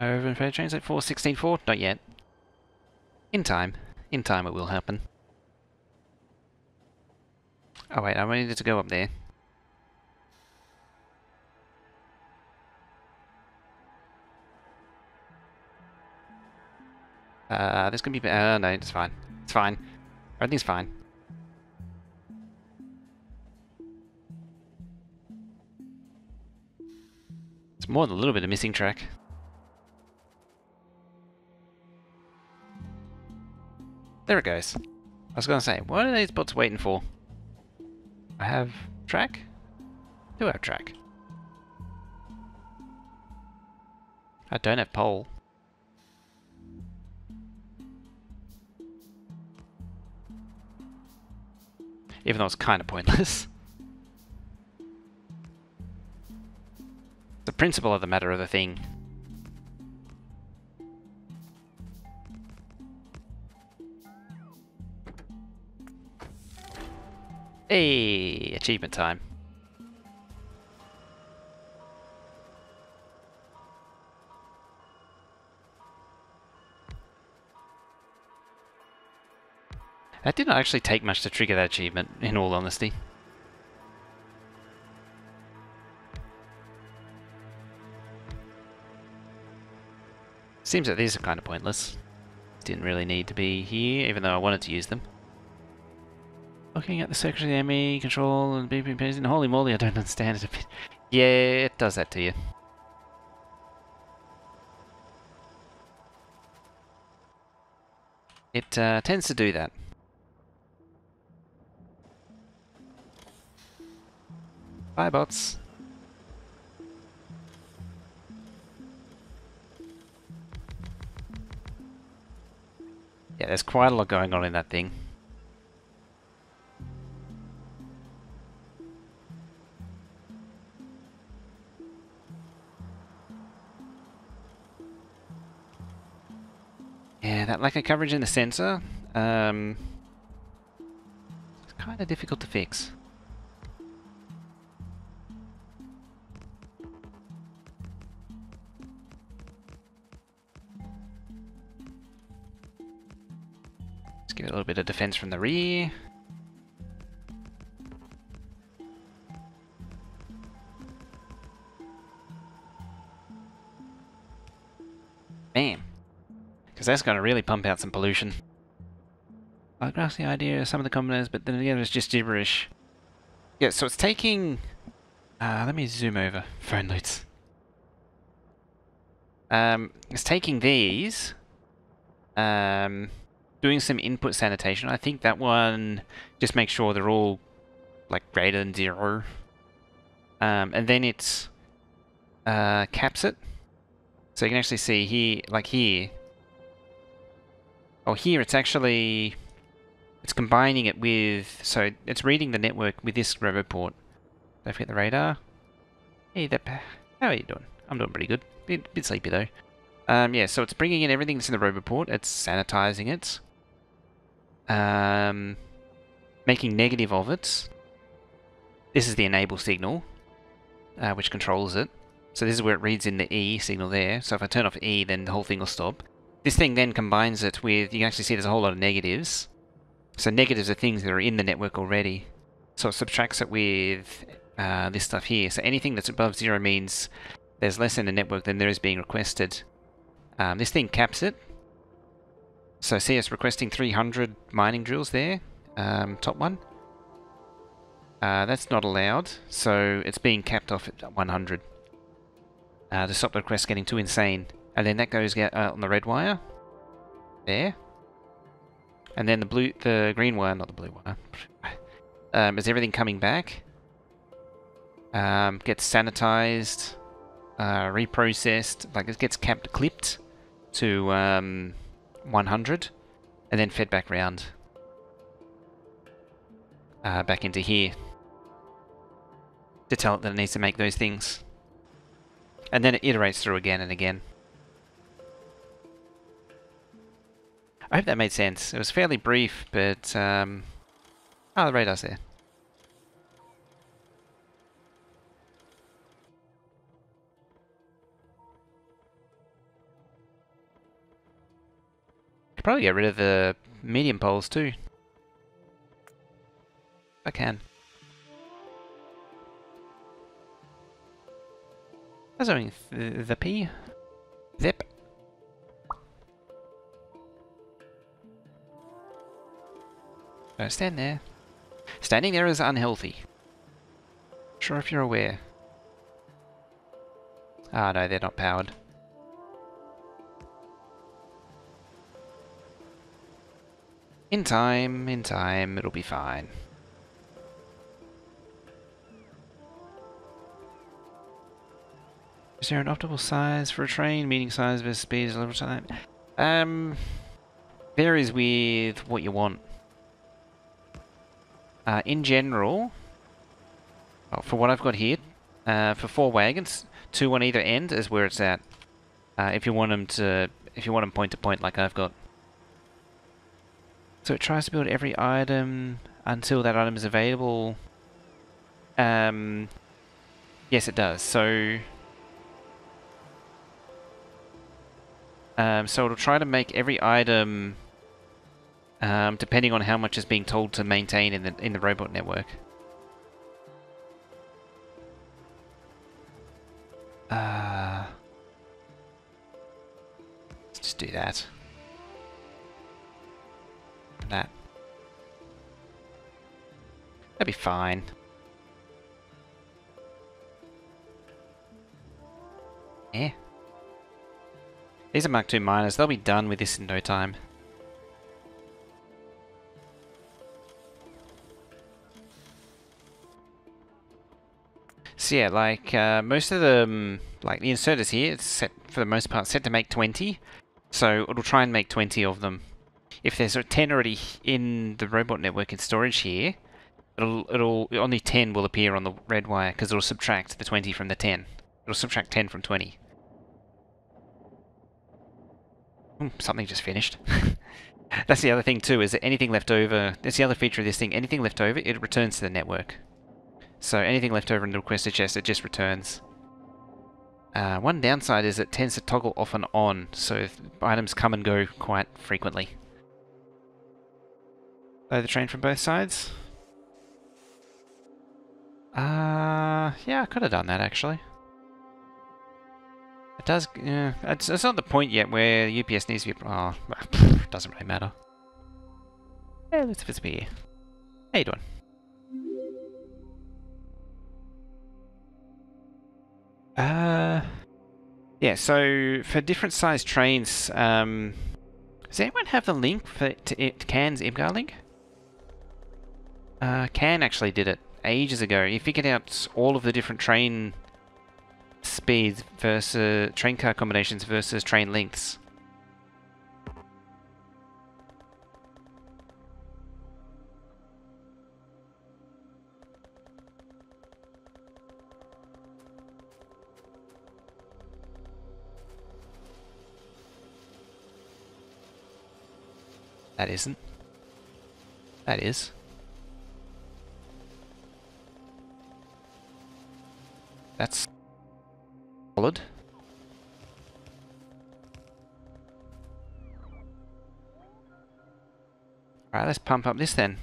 Over and trains at 4.16.4? Not yet. In time. In time it will happen. Oh wait, I needed to go up there. There's gonna be... no, it's fine. It's fine. Everything's fine. It's more than a little bit of missing track. There it goes. I was gonna say, what are these bots waiting for? I have track? Do have track. I don't have pole. Even though it's kind of pointless. The principle of the matter of the thing. Hey, achievement time. That didn't actually take much to trigger that achievement, in all honesty. Seems that these are kind of pointless. Didn't really need to be here, even though I wanted to use them. Looking at the section of the ME control and BP pacing. Holy moly, I don't understand it a bit. Yeah, it does that to you. It tends to do that. Bye, bots. Yeah, there's quite a lot going on in that thing. Yeah, that lack of coverage in the sensor, it's kind of difficult to fix. little bit of defense from the rear. Bam. Because that's going to really pump out some pollution. I grasp the idea of some of the commoners, but then again it's just gibberish. Yeah, so it's taking... let me zoom over. Phone notes. It's taking these, doing some input sanitation. I think that one just makes sure they're all like greater than 0. And then it's caps it. So you can actually see here, like here. Oh, here it's actually... It's combining it with... So it's reading the network with this roboport. Don't forget the radar. Hey, how are you doing? I'm doing pretty good. Bit sleepy though. Yeah, so it's bringing in everything that's in the roboport. It's sanitizing it. Making negative of it. This is the enable signal, which controls it. So this is where it reads in the E signal there. So if I turn off E, then the whole thing will stop. This thing then combines it with... You can actually see there's a whole lot of negatives. So negatives are things that are in the network already. So it subtracts it with this stuff here. So anything that's above 0 means there's less in the network than there is being requested. This thing caps it. So see us requesting 300 mining drills there. Top one. That's not allowed. So it's being capped off at 100. To stop the request getting too insane. And then that goes on the red wire. There. And then the green wire, not the blue wire. Is everything coming back? Gets sanitized, reprocessed, like it gets clipped to 100, and then fed back round. Back into here. To tell it that it needs to make those things. And then it iterates through again and again. I hope that made sense. It was fairly brief, but... oh, the radar's there. Could probably get rid of the medium poles too. If I can. How's it going? The P? Zip. Don't stand there. Standing there is unhealthy. Sure if you're aware. Ah, no, they're not powered. In time, it'll be fine. Is there an optimal size for a train? Meaning size versus speed is level time? Varies with what you want. In general, for what I've got here, for 4 wagons, 2 on either end is where it's at. If you want them point to point like I've got. So it tries to build every item until that item is available. Yes, it does. So it'll try to make every item depending on how much is being told to maintain in the robot network. Let's just do that. That. That'd be fine. Yeah. These are Mark II miners. They'll be done with this in no time. So yeah, like most of them, like the inserters here, it's set for the most part set to make 20. So it'll try and make 20 of them. If there's 10 already in the robot network in storage here, it'll only 10 will appear on the red wire because it'll subtract the 20 from the 10. It'll subtract 10 from 20. Something just finished. That's the other thing too, is that anything left over, that's the other feature of this thing, anything left over, it returns to the network. So anything left over in the requested chest, it just returns. One downside is it tends to toggle off and on, so items come and go quite frequently. Load the train from both sides. Yeah, I could have done that actually. It does, yeah, it's not the point yet where the UPS needs to be, oh, doesn't really matter. Yeah, let's be here. How you doing? Yeah, so for different size trains, does anyone have the link for Can's IMGAR link? Can actually did it ages ago. He figured out all of the different train speeds versus train car combinations versus train lengths. That isn't. That is. That's solid. Alright, let's pump up this then.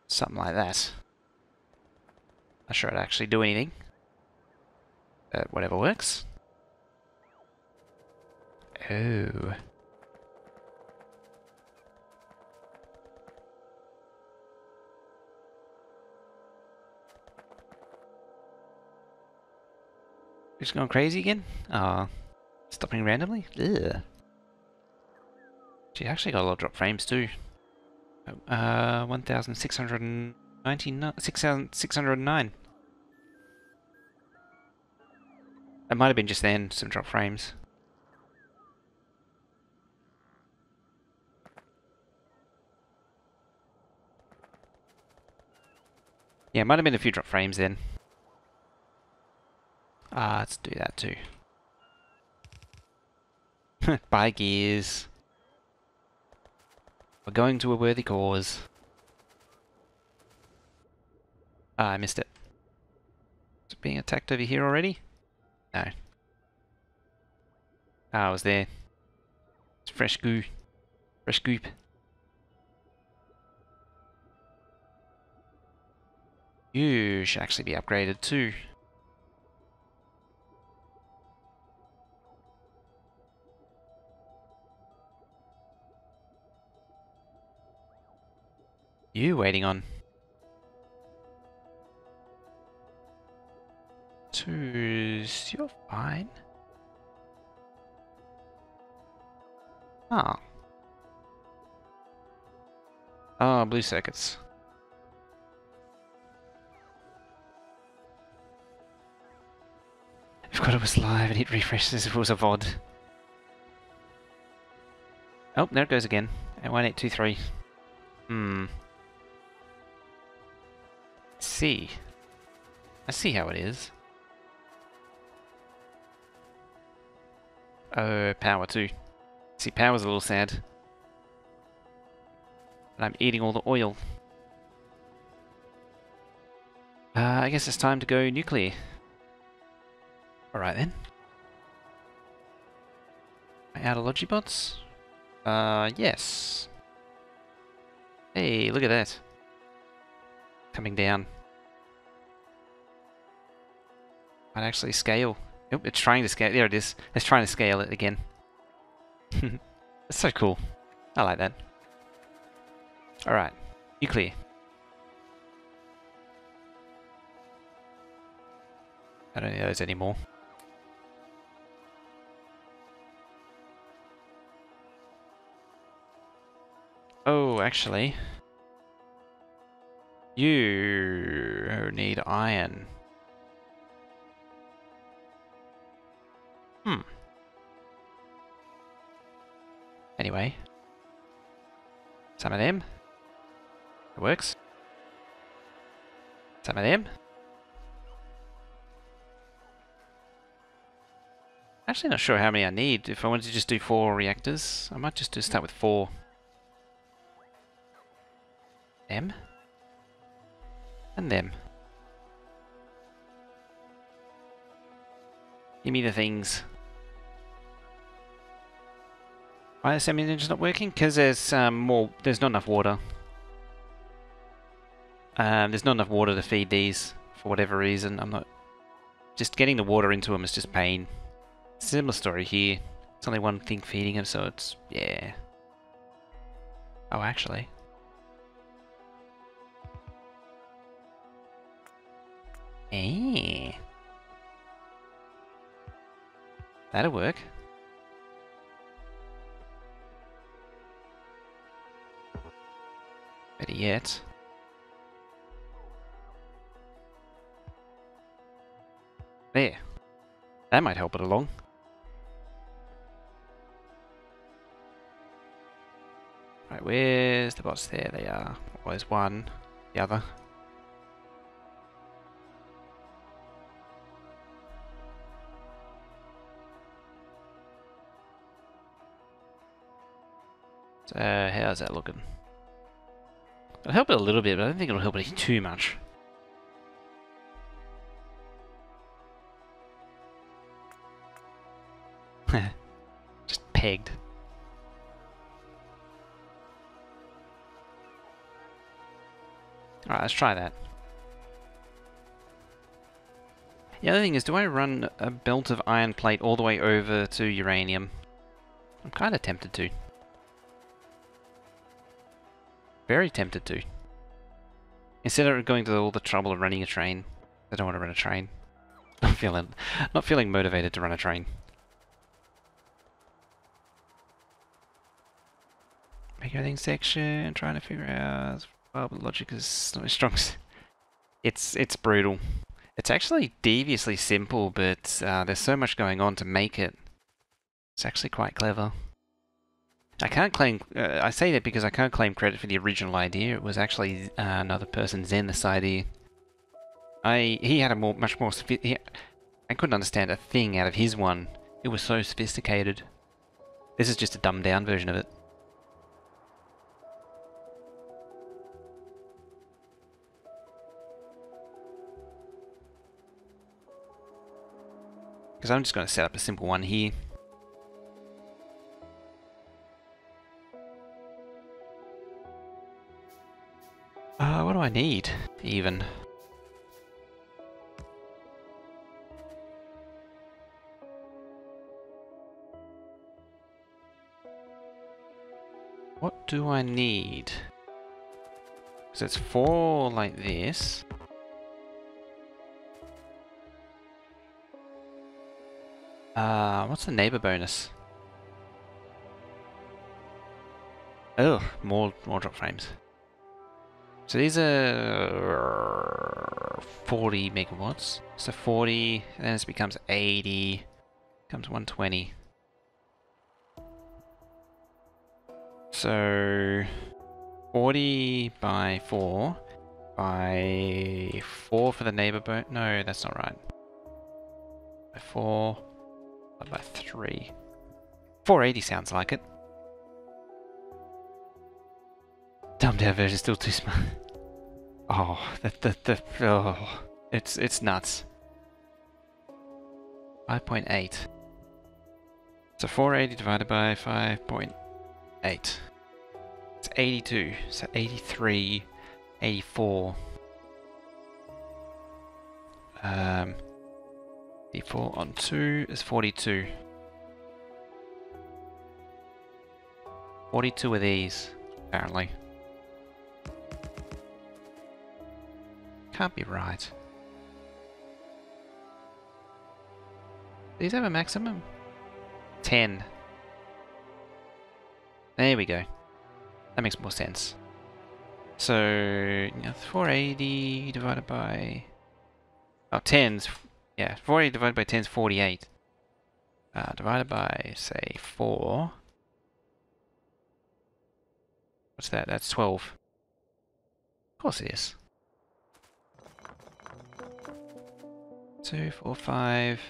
Something like that. Not sure it'd actually do anything. But whatever works. Oh. Just going crazy again? Oh. Stopping randomly? Ugh. She actually got a lot of drop frames too. 1,699. 6,609. It might have been just then, some drop frames. Yeah, it might have been a few drop frames then. Let's do that too. Buy gears. We're going to a worthy cause. I missed it. Is it being attacked over here already? No. I was there. It's fresh goo. Fresh goop. You should actually be upgraded too. You waiting on? Twos, you're fine. Ah. Oh, blue circuits. I forgot it was live and hit refresh as if it was a VOD. Oh, there it goes again. 1823. See. I see how it is. Oh, power too. See, power's a little sad. And I'm eating all the oil. I guess it's time to go nuclear. Alright then. Am I out of Logibots? Yes. Hey, look at that. Coming down. Might actually scale. Oh, it's trying to scale. There it is. It's trying to scale it again. That's so cool. I like that. Alright. Nuclear. I don't need those anymore. Oh, actually. You need iron. Anyway. Some of them. It works. Some of them. Actually not sure how many I need. If I wanted to just do 4 reactors, I might just start with 4. Them. And them. Give me the things. Why the semi-engine's not working? Because there's there's not enough water. There's not enough water to feed these for whatever reason. I'm not... Just getting the water into them is just pain. Similar story here. It's only one thing feeding them, so it's... yeah. Oh, actually. Eh. That'll work. Better yet. There. That might help it along. Right, where's the bots? There they are. Well, there's one. The other. So, how's that looking? It'll help it a little bit, but I don't think it'll help it too much. Just pegged. Alright, let's try that. The other thing is, do I run a belt of iron plate all the way over to uranium? I'm kind of tempted to. Very tempted to. Instead of going to all the trouble of running a train. I don't want to run a train. Not feeling motivated to run a train. Make everything section, trying to figure out... well, the logic is not as strong. It's brutal. It's actually deviously simple, but there's so much going on to make it. It's actually quite clever. I can't claim... I say that because I can't claim credit for the original idea. It was actually another person, Zen, this idea. He had a much more... I couldn't understand a thing out of his one. It was so sophisticated. This is just a dumbed down version of it. Because I'm just going to set up a simple one here. What do I need, even? What do I need? Because it's 4 like this. What's the neighbor bonus? Oh, more drop frames. So these are 40 megawatts. So 40, and then this becomes 80, becomes 120. So 40 by 4 by 4 for the neighbor bonus. No, that's not right. By 4 by 3. 480 sounds like it. Dumbed down version still too small. Oh, oh, it's nuts. 5.8. So 480 divided by 5.8. It's 82. So 83, 84. 84 on 2 is 42. 42 of these, apparently. Can't be right. These have a maximum? 10. There we go. That makes more sense. So, 480 divided by... oh, 10's... yeah, 480 divided by 10 is 48. Divided by, say, 4... what's that? That's 12. Of course it is. 2, 4, 5,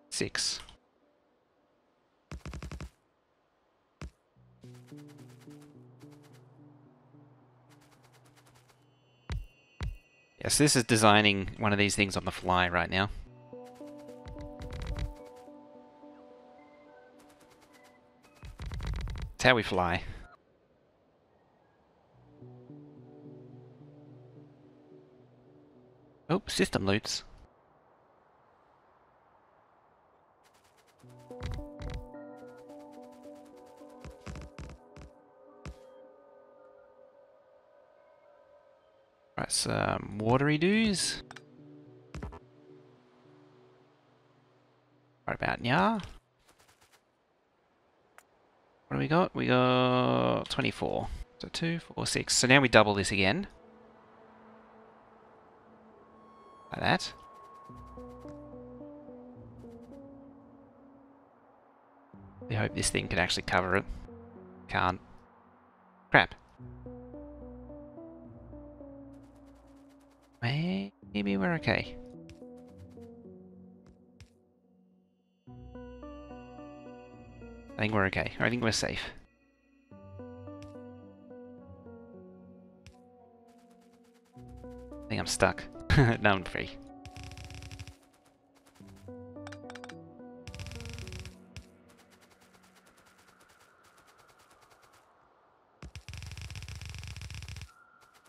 6. Yes, this is designing one of these things on the fly right now. It's how we fly. Oh, system loots. Right, some watery doos. Right about now. What do we got? We got 24. So 2, 4, 6. So now we double this again. Like that. I hope this thing can actually cover it. Can't. Crap. Maybe we're okay. I think we're okay. I think we're safe. I think I'm stuck. No, I'm free.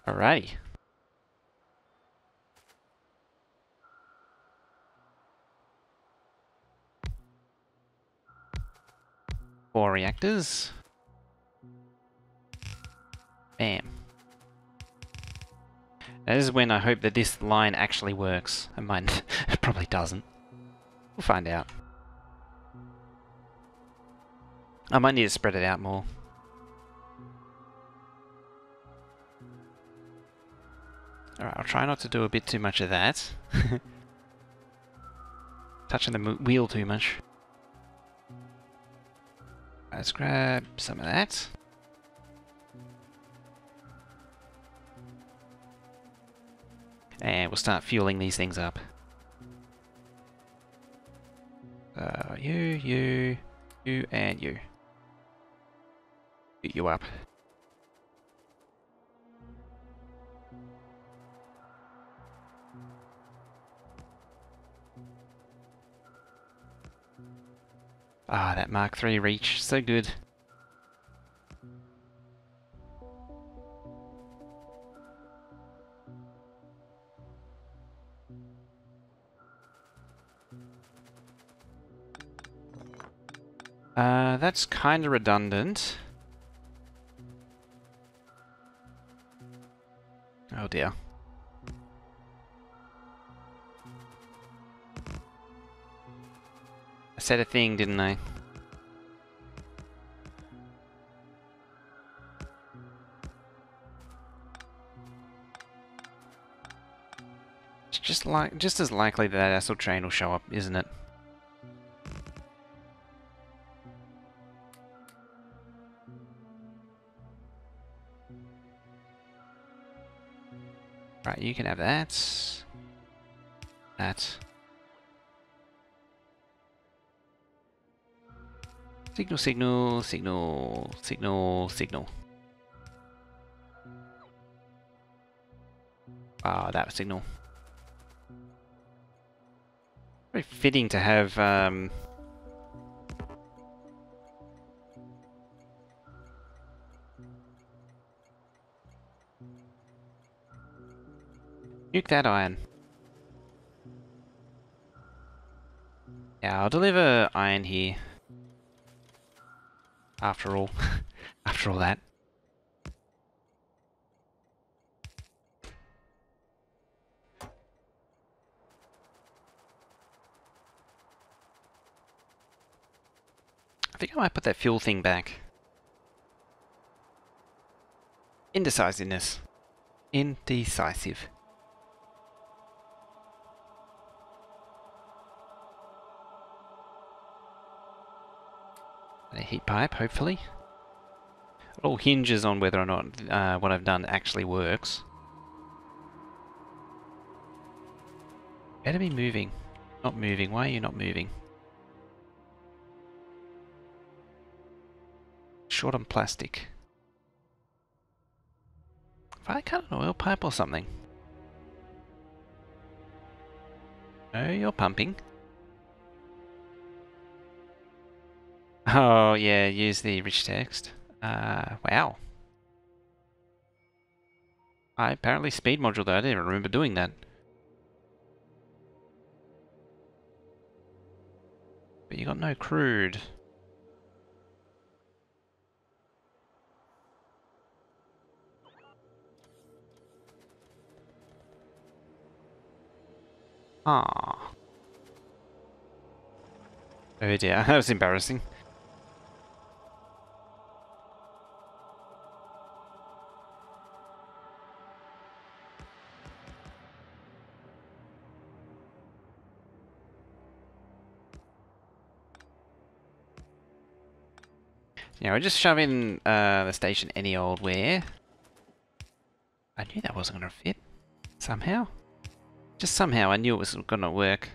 Alrighty. 4 reactors. Bam. That is when I hope that this line actually works. And mine it probably doesn't. We'll find out. I might need to spread it out more. Alright, I'll try not to do a bit too much of that. Touching the wheel too much. Let's grab some of that. And we'll start fueling these things up. You, and you. Get you up. Ah, that Mark III reach, so good. That's kind of redundant. Oh dear. I said a thing, didn't I? It's just as likely that acid train will show up, isn't it? Right, you can have that. That. Signal, signal, signal, signal, signal. Ah, that was signal. Very fitting to have, nuke that iron. Yeah, I'll deliver iron here. After all. After all that. I think I might put that fuel thing back. Indecisiveness. Indecisive. A heat pipe, hopefully. It all hinges on whether or not what I've done actually works. Better be moving. Not moving. Why are you not moving? Short on plastic. If I cut an oil pipe or something. No, you're pumping. Oh yeah, use the rich text. Wow. I apparently speed module though. I didn't even remember doing that. But you got no crude. Ah. Oh dear, that was embarrassing. Yeah, we'll just shove in the station any old where. I knew that wasn't going to fit. Somehow. Just somehow I knew it was going to work.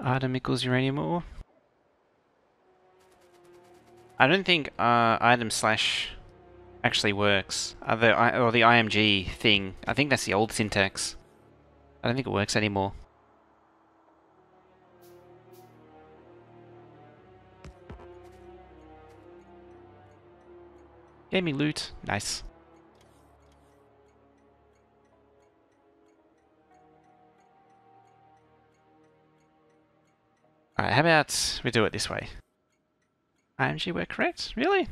Item equals uranium ore. I don't think item slash actually works. Or the IMG thing. I think that's the old syntax. I don't think it works anymore. Gave me loot. Nice. Alright, how about we do it this way? IMG were correct? Really?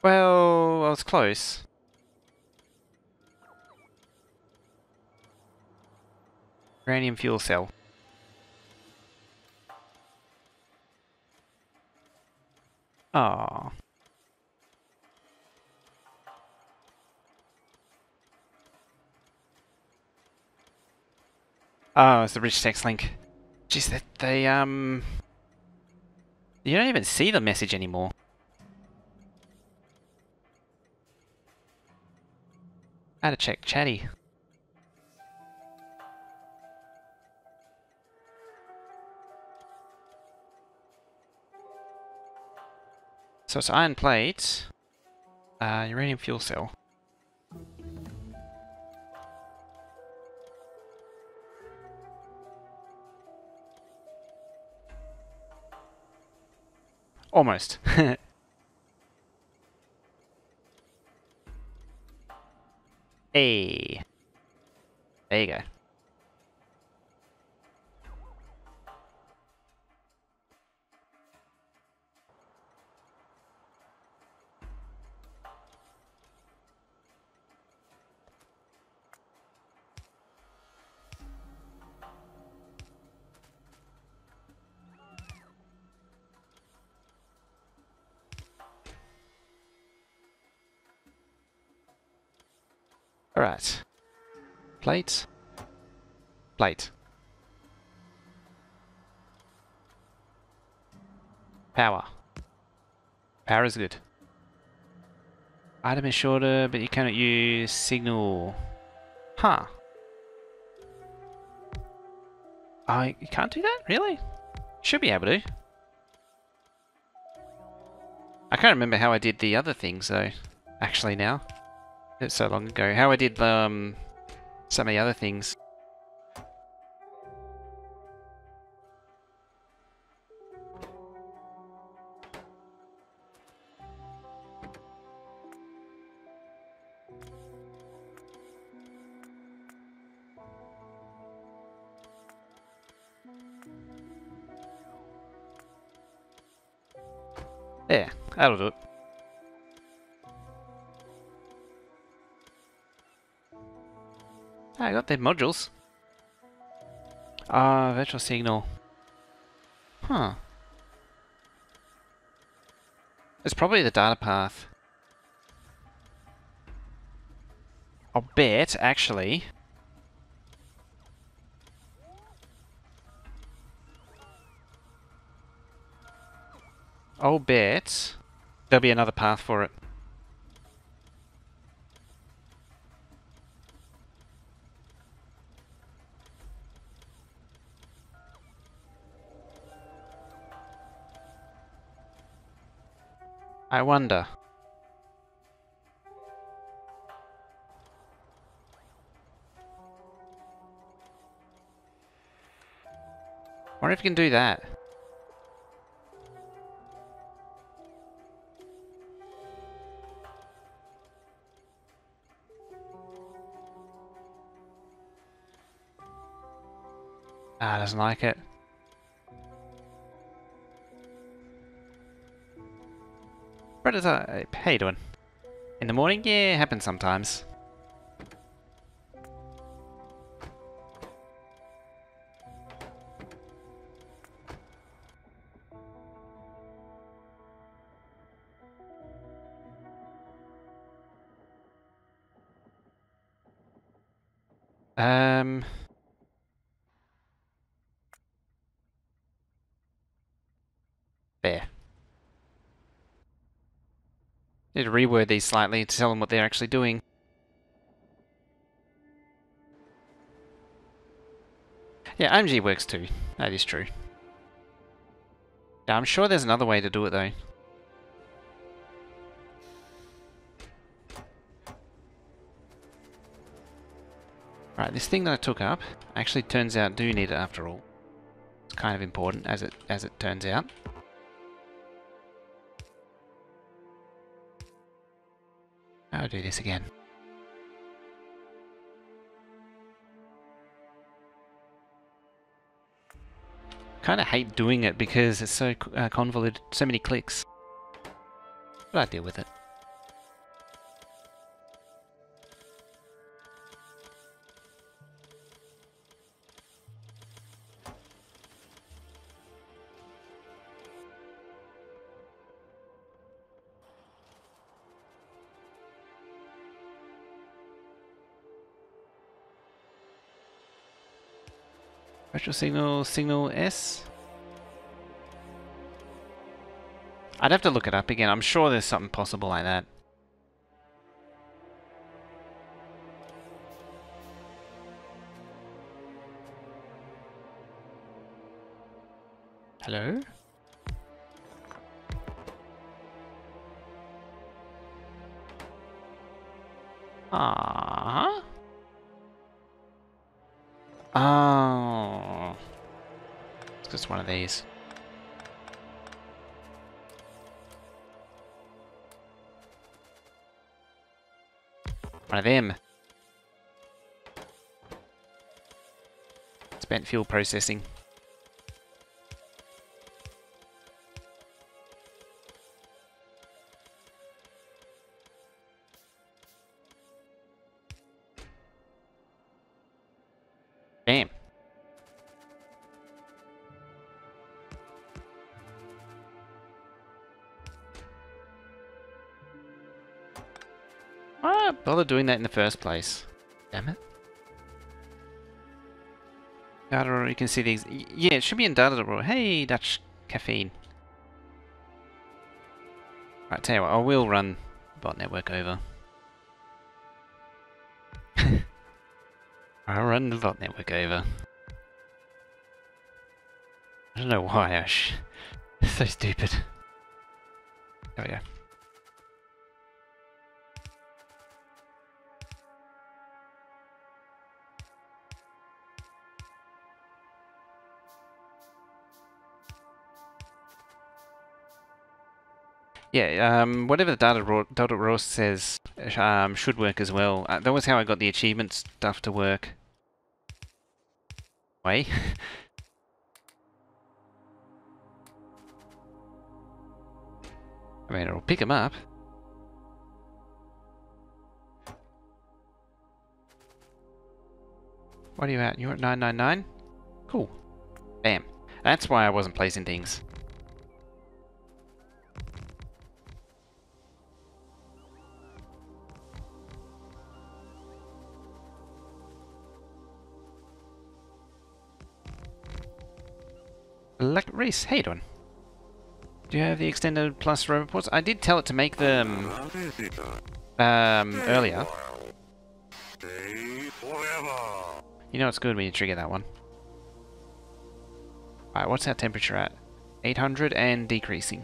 Well, I was close. Uranium fuel cell. Oh. Oh, it's the rich text link. Jeez, you don't even see the message anymore. How to check chatty. So it's iron plate, uranium fuel cell. Almost. Hey. There you go. Alright. Plate. Plate. Power. Power is good. Item is shorter, but you cannot use signal. Huh. Oh, you can't do that? Really? Should be able to. I can't remember how I did the other things though. Actually now. It's so long ago. How I did some of the other things. There, that'll do it. I got the modules. Ah, virtual signal. Huh. It's probably the data path. I'll bet, actually. I'll bet there'll be another path for it. I wonder. Wonder if you can do that. Ah, doesn't like it. Predator, how you doing? In the morning? Yeah, happens sometimes. There. Need to reword these slightly to tell them what they're actually doing. Yeah, OMG works too. That is true. Yeah, I'm sure there's another way to do it though. Right, this thing that I took up actually turns out do need it after all. It's kind of important as it turns out. I'll do this again. Kind of hate doing it because it's so convoluted, so many clicks. But I deal with it. Virtual signal, signal S. I'd have to look it up again. I'm sure there's something possible like that. Hello? Ah. Oh. It's just one of these. One of them. Spent fuel processing. Bam. Why bother doing that in the first place? Damn it. Data roll, you can see these. Yeah, it should be in data roll. Hey, Dutch caffeine. Right, tell you what, I will run bot network over. I'll run the bot network over. I don't know why, Ash. So stupid. There we go. Yeah, whatever the data raw says should work as well. That was how I got the achievement stuff to work. Way. I mean, it'll pick them up. What are you at? You're at 999? Cool. Bam. That's why I wasn't placing things. Reese, how you doing? Do you have the extended plus reports? I did tell it to make them earlier. You know it's good when you trigger that one. Alright, what's our temperature at? 800 and decreasing.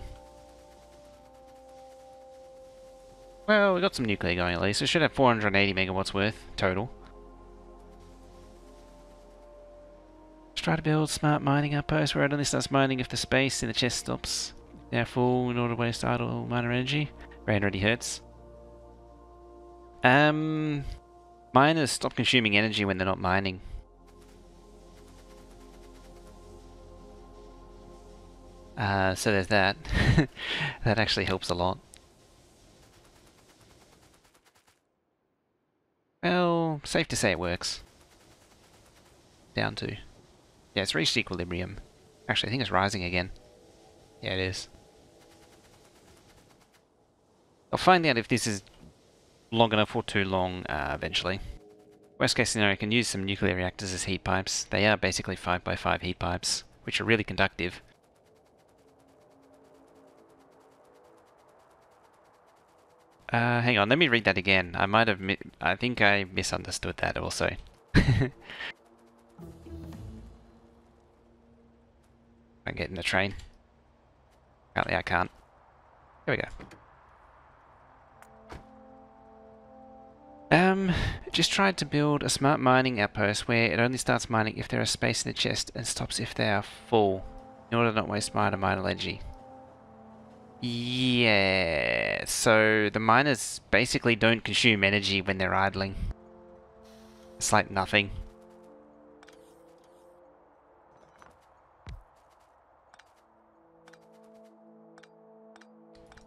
Well, we got some nuclear going at least. We should have 480 megawatts worth total. Let's try to build smart mining outpost where it only starts mining if the space in the chest stops. Now full in order to waste idle miner energy. Rain already hurts. Miners stop consuming energy when they're not mining. So there's that. That actually helps a lot. Well, safe to say it works. Down to. Yeah, it's reached equilibrium. Actually, I think it's rising again. Yeah, it is. I'll find out if this is long enough or too long eventually. Worst case scenario, I can use some nuclear reactors as heat pipes. They are basically 5x5 heat pipes, which are really conductive. Hang on, let me read that again. I think I misunderstood that also. I can get in the train. Apparently I can't. Here we go. Just tried to build a smart mining outpost where it only starts mining if there is space in the chest and stops if they are full, in order to not waste miner energy. Yeah, so the miners basically don't consume energy when they're idling. It's like nothing.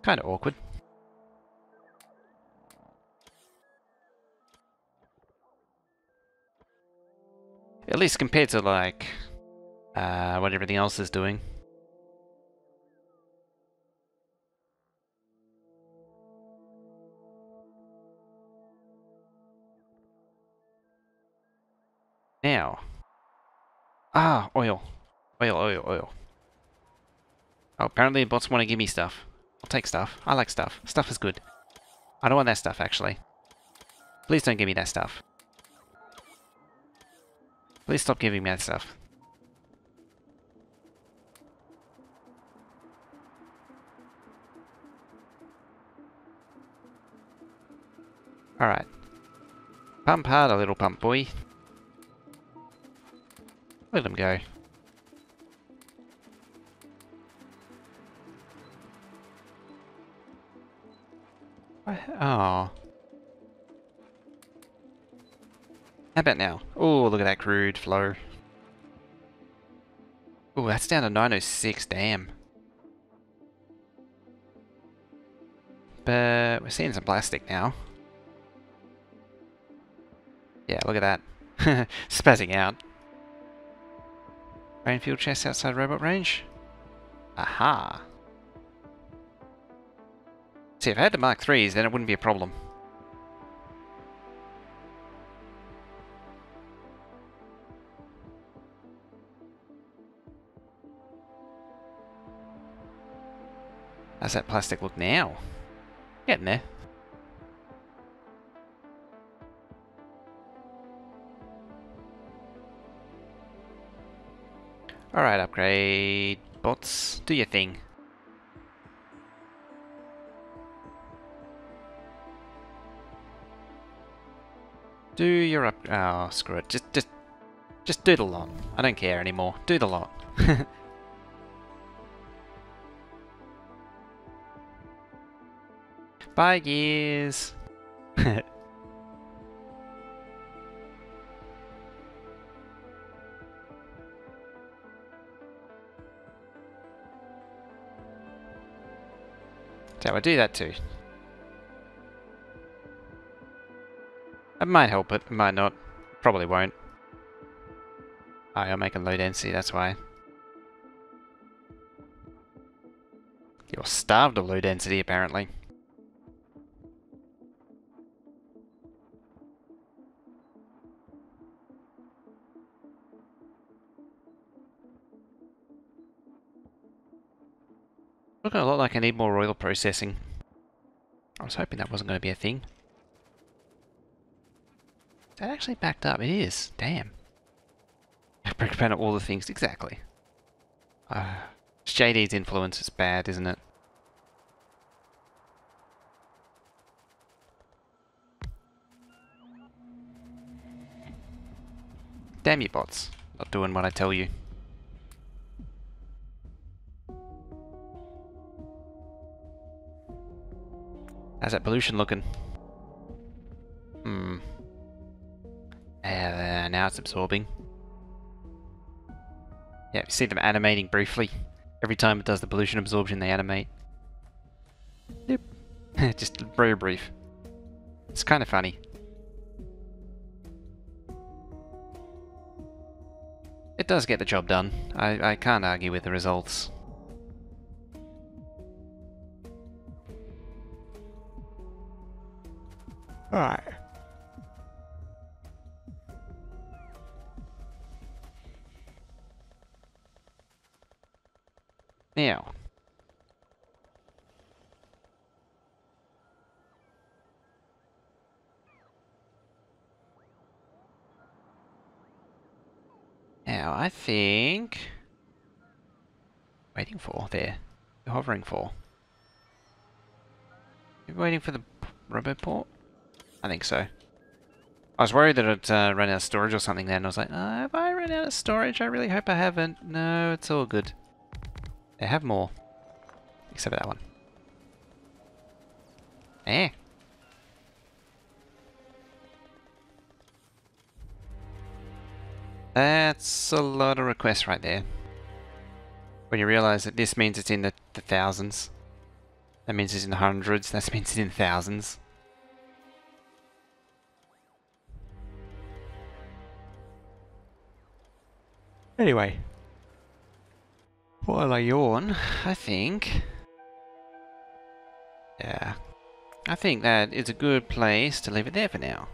Kind of awkward. At least compared to like what everything else is doing. Now. Ah, oil. Oil. Oh, apparently the bots want to give me stuff. I'll take stuff. I like stuff. Stuff is good. I don't want that stuff, actually. Please don't give me that stuff. Please stop giving me that stuff. Alright. Pump hard, a little pump boy. Let him go. Oh. How about now? Oh, look at that crude flow. Oh, that's down to 906, damn. But we're seeing some plastic now. Yeah, look at that. Spazzing out. Rainfield chest outside robot range. Aha. See, if I had the Mark 3s, then it wouldn't be a problem. How's that plastic look now? Getting there. Alright, upgrade bots. Do your thing. Do your up... Oh, screw it. Just do the lot. I don't care anymore. Do the lot. Bye, gears. So I do that too. It might help it, might not. Probably won't. Oh, you're making low density, that's why. You're starved of low density, apparently. Looking a lot like I need more oil processing. I was hoping that wasn't going to be a thing. Is that actually backed up? It is. Damn. Break apart all the things. Exactly. JD's influence is bad, isn't it? Damn you bots. Not doing what I tell you. How's that pollution looking? Now it's absorbing. Yeah, you see them animating briefly. Every time it does the pollution absorption, they animate. Yep. Just very brief. It's kind of funny. It does get the job done. I can't argue with the results. Alright. Now. Now, I think... Waiting for, there. You're hovering for. You're waiting for the robot port? I think so. I was worried that it ran out of storage or something then. I was like, have I run out of storage? I really hope I haven't. No, it's all good. They have more. Except for that one. Eh. That's a lot of requests right there. When you realise that this means it's in the thousands. That means it's in the hundreds. That means it's in thousands. Anyway. While I yawn, I think... Yeah. I think that is a good place to leave it there for now.